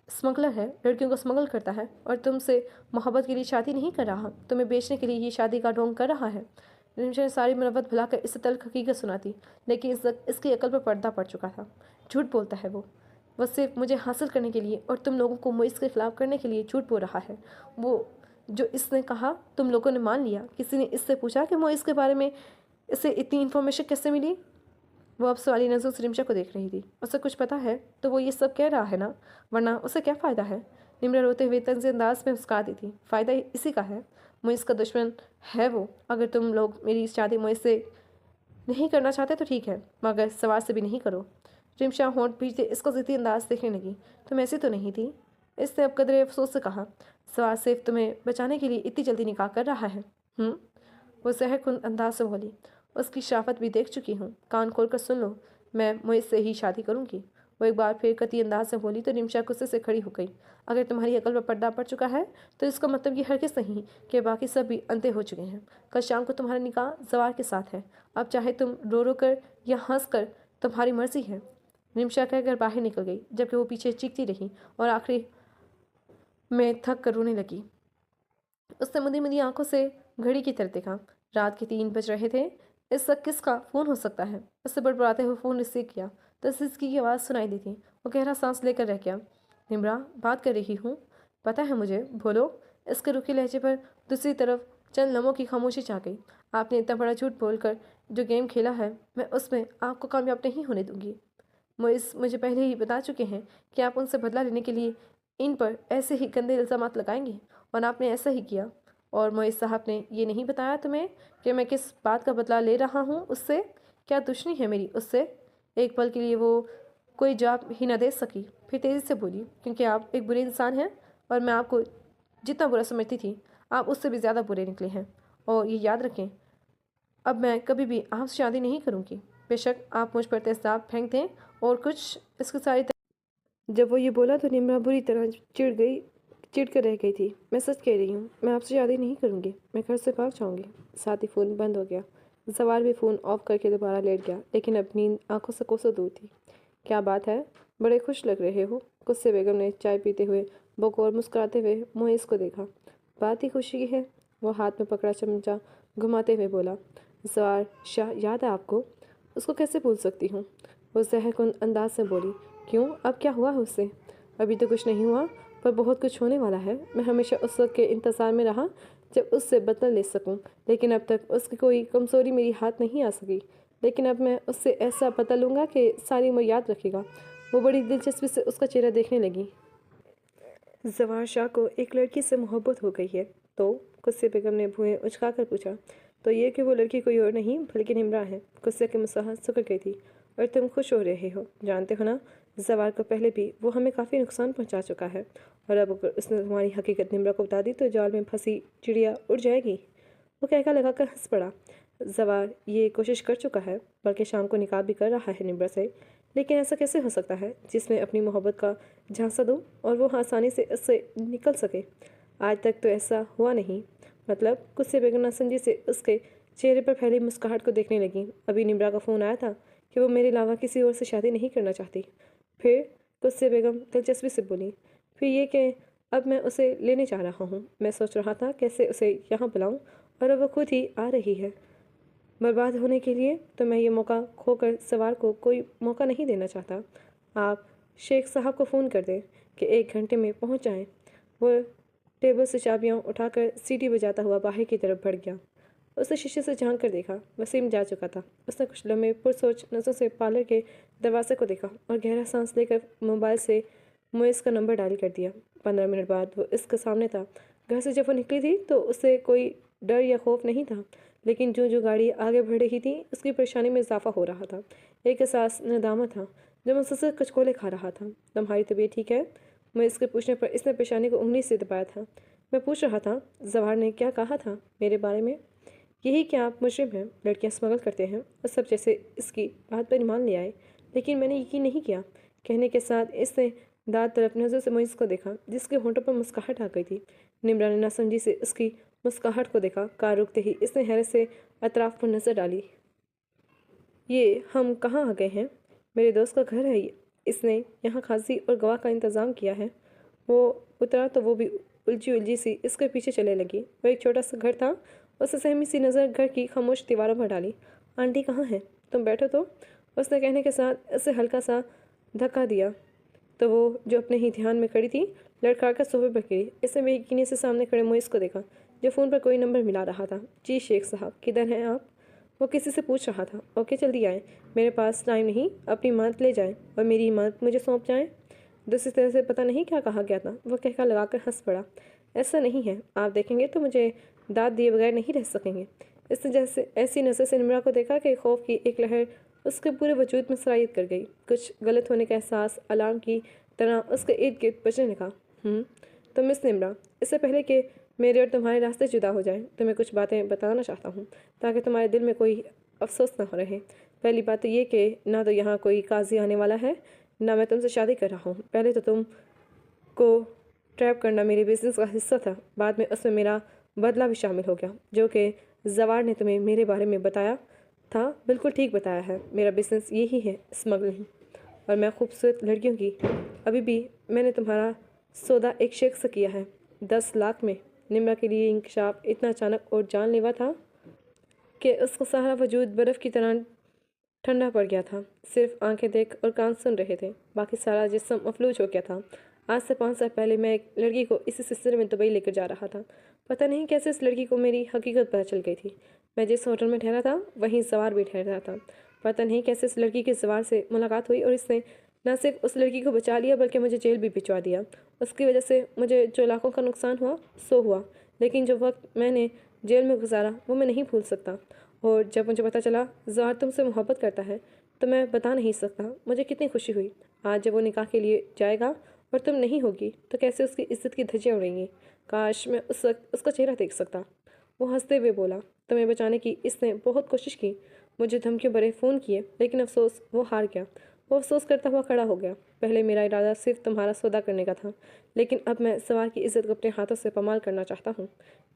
स्मगलर है, लड़कियों को स्मगल करता है, और तुमसे मोहब्बत के लिए शादी नहीं कर रहा, तुम्हें बेचने के लिए ये शादी का ढोंग कर रहा है। रिमशा ने सारी मुनव्वत भुलाकर इसे तल्ख हकीकत सुनाती, लेकिन इसकी अकल पर पर्दा पड़ चुका था। झूठ बोलता है वो। वह सिर्फ मुझे हासिल करने के लिए और तुम लोगों को मोइस के खिलाफ करने के लिए झूठ बोल रहा है। वो जो इसने कहा तुम लोगों ने मान लिया। किसी ने इससे पूछा कि मोइस के बारे में इसे इतनी इन्फॉर्मेशन कैसे मिली? वो अब सवाली नज़रों से निम्रा को देख रही थी। उसे कुछ पता है तो वो ये सब कह रहा है ना, वरना उसे क्या फ़ायदा है? निम्रा रोते हुए तंज अंदाज में मुस्कुरा दी थी। फ़ायदा इसी का है, मोइस का दुश्मन है वो। अगर तुम लोग मेरी शादी मोइस से नहीं करना चाहते तो ठीक है, मगर सवार से भी नहीं करो। रिमशा होंठ पीछे इसको ज़िद्दी अंदाज देखने लगी। तुम ऐसी तो नहीं थी। इसने अब कदरे अफसोस से कहा। सवार सिर्फ तुम्हें बचाने के लिए इतनी जल्दी निकाह कर रहा है। वो जहरकुन अंदाज से बोली। उसकी शराफत भी देख चुकी हूँ, कान खोल कर सुन लो, मैं मुझसे से ही शादी करूँगी। वो एक बार फिर कती अंदाज से बोली तो रिमशा गुस्से से खड़ी हो गई। अगर तुम्हारी अकल पर पर्दा पड़ चुका है तो इसका मतलब ये हरगिज़ नहीं कि बाकी सब भी अंधे हो चुके हैं। कल शाम को तुम्हारा निकाह जवार के साथ है। अब चाहे तुम रो रो कर या हंस कर, तुम्हारी मर्जी है। रिमशा कहकर बाहर निकल गई, जबकि वो पीछे चीखती रही और आखिरी में थक कर रोने लगी। उसने मुदी मुदी आंखों से घड़ी की तरफ देखा। रात के 3 बज रहे थे। इस वक्त किसका फ़ोन हो सकता है? उससे बड़बड़ाते हुए फ़ोन रिसीव किया तो सिसकी की आवाज़ सुनाई दी थी। वो गहरा सांस लेकर रह गया। निम्रा, बात कर रही हूँ, पता है मुझे, बोलो। इसके रुखे लहजे पर दूसरी तरफ चंद लम्हों की खामोशी छा गई। आपने इतना बड़ा झूठ बोलकर जो गेम खेला है, मैं उसमें आपको कामयाब नहीं होने दूंगी। मुझे पहले ही बता चुके हैं कि आप उनसे बदला लेने के लिए इन पर ऐसे ही गंदे इल्ज़ामात लगाएंगे, और आपने ऐसा ही किया। और मोइस साहब ने ये नहीं बताया तुम्हें कि मैं किस बात का बदला ले रहा हूँ उससे? क्या दुश्मनी है मेरी उससे? एक पल के लिए वो कोई जवाब ही न दे सकी, फिर तेज़ी से बोली, क्योंकि आप एक बुरे इंसान हैं और मैं आपको जितना बुरा समझती थी आप उससे भी ज़्यादा बुरे निकले हैं। और ये याद रखें, अब मैं कभी भी आपसे शादी नहीं करूँगी। बेशक आप मुझ पर तेज़ाब फेंक दें और कुछ इसकी सारी। जब वो ये बोला तो निम्रा बुरी तरह चिढ़ कर रह गई थी। मैं सच कह रही हूँ, मैं आपसे शादी नहीं करूँगी, मैं घर से भाग जाऊँगी। साथ ही फ़ोन बंद हो गया। सवार भी फ़ोन ऑफ करके दोबारा लेट गया, लेकिन अब नींद आंखों से कोसों दूर थी। क्या बात है, बड़े खुश लग रहे हो? गुस्से बेगम ने चाय पीते हुए बकौर मुस्कुराते हुए मोइस को देखा। बात ही खुशी की है, वो हाथ में पकड़ा चमचा घुमाते हुए बोला। सवार शाह याद है आपको? उसको कैसे भूल सकती हूँ? वो जहरकुन अंदाज से बोली। क्यों, अब क्या हुआ है उससे? अभी तो कुछ नहीं हुआ, पर बहुत कुछ होने वाला है। मैं हमेशा उस वक्त के इंतज़ार में रहा जब उससे बदला ले सकूं, लेकिन अब तक उसकी कोई कमज़ोरी मेरी हाथ नहीं आ सकी। लेकिन अब मैं उससे ऐसा बदला लूँगा कि सारी उम्र याद रखेगा। वो बड़ी दिलचस्पी से उसका चेहरा देखने लगी। जवार शाह को एक लड़की से मोहब्बत हो गई है तो? गुस्से बेगम ने भुएं उचका कर पूछा। तो ये कि वो लड़की कोई और नहीं बल्कि निम्रा है। गुस्से की मुस्कुराहट सुधर गई थी। और तुम खुश हो रहे हो, जानते हो ना, जवार को पहले भी वो हमें काफ़ी नुकसान पहुंचा चुका है, और अब अगर उसने तुम्हारी हकीकत निम्रा को बता दी तो जाल में फंसी चिड़िया उड़ जाएगी। वो कहका लगाकर हंस पड़ा। जवार ये कोशिश कर चुका है, बल्कि शाम को निकाह भी कर रहा है निम्रा से। लेकिन ऐसा कैसे हो सकता है जिसमें अपनी मोहब्बत का झांसा दूँ और वो आसानी से उससे निकल सके? आज तक तो ऐसा हुआ नहीं। मतलब? गुस्से बेगम नासमझी से उसके चेहरे पर फैली मुस्कुराहट को देखने लगी। अभी निम्रा का फ़ोन आया था कि वो मेरे अलावा किसी और से शादी नहीं करना चाहती। फिर? गुस्से बेगम दिलचस्पी से बोली। फिर ये कि अब मैं उसे लेने जा रहा हूँ। मैं सोच रहा था कैसे उसे यहाँ बुलाऊँ, और अब वो खुद ही आ रही है बर्बाद होने के लिए। तो मैं ये मौका खोकर सवार को कोई मौका नहीं देना चाहता। आप शेख साहब को फ़ोन कर दें कि 1 घंटे में पहुँच जाएँ। वो टेबल से चाबियाँ उठाकर सीटी बजाता हुआ बाहर की तरफ बढ़ गया। उसने शीशे से झांक कर देखा, वसीम जा चुका था। उसने कुछ लम्हे पुरसोच नज़रों से पार्लर के दरवाजे को देखा और गहरा सांस लेकर मोबाइल से मोइस का नंबर डायल कर दिया। 15 मिनट बाद वो इसके सामने था। घर से जब वो निकली थी तो उसे कोई डर या खौफ नहीं था, लेकिन जो जो गाड़ी आगे बढ़ रही थी उसकी परेशानी में इजाफा हो रहा था। एक एहसास नदामत था जब मुझसे कचकोले खा रहा था। तुम्हारी तबीयत ठीक है? मैं इसके पूछने पर इसने पेशानी को उंगली से दबाया था। मैं पूछ रहा था जवाहर ने क्या कहा था मेरे बारे में? यही कि आप मुजरिम हैं, लड़कियां स्मगल करते हैं और सब जैसे इसकी बात पर ईमान ले आए। लेकिन मैंने यकीन नहीं किया। कहने के साथ इसने दांत तरफ नज़र से मोइस को देखा, जिसके होंठों पर मुस्कुराहट आ गई थी। निम्रा ने नासमझी से उसकी मुस्कुराहट को देखा। कार रुकते ही इसने हैरत से अतराफ पर नज़र डाली। ये हम कहाँ आ गए हैं? मेरे दोस्त का घर है ये। इसने यहाँ खांसी और गवाह का इंतज़ाम किया है। वो उतरा तो वो भी उलझी उलझी सी इसके पीछे चलने लगी। वो एक छोटा सा घर था। उसने सहमी सी नज़र घर की खामोश दीवारों पर डाली। आंटी कहाँ है? तुम बैठो तो। उसने कहने के साथ इसे हल्का सा धक्का दिया। तो वो जो अपने ही ध्यान में खड़ी थी लड़खड़ा कर सोफे पर गिरी। इसने बेयकीनी से सामने खड़े मोइस को देखा जो फ़ोन पर कोई नंबर मिला रहा था। जी शेख साहब, किधर हैं आप? वो किसी से पूछ रहा था। ओके, जल्दी आए, मेरे पास टाइम नहीं। अपनी इमारत ले जाएं और मेरी इमारत मुझे सौंप जाएं। दूसरी तरह से पता नहीं क्या कहा गया था। वह कहकर लगाकर हंस पड़ा। ऐसा नहीं है, आप देखेंगे तो मुझे दाद दिए बगैर नहीं रह सकेंगे। इसने जैसे ऐसी नज़र से निम्रा को देखा कि खौफ की एक लहर उसके पूरे वजूद में सरायत कर गई। कुछ गलत होने का एहसास अलार्म की तरह उसके इर्द गिर्द बजने लगा। तो मिस निम्रा, इससे पहले कि मेरे और तुम्हारे रास्ते जुदा हो जाएं, तो मैं कुछ बातें बताना चाहता हूँ ताकि तुम्हारे दिल में कोई अफसोस ना हो रहे। पहली बात तो ये कि ना तो यहाँ कोई काजी आने वाला है, ना मैं तुमसे शादी कर रहा हूँ। पहले तो तुम को ट्रैप करना मेरे बिजनेस का हिस्सा था, बाद में उसमें मेरा बदला भी शामिल हो गया जो कि जवार ने तुम्हें मेरे बारे में बताया था। बिल्कुल ठीक बताया है। मेरा बिजनेस यही है, स्मगलिंग, और मैं खूबसूरत लड़कियों की। अभी भी मैंने तुम्हारा सौदा एक शेख से किया है, 10 लाख में। निम्रा के लिए इंकशाफ इतना अचानक और जानलेवा था कि उसका सारा वजूद बर्फ़ की तरह ठंडा पड़ गया था। सिर्फ आंखें देख और कान सुन रहे थे, बाकी सारा जिस्म मफलूज हो गया था। आज से 5 साल पहले मैं एक लड़की को इसी सिलसिले में दुबई लेकर जा रहा था। पता नहीं कैसे इस लड़की को मेरी हकीकत पता चल गई थी। मैं जिस होटल में ठहरा था वहीं सवार भी ठहरा था। पता नहीं कैसे इस लड़की के सवार से मुलाकात हुई और इसने न सिर्फ उस लड़की को बचा लिया बल्कि मुझे जेल भी भिजवा दिया। उसकी वजह से मुझे जो लाखों का नुकसान हुआ सो हुआ, लेकिन जो वक्त मैंने जेल में गुजारा वो मैं नहीं भूल सकता। और जब मुझे पता चला ज़ाहर तुमसे मोहब्बत करता है तो मैं बता नहीं सकता मुझे कितनी खुशी हुई। आज जब वो निकाह के लिए जाएगा और तुम नहीं होगी तो कैसे उसकी इज्जत की धज्जियाँ उड़ेंगी। काश मैं उस वक्त उसका चेहरा देख सकता। वो हंसते हुए बोला, तुम्हें बचाने की इसने बहुत कोशिश की, मुझे धमकियों भरे फ़ोन किए, लेकिन अफसोस वो हार गया। वो अफसोस करता हुआ खड़ा हो गया। पहले मेरा इरादा सिर्फ तुम्हारा सौदा करने का था, लेकिन अब मैं सवार की इज्जत को अपने हाथों से पमाल करना चाहता हूँ।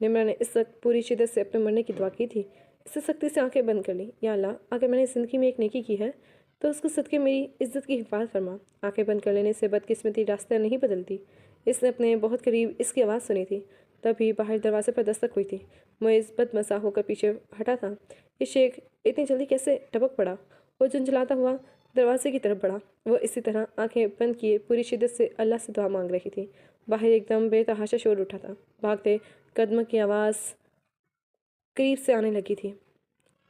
निम्रा ने इस वक्त पूरी शिद्दत से अपने मरने की दुआ की थी। इससे सख्ती से आंखें बंद कर ली। या अल्लाह, अगर मैंने ज़िंदगी में एक नेकी की है तो उसको सदके मेरी इज्जत की हिफाजत फरमा। आंखें बंद कर लेने से बदकिस्मती रास्ते नहीं बदलती। इसने अपने बहुत करीब इसकी आवाज़ सुनी थी। तभी बाहर दरवाजे पर दस्तक हुई थी। मुइज़ बदमज़ा होकर पीछे हटा था। ये शेख इतनी जल्दी कैसे टपक पड़ा? वो झुंझलाता हुआ दरवाजे की तरफ बढ़ा। वो इसी तरह आंखें बंद किए पूरी शिद्दत से अल्लाह से दुआ मांग रही थी। बाहर एकदम बेतहाशा शोर उठा था। भागते कदमों की आवाज़ करीब से आने लगी थी।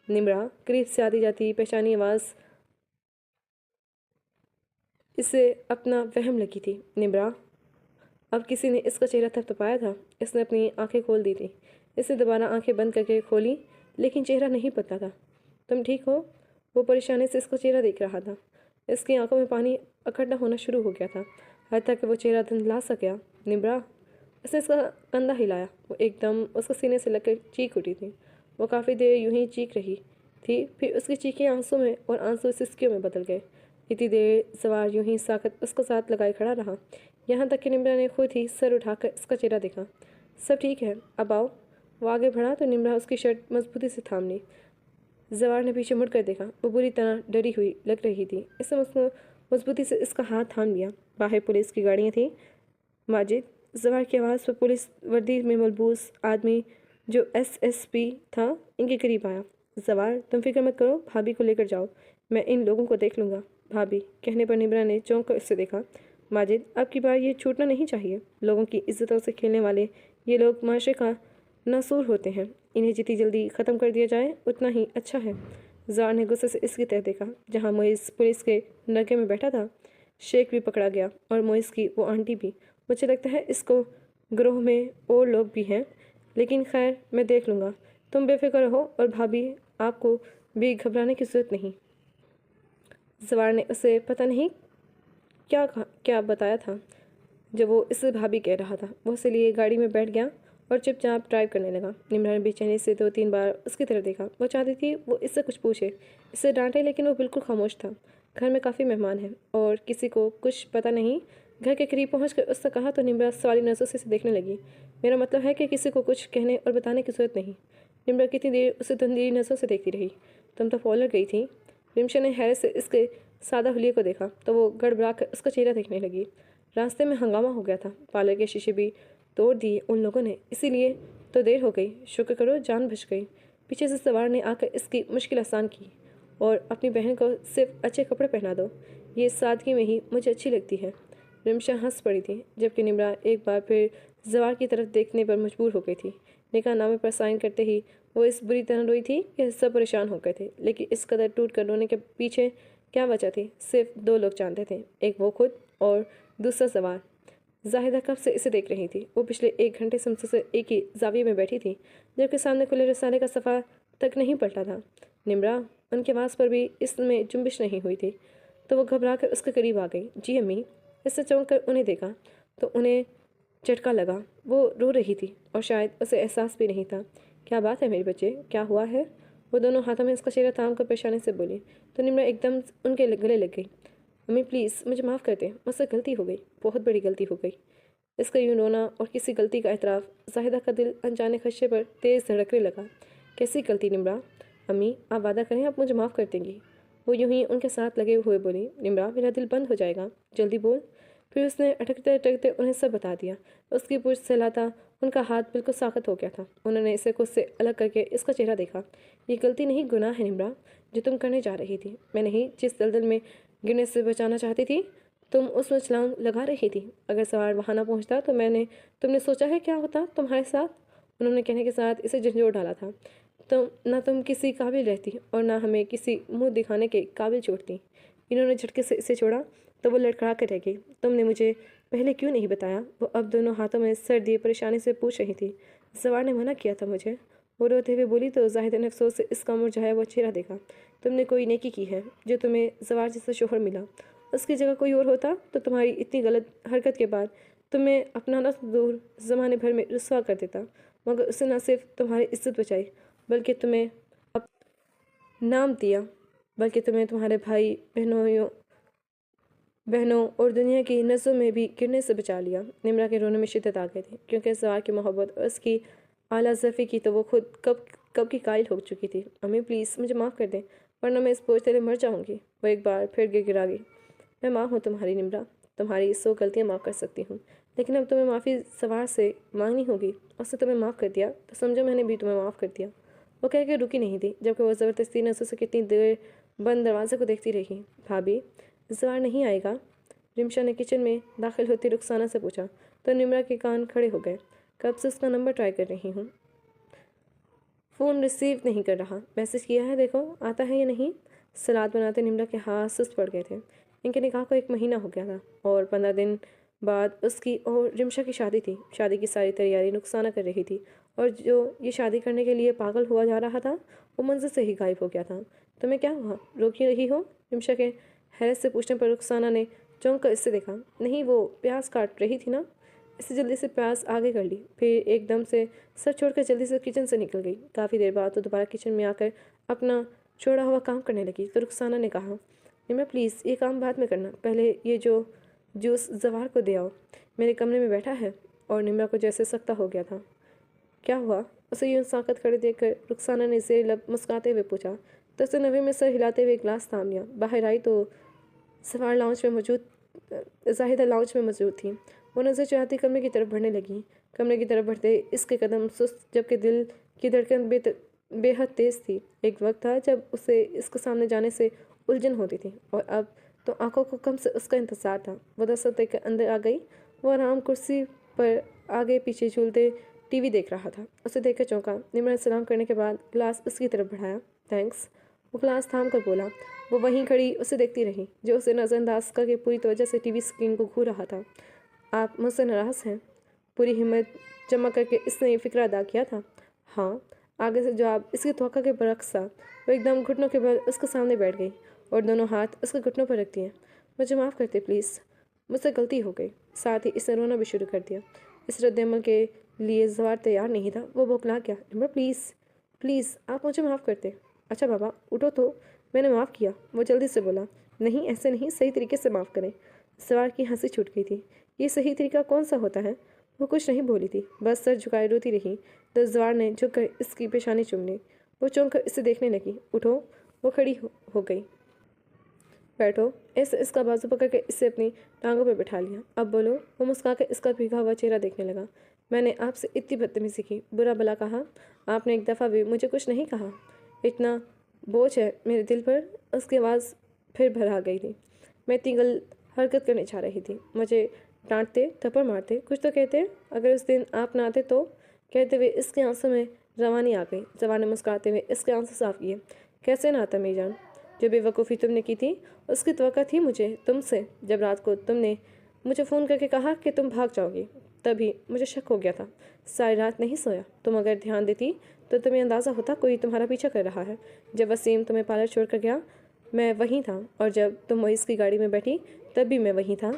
निम्रा करीब से आती जाती पहचानी आवाज़ इसे अपना वहम लगी थी। निम्रा, अब किसी ने इसका चेहरा थपथपाया था। इसने अपनी आंखें खोल दी थी। इसने दोबारा आंखें बंद करके खोली, लेकिन चेहरा नहीं बदला था। तुम ठीक हो? वो परेशानी से इसका चेहरा देख रहा था। इसकी आंखों में पानी इकट्ठा होना शुरू हो गया था, हत्ता कि वो चेहरा धुंधला सा गया। निम्रा, उसने इसका कंधा हिलाया। वो एकदम उसके सीने से लगकर चीख उठी थी। वो काफ़ी देर यूं ही चीख रही थी, फिर उसकी चीखें आंसू में और आंसू सिसकियों में बदल गए। इतनी देर सवार यूं ही साकत उसको साथ लगाए खड़ा रहा, यहाँ तक कि निम्रा ने खुद ही सर उठाकर इसका चेहरा देखा। सब ठीक है, अब आओ। वो आगे बढ़ा तो निम्रा उसकी शर्ट मजबूती से थाम ली। जवार ने पीछे मुड़कर देखा। वो बुरी तरह डरी हुई लग रही थी। इसने उसको मजबूती से इसका हाथ थाम लिया। बाहर पुलिस की गाड़ियाँ थीं। माजिद, जवार की आवाज़ पर पुलिस वर्दी में मलबूस आदमी जो एसएसपी था इनके करीब आया। जवार, तुम फिक्र मत करो, भाभी को लेकर जाओ, मैं इन लोगों को देख लूँगा। भाभी कहने पर निम्रा ने चौंक कर इससे देखा। माजिद, अब की बार ये छूटना नहीं चाहिए। लोगों की इज्जतों से खेलने वाले ये लोग माशरे का नासूर होते हैं। इन्हें जितनी जल्दी ख़त्म कर दिया जाए उतना ही अच्छा है। ज़ार ने गुस्से से इसकी तरफ देखा। जहाँ मोइस पुलिस के नरके में बैठा था, शेख भी पकड़ा गया और मोइस की वो आंटी भी। मुझे लगता है इसको ग्रोह में और लोग भी हैं, लेकिन खैर मैं देख लूँगा। तुम बेफिक्र रहो और भाभी, आपको भी घबराने की ज़रूरत नहीं। ज़वार ने उसे पता नहीं क्या बताया था जब वो इससे भाभी कह रहा था। वो इसलिए गाड़ी में बैठ गया और चुपचाप ड्राइव करने लगा। निम्रा ने बेचैनी से 2-3 बार उसकी तरफ देखा। वो चाहती थी वो इससे कुछ पूछे, इससे डांटे, लेकिन वो बिल्कुल खामोश था। घर में काफ़ी मेहमान हैं और किसी को कुछ पता नहीं। घर के करीब पहुंचकर उसने कहा तो निम्रा सवाली नज़रों से इसे देखने लगी। मेरा मतलब है कि किसी को कुछ कहने और बताने की ज़रूरत नहीं। निम्रा कितनी देर उसे धुंधली नज़रों से देखती रही। तुम तो फॉलर गई थी। रिमशा ने हैरत से इसके सादा हुलिये को देखा तो वो गड़बड़ा कर उसका चेहरा देखने लगी। रास्ते में हंगामा हो गया था। पार्लर के शीशे भी तोड़ दिए उन लोगों ने, इसीलिए तो देर हो गई। शुक्र करो जान बच गई। पीछे से सवार ने आकर इसकी मुश्किल आसान की। और अपनी बहन को सिर्फ अच्छे कपड़े पहना दो, ये सादगी में ही मुझे अच्छी लगती है। रिमशा हंस पड़ी थी, जबकि निम्रा एक बार फिर जवार की तरफ देखने पर मजबूर हो गई थी। निकाह नामे पर साइन करते ही वो इस बुरी तरह रोई थी कि सब परेशान हो गए थे, लेकिन इस कदर टूट कर रोने के पीछे क्या वजह थी सिर्फ दो लोग जानते थे, एक वो खुद और दूसरा जवार। जाहिदा कब से इसे देख रही थी। वो पिछले 1 घंटे से मुझसे एक ही जाविये में बैठी थी, जबकि सामने खुले रसाले का सफ़ा तक नहीं पलटा था। निम्रा, उनके आवाज़ पर भी इसमें जुम्बिश नहीं हुई थी, तो वो घबरा कर उसके करीब आ गई। जी अम्मी। इससे चौंक कर उन्हें देखा तो उन्हें झटका लगा। वो रो रही थी और शायद उसे एहसास भी नहीं था। क्या बात है मेरे बच्चे, क्या हुआ है? वो दोनों हाथों में उसका चेहरा थाम कर परेशानी से बोली तो निम्रा एकदम उनके गले लग गई। अम्मी प्लीज़ मुझे माफ़ कर दें, मुझसे गलती हो गई, बहुत बड़ी गलती हो गई। इसका यूं रोना और किसी गलती का एतराफ़, जाहिदा का दिल अनजाने खदशे पर तेज़ धड़कने लगा। कैसी गलती निम्रा? अम्मी आप वादा करें आप मुझे माफ़ कर देंगी। वो यूं ही उनके साथ लगे हुए बोली। निम्रा मेरा दिल बंद हो जाएगा, जल्दी बोल। फिर उसने अटकते अटकते उन्हें सब बता दिया। उसकी पूछ सहलाता उनका हाथ बिल्कुल साख्त हो गया था। उन्होंने इसे खुद से अलग करके इसका चेहरा देखा। ये गलती नहीं, गुनाह है निम्रा, जो तुम करने जा रही थी। मैं नहीं, जिस दलदल में गिरने से बचाना चाहती थी तुम उसमें छलांग लगा रही थी। अगर सवार वहाँ ना पहुँचता तो तुमने सोचा है क्या होता तुम्हारे साथ? उन्होंने कहने के साथ इसे झंझोड़ डाला था। तुम किसी काबिल रहती और ना हमें किसी मुंह दिखाने के काबिल छोड़ती। इन्होंने झटके से इसे छोड़ा तो वो लड़खड़ा कर रह गई। तुमने मुझे पहले क्यों नहीं बताया? वो अब दोनों हाथों में सर दिए परेशानी से पूछ रही थी। सवार ने मना किया था मुझे, वो रोते हुए बोली तो जाहिदा ने अफसोस से इसका मुरझाया वो चेहरा देखा। तुमने कोई नेकी की है जो तुम्हें जवार जैसा शोहर मिला। उसकी जगह कोई और होता तो तुम्हारी इतनी गलत हरकत के बाद तुम्हें अपनाना तो दूर ज़माने भर में रुस्वा कर देता, मगर उसने न सिर्फ तुम्हारी इज्जत बचाई बल्कि तुम्हें अब नाम दिया, बल्कि तुम्हें तुम्हारे भाई बहनों और दुनिया की नज़रों में भी गिरने से बचा लिया। निम्रा के रोने में शिद्दत आ गई थी, क्योंकि सवार की मोहब्बत और उसकी आला ज़फ़ी की तो वो खुद कब कब की कायल हो चुकी थी। अम्मी प्लीज़ मुझे माफ़ कर दें, वरना मैं इस बोझ तले मर जाऊँगी। वो एक बार फिर गिड़गिड़ा गई। मैं माँ हूँ तुम्हारी निम्रा, तुम्हारी 100 गलतियाँ माफ़ कर सकती हूँ, लेकिन अब तुम्हें माफ़ी सवार से मांगनी होगी। उसने तुम्हें माफ़ कर दिया तो समझो मैंने भी तुम्हें माफ़ कर दिया। वो कह के रुकी नहीं थी, जबकि वो ज़बरदस्ती ने उससे कितनी देर बंद दरवाजे को देखती रही। भाभी सवार नहीं आएगा? रिमशा ने किचन में दाखिल होती रुखसाना से पूछा तो निम्रा के कान खड़े हो गए। कब से उसका नंबर ट्राई कर रही हूँ, फ़ोन रिसीव नहीं कर रहा। मैसेज किया है, देखो आता है या नहीं। सलाद बनाते निम्रा के हाथ सुस्त पड़ गए थे। इनके निकाह को 1 महीना हो गया था और 15 दिन बाद उसकी और रिमशा की शादी थी। शादी की सारी तैयारी नुकसाना कर रही थी और जो ये शादी करने के लिए पागल हुआ जा रहा था वो मंजिल से ही गायब हो गया था। तुम्हें क्या हुआ, रो क्यों रही हो? रिमशा के हैरत से पूछने पर रुखसाना ने चौंक कर इससे देखा। नहीं, वो प्याज काट रही थी ना। इससे जल्दी से प्याज आगे कर ली, फिर एकदम से सर छोड़कर जल्दी से किचन से निकल गई। काफ़ी देर बाद तो दोबारा किचन में आकर अपना छोड़ा हुआ काम करने लगी तो रुखसाना ने कहा, निम्रा प्लीज़ ये काम बाद में करना, पहले ये जो जूस जवाहर को दे आओ, मेरे कमरे में बैठा है। और निम्रा को जैसे सख्ता हो गया था। क्या हुआ? उसे यूं साकत खड़े देखकर रुखसाना ने जेर लब मुस्कुराते हुए पूछा तो उसने नवे में सर हिलाते हुए ग्लास थाम लिया। बाहर आई तो सवार लाउंज में मौजूद जाहिदा लाउंज में मौजूद थी। वो नज़र चढ़ाती कमरे की तरफ बढ़ने लगी। कमरे की तरफ बढ़ते इसके कदम सुस्त, जबकि दिल की धड़कन बेहद तेज़ थी। एक वक्त था जब उसे इसके सामने जाने से उलझन होती थी और अब तो आंखों को कम से उसका इंतज़ार था। वो दस्तक देकर अंदर आ गई। वो आराम कुर्सी पर आगे पीछे झूलते टीवी देख रहा था। उसे देखकर चौंका। निम्रा ने सलाम करने के बाद गिलास उसकी तरफ बढ़ाया। थैंक्स। वो गिलास थाम कर बोला। वो वहीं खड़ी उसे देखती रही, जो उसे नज़रअंदाज करके पूरी तवज्जो से टीवी स्क्रीन को घूर रहा था। आप मुझसे नाराज़ हैं? पूरी हिम्मत जमा करके इसने ये फिक्र अदा किया था। हाँ। आगे से जवाब इसकी तवक्को के बरक्स था। वो एकदम घुटनों के बल उसके सामने बैठ गई और दोनों हाथ उसके घुटनों पर रख दिए। मुझे माफ़ करते प्लीज़, मुझसे गलती हो गई। साथ ही इसने रोना भी शुरू कर दिया। इस रद्दमल के लिए जवार तैयार नहीं था। वो बौखला गया। निम्रा प्लीज़ प्लीज़ आप मुझे माफ़ करते। अच्छा बाबा उठो तो, मैंने माफ़ किया। वो जल्दी से बोला। नहीं ऐसे नहीं, सही तरीके से माफ़ करें। सवार की हंसी छूट गई थी। ये सही तरीका कौन सा होता है? वो कुछ नहीं बोली थी, बस सर झुकाए रोती रही। तो जवार ने झुककर इसकी पेशानी चूम ली। वो चौंक कर इसे देखने लगी। उठो। वो खड़ी हो गई। बैठो। इसका बाजू पकड़ के इसे अपनी टांगों पर बिठा लिया। अब बोलो। वो मुस्कुरा कर इसका भीगा हुआ चेहरा देखने लगा। मैंने आपसे इतनी बदतमीजी की, बुरा भला कहा? आपने एक दफ़ा भी मुझे कुछ नहीं कहा। इतना बोझ है मेरे दिल पर। उसकी आवाज़ फिर भरा गई थी। मैं इतनी हरकत करने जा रही थी। मुझे डांटते, थप्पड़ मारते, कुछ तो कहते। अगर उस दिन आप ना आते तो, कहते हुए इसके आंसू में रवानी आ गई। जवान ने मुस्कुराते हुए इसके आंसू साफ किए। कैसे ना आता मीजान, जो बेवकूफ़ी तुमने की थी उसकी तवक्को थी मुझे तुमसे। जब रात को तुमने मुझे फ़ोन करके कहा कि तुम भाग जाओगी, तभी मुझे शक हो गया था। सारी रात नहीं सोया। तुम अगर ध्यान देती तो तुम्हें अंदाज़ा होता कोई तुम्हारा पीछा कर रहा है। जब वसीम तुम्हें पार्लर छोड़कर गया, मैं वहीं था, और जब तुम मोइस की गाड़ी में बैठी तब भी मैं वहीं था।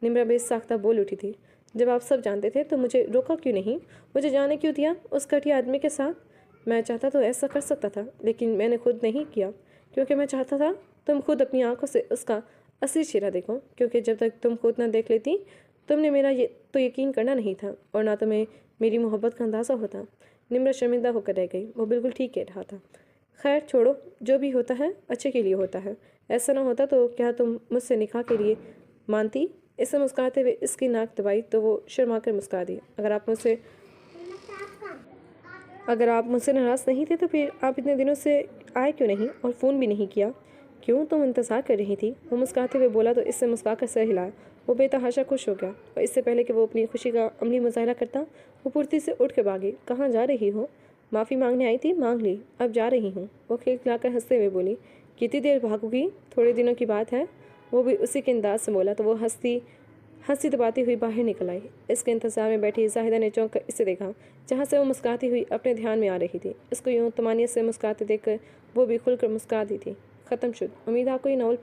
निम्रा बेसाख्ता बोल उठी थी। जब आप सब जानते थे तो मुझे रोका क्यों नहीं? मुझे जाने क्यों दिया उस घटिया आदमी के साथ? मैं चाहता तो ऐसा कर सकता था, लेकिन मैंने खुद नहीं किया, क्योंकि मैं चाहता था तुम खुद अपनी आंखों से उसका असली चेहरा देखो। क्योंकि जब तक तुम खुद ना देख लेती, तुमने मेरा ये तो यकीन करना नहीं था, और ना तुम्हें मेरी मोहब्बत का अंदाज़ा होता। निम्रा शर्मिंदा होकर रह गई। वो बिल्कुल ठीक कह रहा था। खैर छोड़ो, जो भी होता है अच्छे के लिए होता है। ऐसा ना होता तो क्या तुम मुझसे निकाह के लिए मानती? इसे मुस्कुराते हुए इसकी नाक दबाई तो वो शर्मा कर मुस्कुरा दी। अगर आप मुझसे नाराज़ नहीं थे तो फिर आप इतने दिनों से आए क्यों नहीं, और फ़ोन भी नहीं किया? क्यों, तुम इंतज़ार कर रही थी? वो मुस्कुराते हुए बोला तो इससे मुस्कुरा कर सर हिलाया। वो बेतहाशा खुश हो गया, और इससे पहले कि वो अपनी खुशी का अमली मुजाहरा करता, वो फुर्ती से उठ के भागी। कहाँ जा रही हो? माफ़ी मांगने आई थी, मांग ली, अब जा रही हूँ। वो खिलखिलाकर हंसते हुए बोली। कितनी देर भागोगी? थोड़े दिनों की बात है। वो भी उसी के अंदाज से बोला तो वो हंसी दबाती हुई बाहर निकल आई। इसके इंतजार में बैठी जाहिदा ने चौंक कर इसे देखा, जहाँ से वो मुस्कुराती हुई अपने ध्यान में आ रही थी। इसको यूँ तमानियत से मुस्कुराते देखकर वो भी खुलकर मुस्कुरा दी थी। ख़त्म शुद। उम्मीद आपको ये नावल